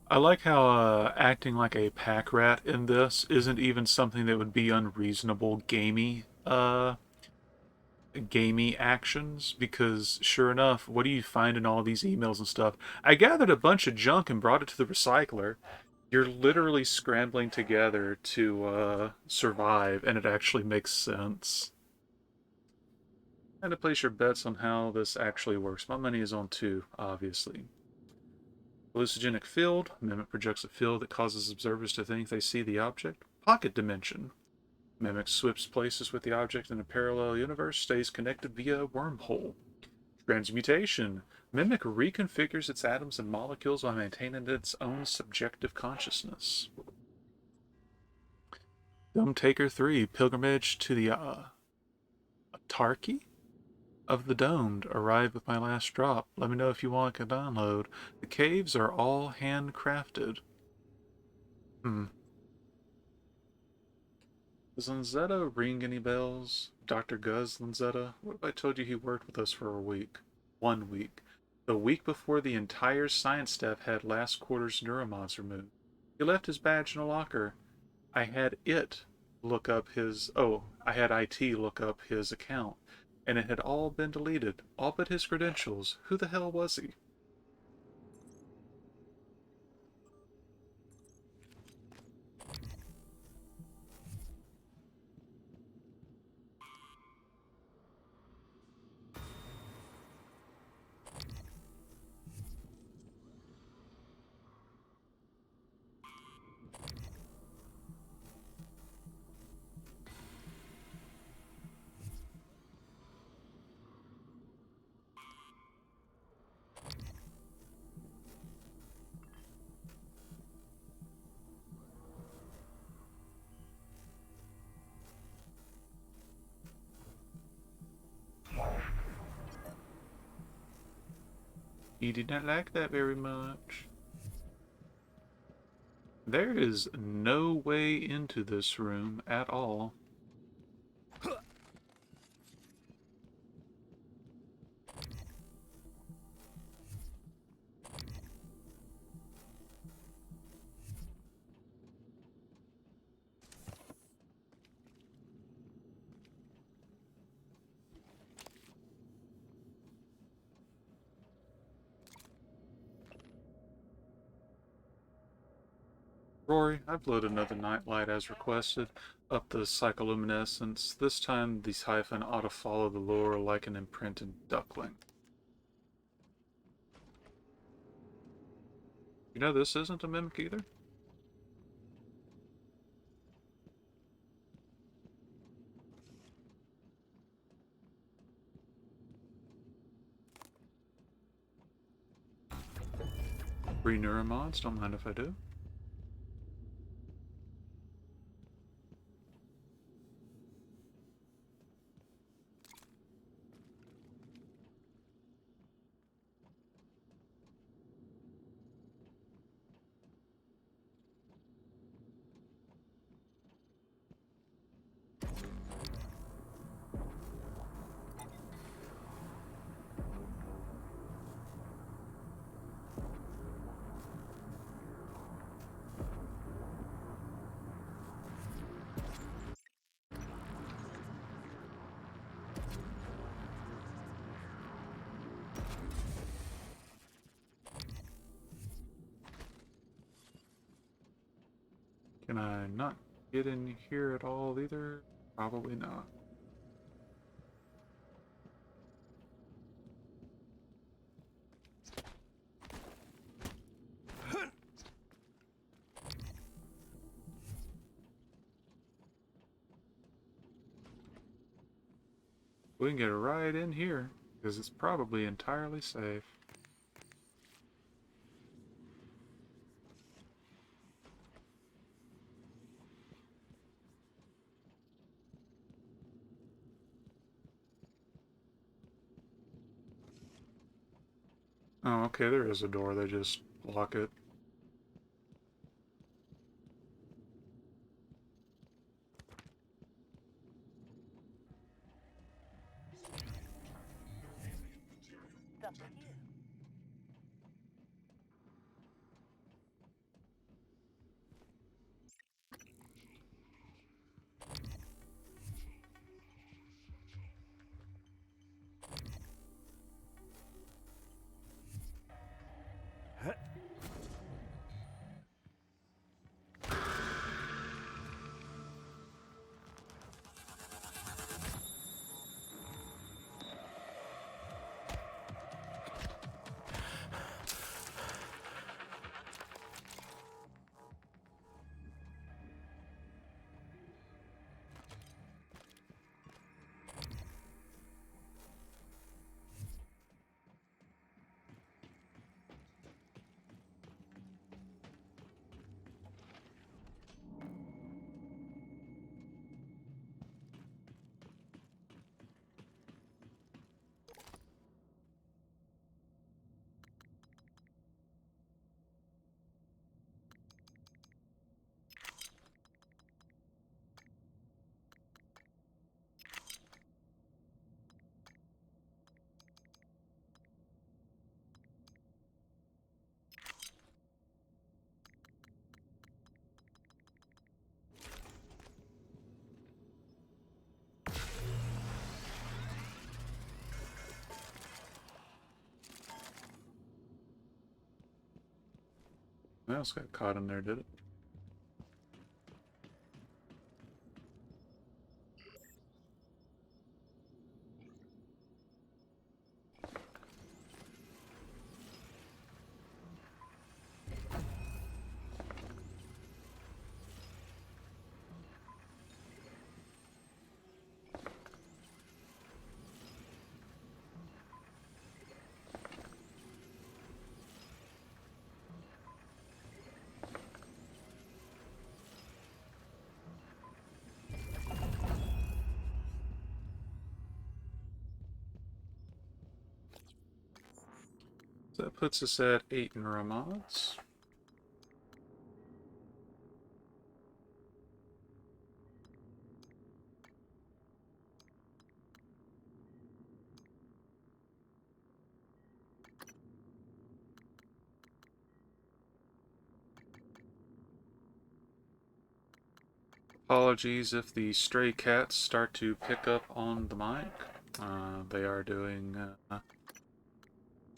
I like how acting like a pack rat in this isn't even something that would be unreasonable gamey. gamey actions, because sure enough, what do you find in all these emails and stuff? I gathered a bunch of junk and brought it to the recycler. You're literally scrambling together to survive, and it actually makes sense. And to place your bets on how this actually works. My money is on 2, obviously. Hallucinogenic field. Mimic projects a field that causes observers to think they see the object. Pocket dimension. Mimic swaps places with the object in a parallel universe, stays connected via a wormhole. Transmutation. Mimic reconfigures its atoms and molecules while maintaining its own subjective consciousness. Dome Taker 3. Pilgrimage to the Autarky of the Domed. Arrived with my last drop. Let me know if you want a download. The caves are all handcrafted. Does Lanzetta ring any bells? Dr. Gus Lanzetta? What if I told you he worked with us for a week? 1 week. The week before the entire science staff had last quarter's neuromods removed. He left his badge in a locker. I had IT look up his account, and it had all been deleted, all but his credentials. Who the hell was he? He did not like that very much. There is no way into this room at all. Rory, I've loaded another nightlight as requested, up the psycholuminescence. This time the siphon ought to follow the lure like an imprinted duckling. You know this isn't a mimic either? Free neuromods, don't mind if I do. Can I not get in here at all either? Probably not. We can get right in here, because it's probably entirely safe. Oh, okay, there is a door. They just lock it. Something here. What else got caught in there, did it? So that puts us at 8 neuromods. Apologies if the stray cats start to pick up on the mic. They are doing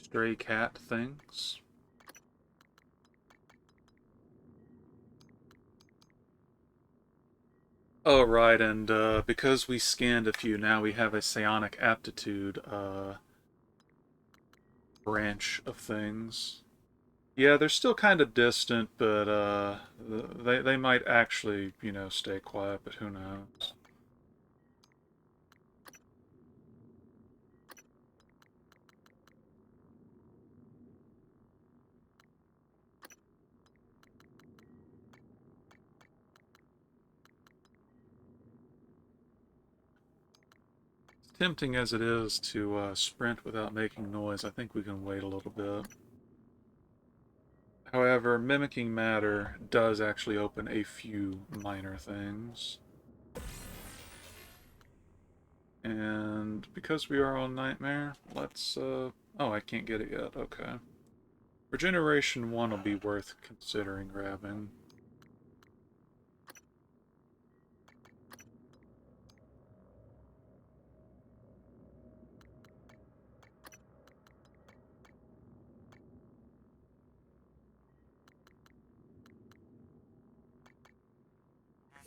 stray cat things. Oh, right, and because we scanned a few, now we have a psionic aptitude branch of things. Yeah, they're still kind of distant, but they might actually, you know, stay quiet, but who knows. Tempting as it is to sprint without making noise, I think we can wait a little bit. However, mimicking matter does actually open a few minor things. And because we are on Nightmare, let's, oh, I can't get it yet, okay. Regeneration 1 will be worth considering grabbing.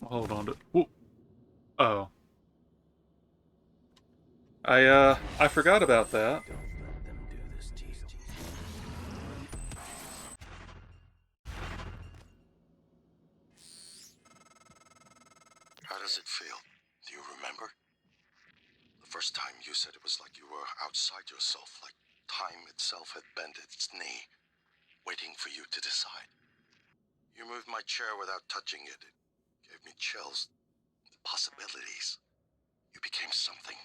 Hold on to, whoop. Oh. I forgot about that. How does it feel? Do you remember? The first time you said it was like you were outside yourself, like time itself had bent its knee, waiting for you to decide. You moved my chair without touching it. It gave me chills. The possibilities. You became something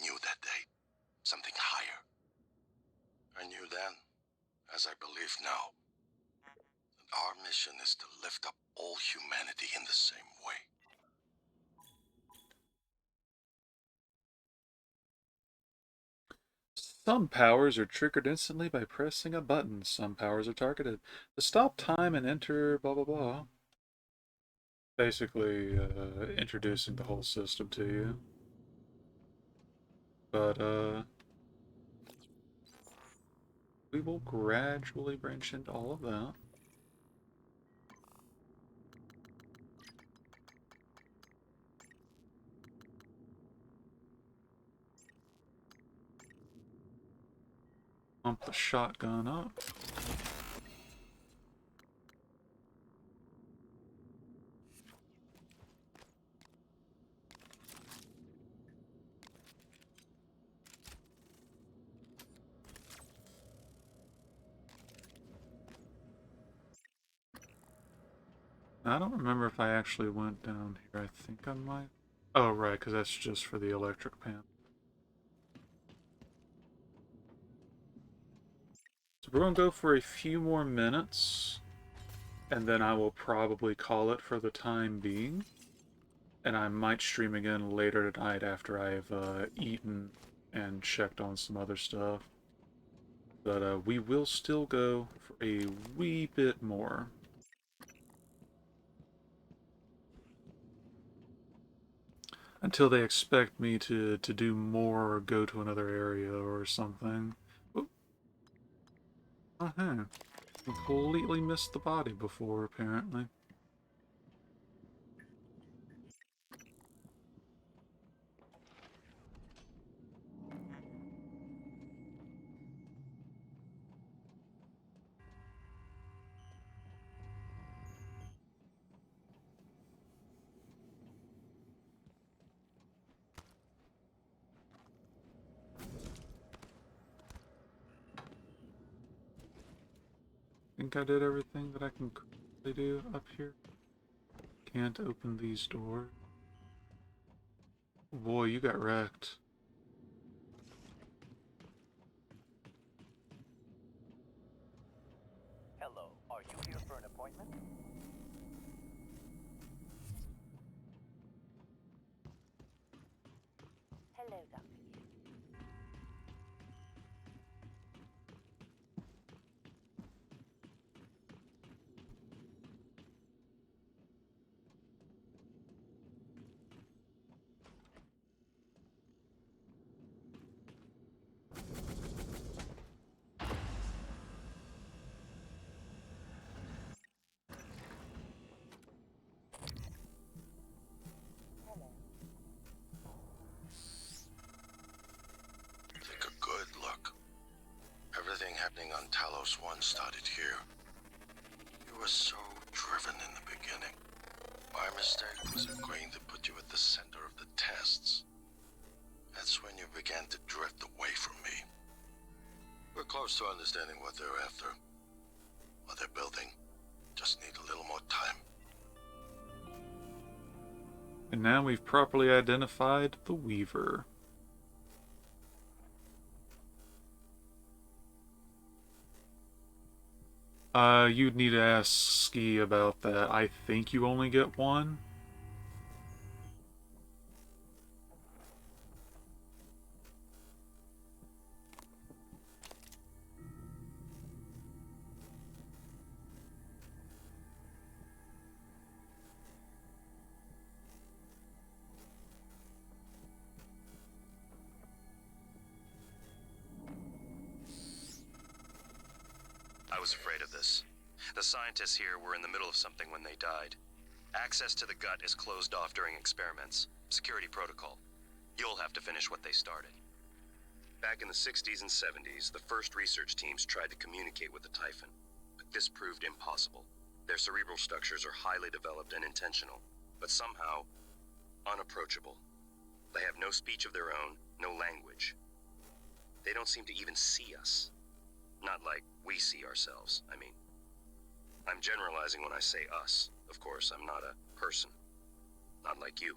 new that day. Something higher. I knew then, as I believe now, that our mission is to lift up all humanity in the same way. Some powers are triggered instantly by pressing a button. Some powers are targeted. To stop time and enter blah blah blah. Basically, introducing the whole system to you. But, we will gradually branch into all of that. Pump the shotgun up. I don't remember if I actually went down here. I think I might. Oh, right, because that's just for the electric pan. So we're going to go for a few more minutes, and then I will probably call it for the time being. And I might stream again later tonight after I've eaten and checked on some other stuff. But we will still go for a wee bit more. Until they expect me to do more or go to another area or something. Oh. Uh-huh. Completely missed the body before, apparently. Think I did everything that I can quickly do up here. Can't open these doors. Boy, you got wrecked. Hello, are you here for an appointment? Hello, Dr. Take a good look. Everything happening on Talos 1 started here. You were so driven in the beginning. My mistake was agreeing to put you at the center of the tests. That's when you began to drift away from me. We're close to understanding what they're after. What they're building. Just need a little more time. And now we've properly identified the Weaver. You'd need to ask Ski about that. I think you only get one. I was afraid of this. The scientists here were in the middle of something when they died. Access to the gut is closed off during experiments. Security protocol. You'll have to finish what they started. Back in the 60s and 70s, the first research teams tried to communicate with the Typhon, but this proved impossible. Their cerebral structures are highly developed and intentional, but somehow unapproachable. They have no speech of their own, no language. They don't seem to even see us. Not like we see ourselves, I mean. I'm generalizing when I say us. Of course, I'm not a person. Not like you.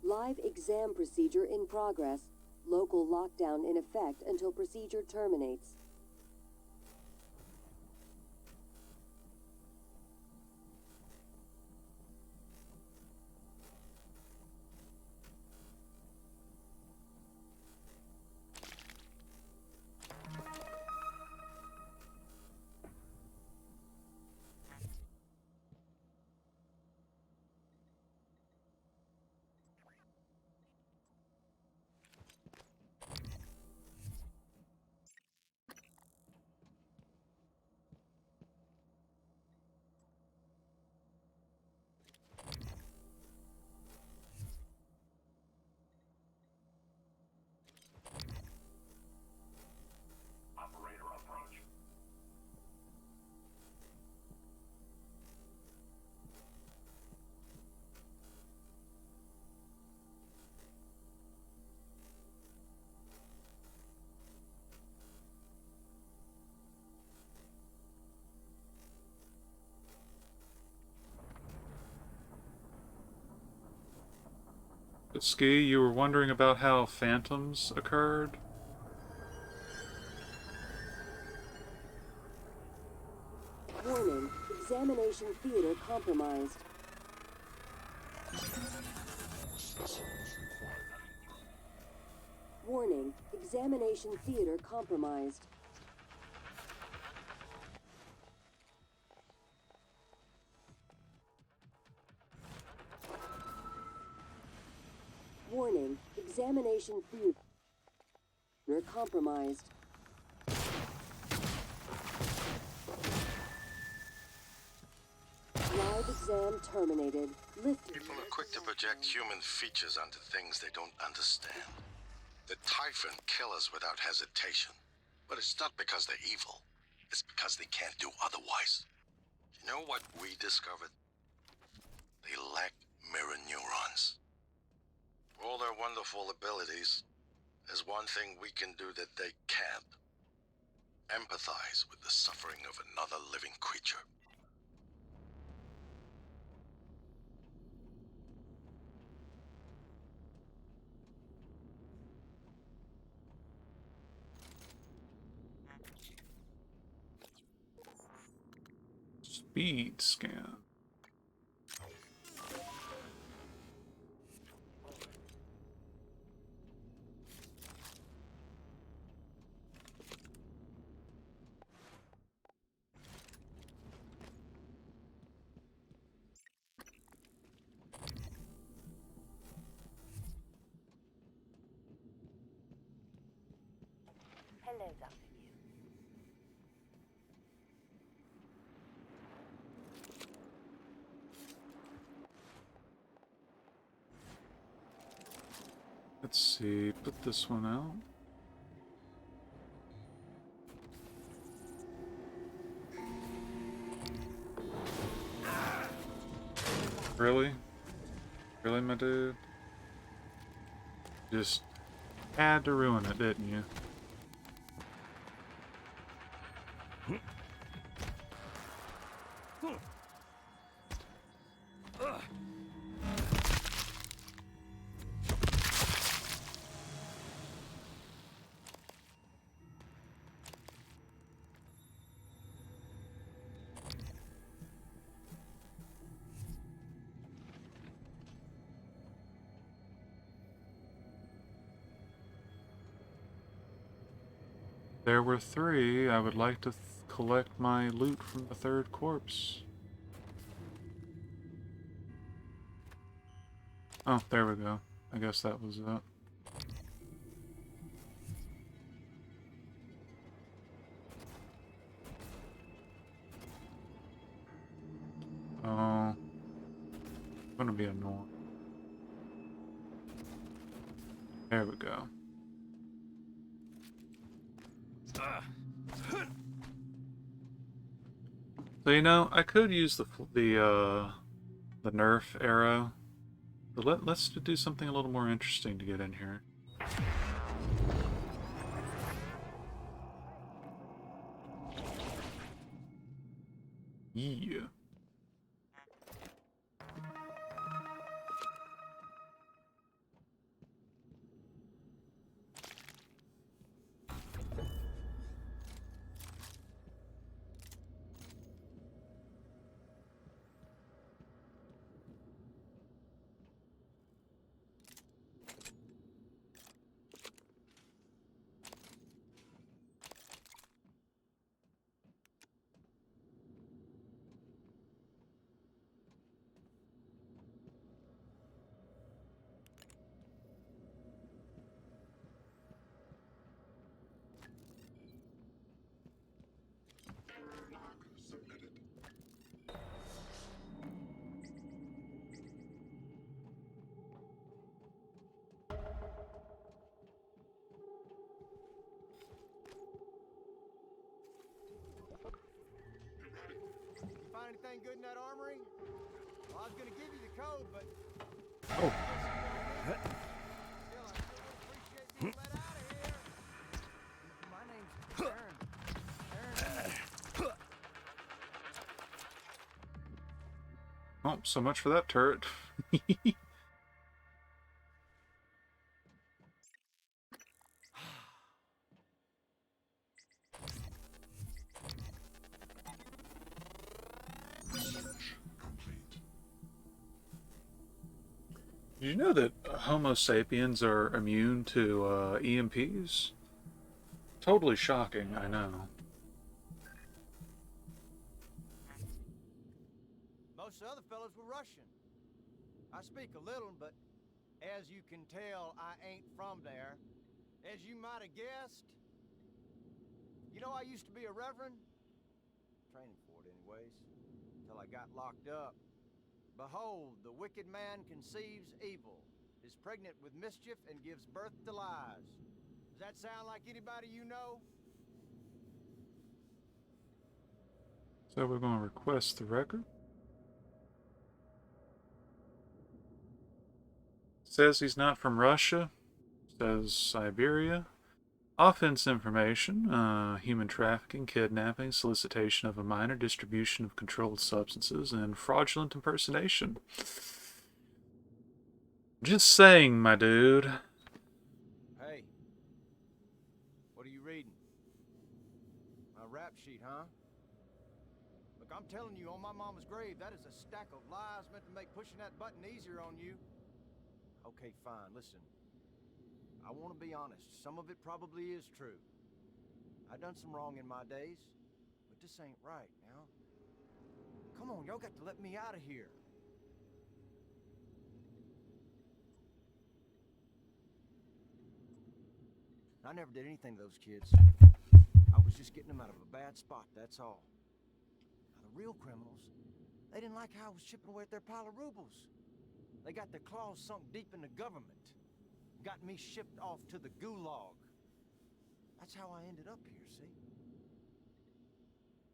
Live exam procedure in progress. Local lockdown in effect until procedure terminates. But Ski, you were wondering about how phantoms occurred? Warning, examination theater compromised. Warning, examination theater compromised. Warning, examination theater compromised. Exam terminated. Lift. People are quick to project human features onto things they don't understand. The Typhon kill us without hesitation. But it's not because they're evil. It's because they can't do otherwise. You know what we discovered? They lack mirror neurons. For all their wonderful abilities, there's one thing we can do that they can't. Empathize with the suffering of another living creature. Speed scan. Hello, Dr. Yu. Let's see, put this one out. Really? Really, my dude? Just had to ruin it, didn't you? There were 3. I would like to collect my loot from the 3rd corpse. Oh, there we go. I guess that was it. Oh. It's gonna be annoying. There we go. So, you know, I could use the Nerf arrow, but let's do something a little more interesting to get in here. Yeah. Find anything good in that armory? Well, I was gonna give you the code, but Oh. still, I sure would appreciate being let out of here. My name's Aaron. Oh, so much for that turret. Did you know that Homo sapiens are immune to EMPs? Totally shocking, I know. Most of the other fellas were Russian. I speak a little, but as you can tell, I ain't from there. As you might have guessed, you know I used to be a reverend. Training for it anyways, until I got locked up. Behold, the wicked man conceives evil, is pregnant with mischief, and gives birth to lies. Does that sound like anybody you know? So we're going to request the record. Says he's not from Russia. Says Siberia. Offense information, human trafficking, kidnapping, solicitation of a minor, distribution of controlled substances, and fraudulent impersonation. Just saying, my dude. Hey, what are you reading? My rap sheet, huh? Look, I'm telling you, on my mama's grave, that is a stack of lies meant to make pushing that button easier on you. Okay, fine, listen. I want to be honest. Some of it probably is true. I done some wrong in my days, but this ain't right now. Come on, y'all got to let me out of here. I never did anything to those kids. I was just getting them out of a bad spot, that's all. Now, the real criminals, they didn't like how I was chipping away at their pile of rubles. They got their claws sunk deep in the government. Got me shipped off to the gulag. That's how I ended up here, see?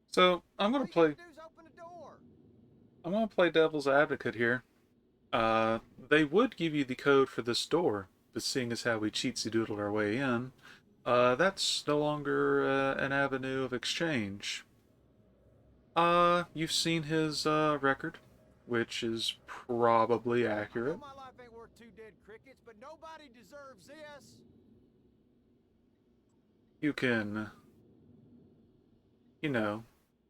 So I'm gonna play. Do is open the door. I'm gonna play devil's advocate here. They would give you the code for this door, but seeing as how we cheatsy doodled our way in, that's no longer an avenue of exchange. You've seen his record, which is probably accurate. My life ain't worth two dead crickets, but nobody deserves this. You can, you know,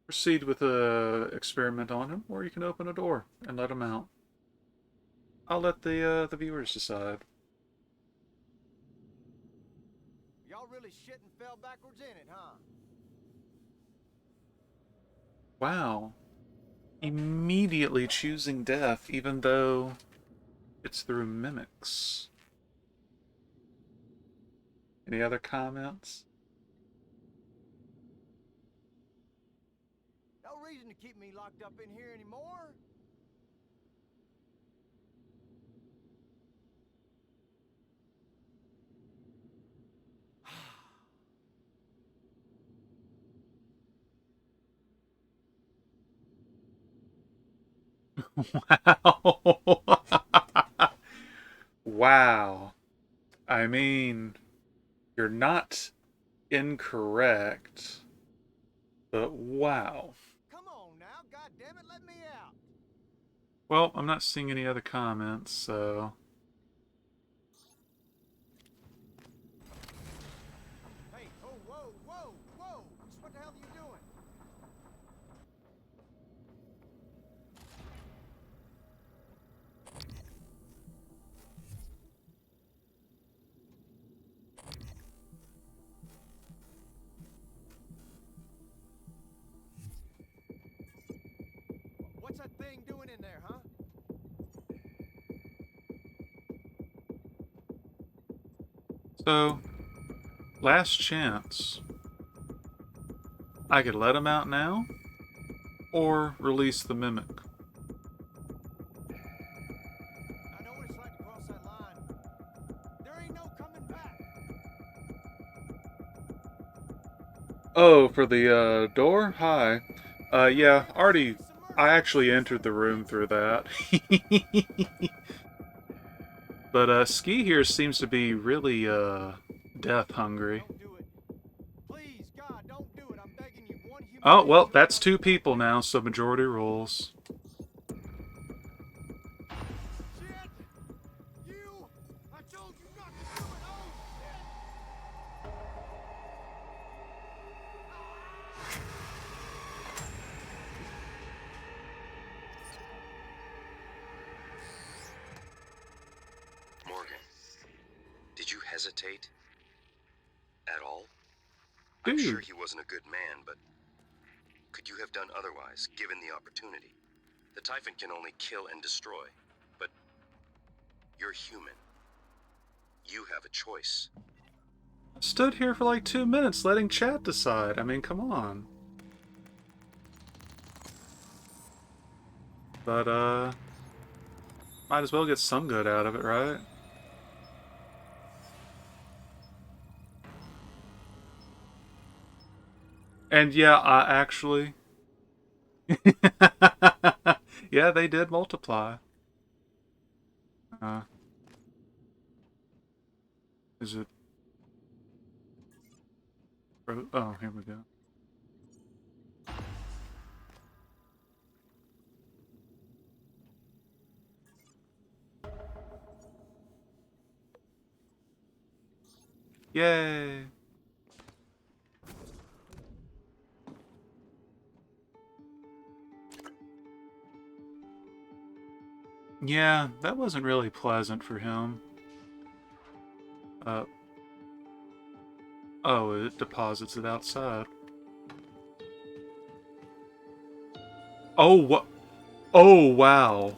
proceed with a experiment on him, or you can open a door and let him out. I'll let the viewers decide. Y'all really shit and fell backwards in it, huh? Wow. Immediately choosing death, even though it's through mimics. Any other comments? No reason to keep me locked up in here anymore. Wow. Wow. I mean, you're not incorrect, but wow. Come on now, goddammit, let me out. Well, I'm not seeing any other comments, so... Hey, oh, whoa, whoa, whoa! What the hell are you doing? What's that thing doing in there, huh? So, last chance. I could let him out now, or release the mimic. I know what it's like to cross that line. There ain't no coming back. Oh, for the door? Hi. Yeah, I actually entered the room through that. But Ski here seems to be really death hungry. Don't do it. Please, God, don't do it. I'm begging you. One human Oh, being well, to that's another. 2 people now, so majority rules. Shit! You! I told you not to do it! Oh, shit! Morgan, did you hesitate? At all? Dude. I'm sure he wasn't a good man, but could you have done otherwise, given the opportunity? The Typhon can only kill and destroy, but you're human. You have a choice. Stood here for like 2 minutes letting chat decide. I mean, come on. But, Might as well get some good out of it, right? And yeah, I actually... yeah, they did multiply. Is it... Oh, here we go. Yay! Yeah, that wasn't really pleasant for him. Oh, it deposits it outside. Oh, what? Oh, wow.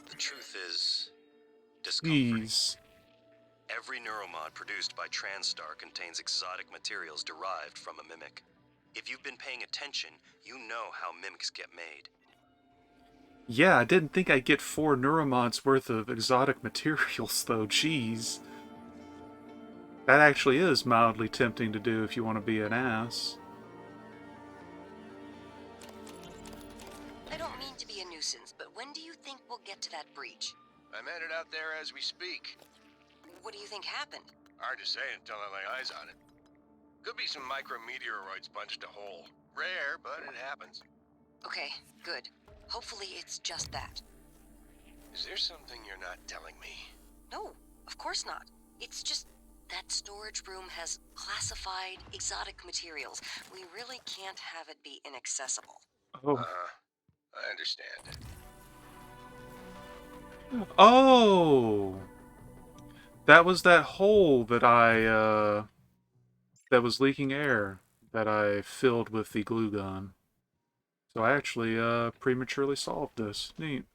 The truth is discomforting. Jeez. Every neuromod produced by TranStar contains exotic materials derived from a mimic. If you've been paying attention, you know how mimics get made. Yeah, I didn't think I'd get 4 neuromods worth of exotic materials, though. Jeez. That actually is mildly tempting to do if you want to be an ass. I don't mean to be a nuisance, but when do you think we'll get to that breach? I'm headed out there as we speak. What do you think happened? Hard to say until I lay eyes on it. Could be some micrometeoroids punched a hole. Rare, but it happens. Okay, good. Hopefully it's just that. Is there something you're not telling me? No, of course not. It's just that storage room has classified exotic materials. We really can't have it be inaccessible. Oh. I understand. Oh! That was that hole that that was leaking air that I filled with the glue gun. So I actually, prematurely solved this. Neat.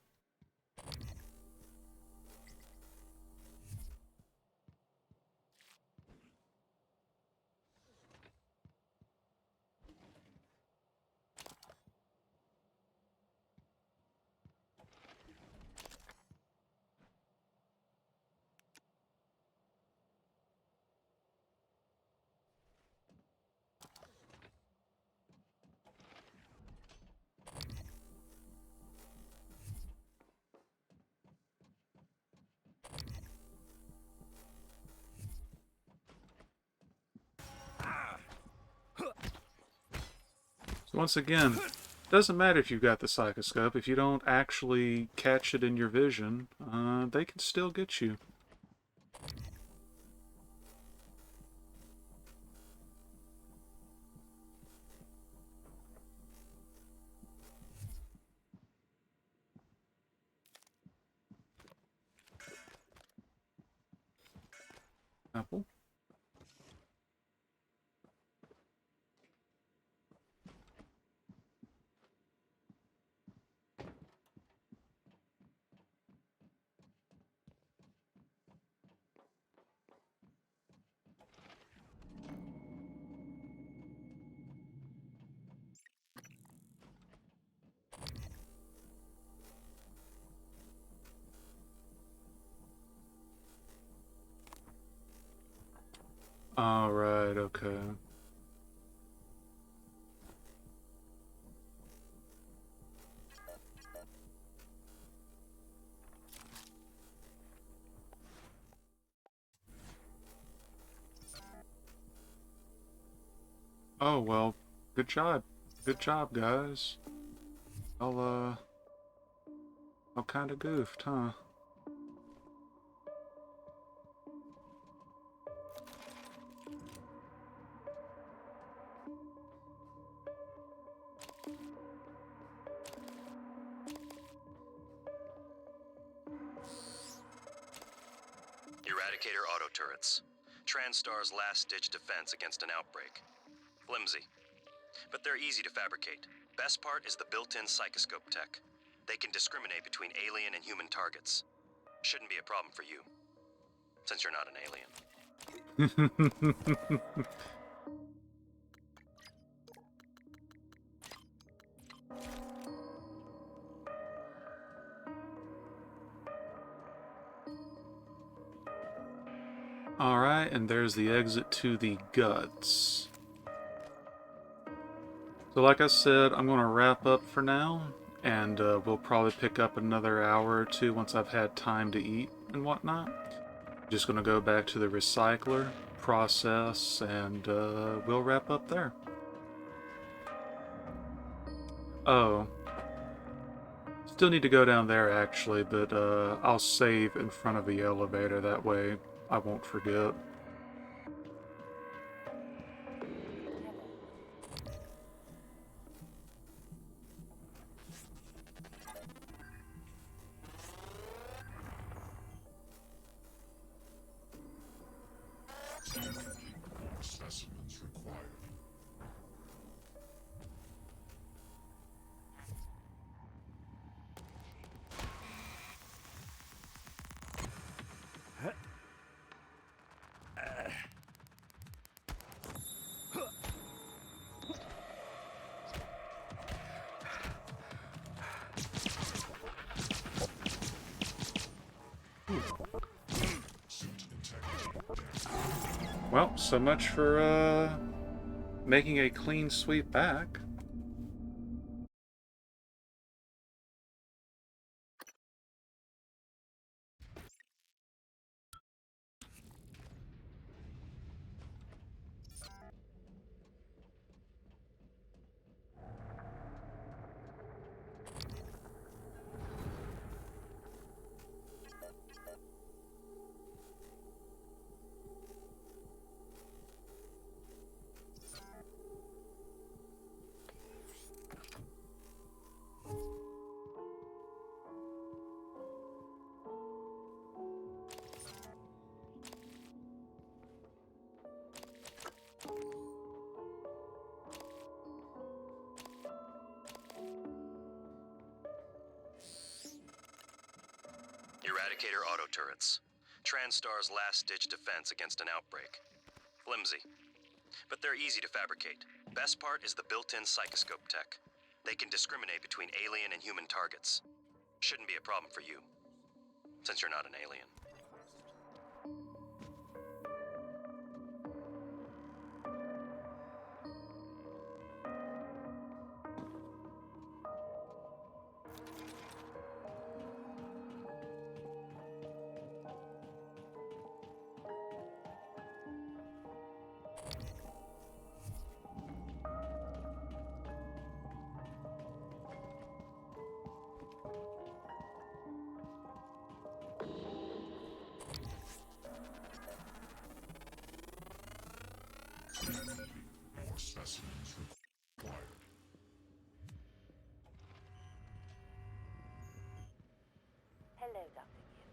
So once again, doesn't matter if you've got the psychoscope. If you don't actually catch it in your vision, they can still get you. Apple. Alright, okay. Oh, well, good job. Good job, guys. I'll kind of goofed, huh? Eradicator auto turrets. TranStar's last-ditch defense against an outbreak. Flimsy, but they're easy to fabricate. Best part is the built-in psychoscope tech. They can discriminate between alien and human targets. Shouldn't be a problem for you, since you're not an alien. Alright, and there's the exit to the guts. So like I said, I'm going to wrap up for now, and we'll probably pick up another hour or two once I've had time to eat and whatnot. Just going to go back to the recycler, process, and we'll wrap up there. Oh. Still need to go down there actually, but I'll save in front of the elevator, that way I won't forget. More specimens required. Well, so much for making a clean sweep back. Eradicator auto turrets. TranStar's last-ditch defense against an outbreak. Flimsy, but they're easy to fabricate. Best part is the built-in psychoscope tech. They can discriminate between alien and human targets. Shouldn't be a problem for you, since you're not an alien. More specimens required. Hello, Dr. Gill.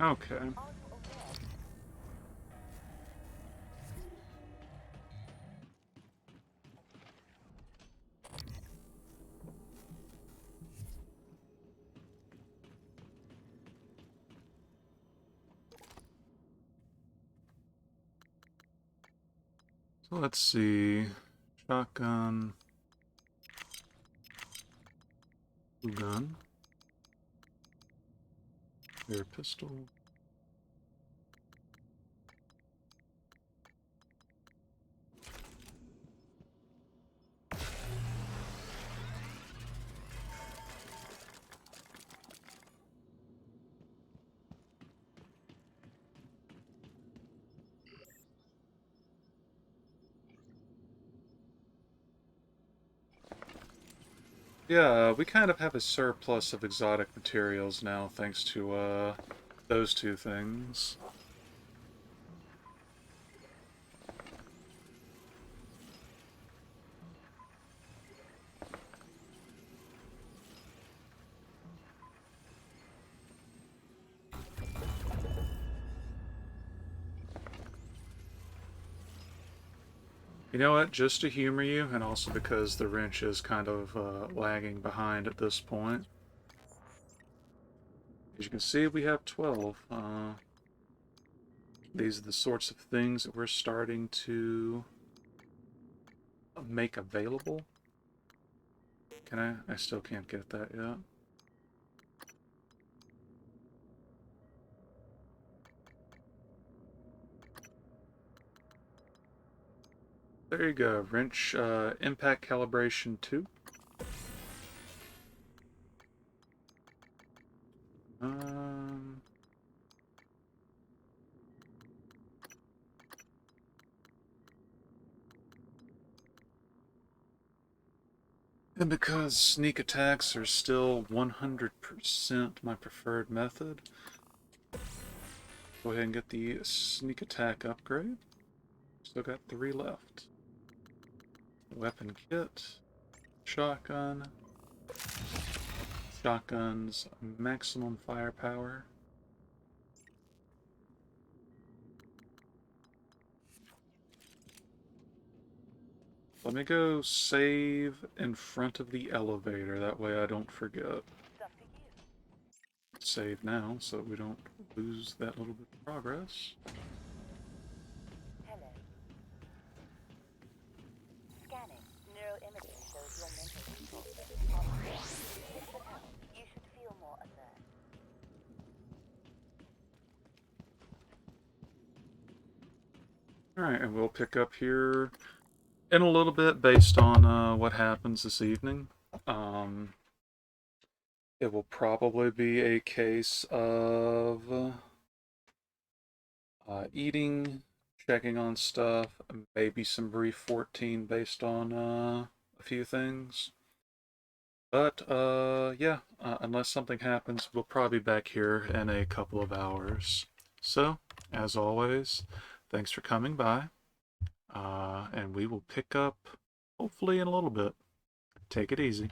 Okay. So let's see. Shotgun. Gun. Air pistol. Yeah, we kind of have a surplus of exotic materials now, thanks to those two things. You know what, just to humor you, and also because the wrench is kind of lagging behind at this point. As you can see, we have 12. These are the sorts of things that we're starting to make available. Can I still can't get that yet. There you go, wrench impact calibration 2. And because sneak attacks are still 100% my preferred method, go ahead and get the sneak attack upgrade. Still got 3 left. Weapon kit, shotgun, shotgun's maximum firepower. Let me go save in front of the elevator, that way I don't forget. Save now, so we don't lose that little bit of progress. Hello. Scanning. Neuroimaging shows your mental control. This should help. You should feel more alert. Alright, and we'll pick up here in a little bit based on what happens this evening. It will probably be a case of eating, checking on stuff, maybe some brief 14 based on a few things. But yeah, unless something happens, we'll probably be back here in a couple of hours. So, as always, thanks for coming by. And we will pick up hopefully in a little bit. Take it easy.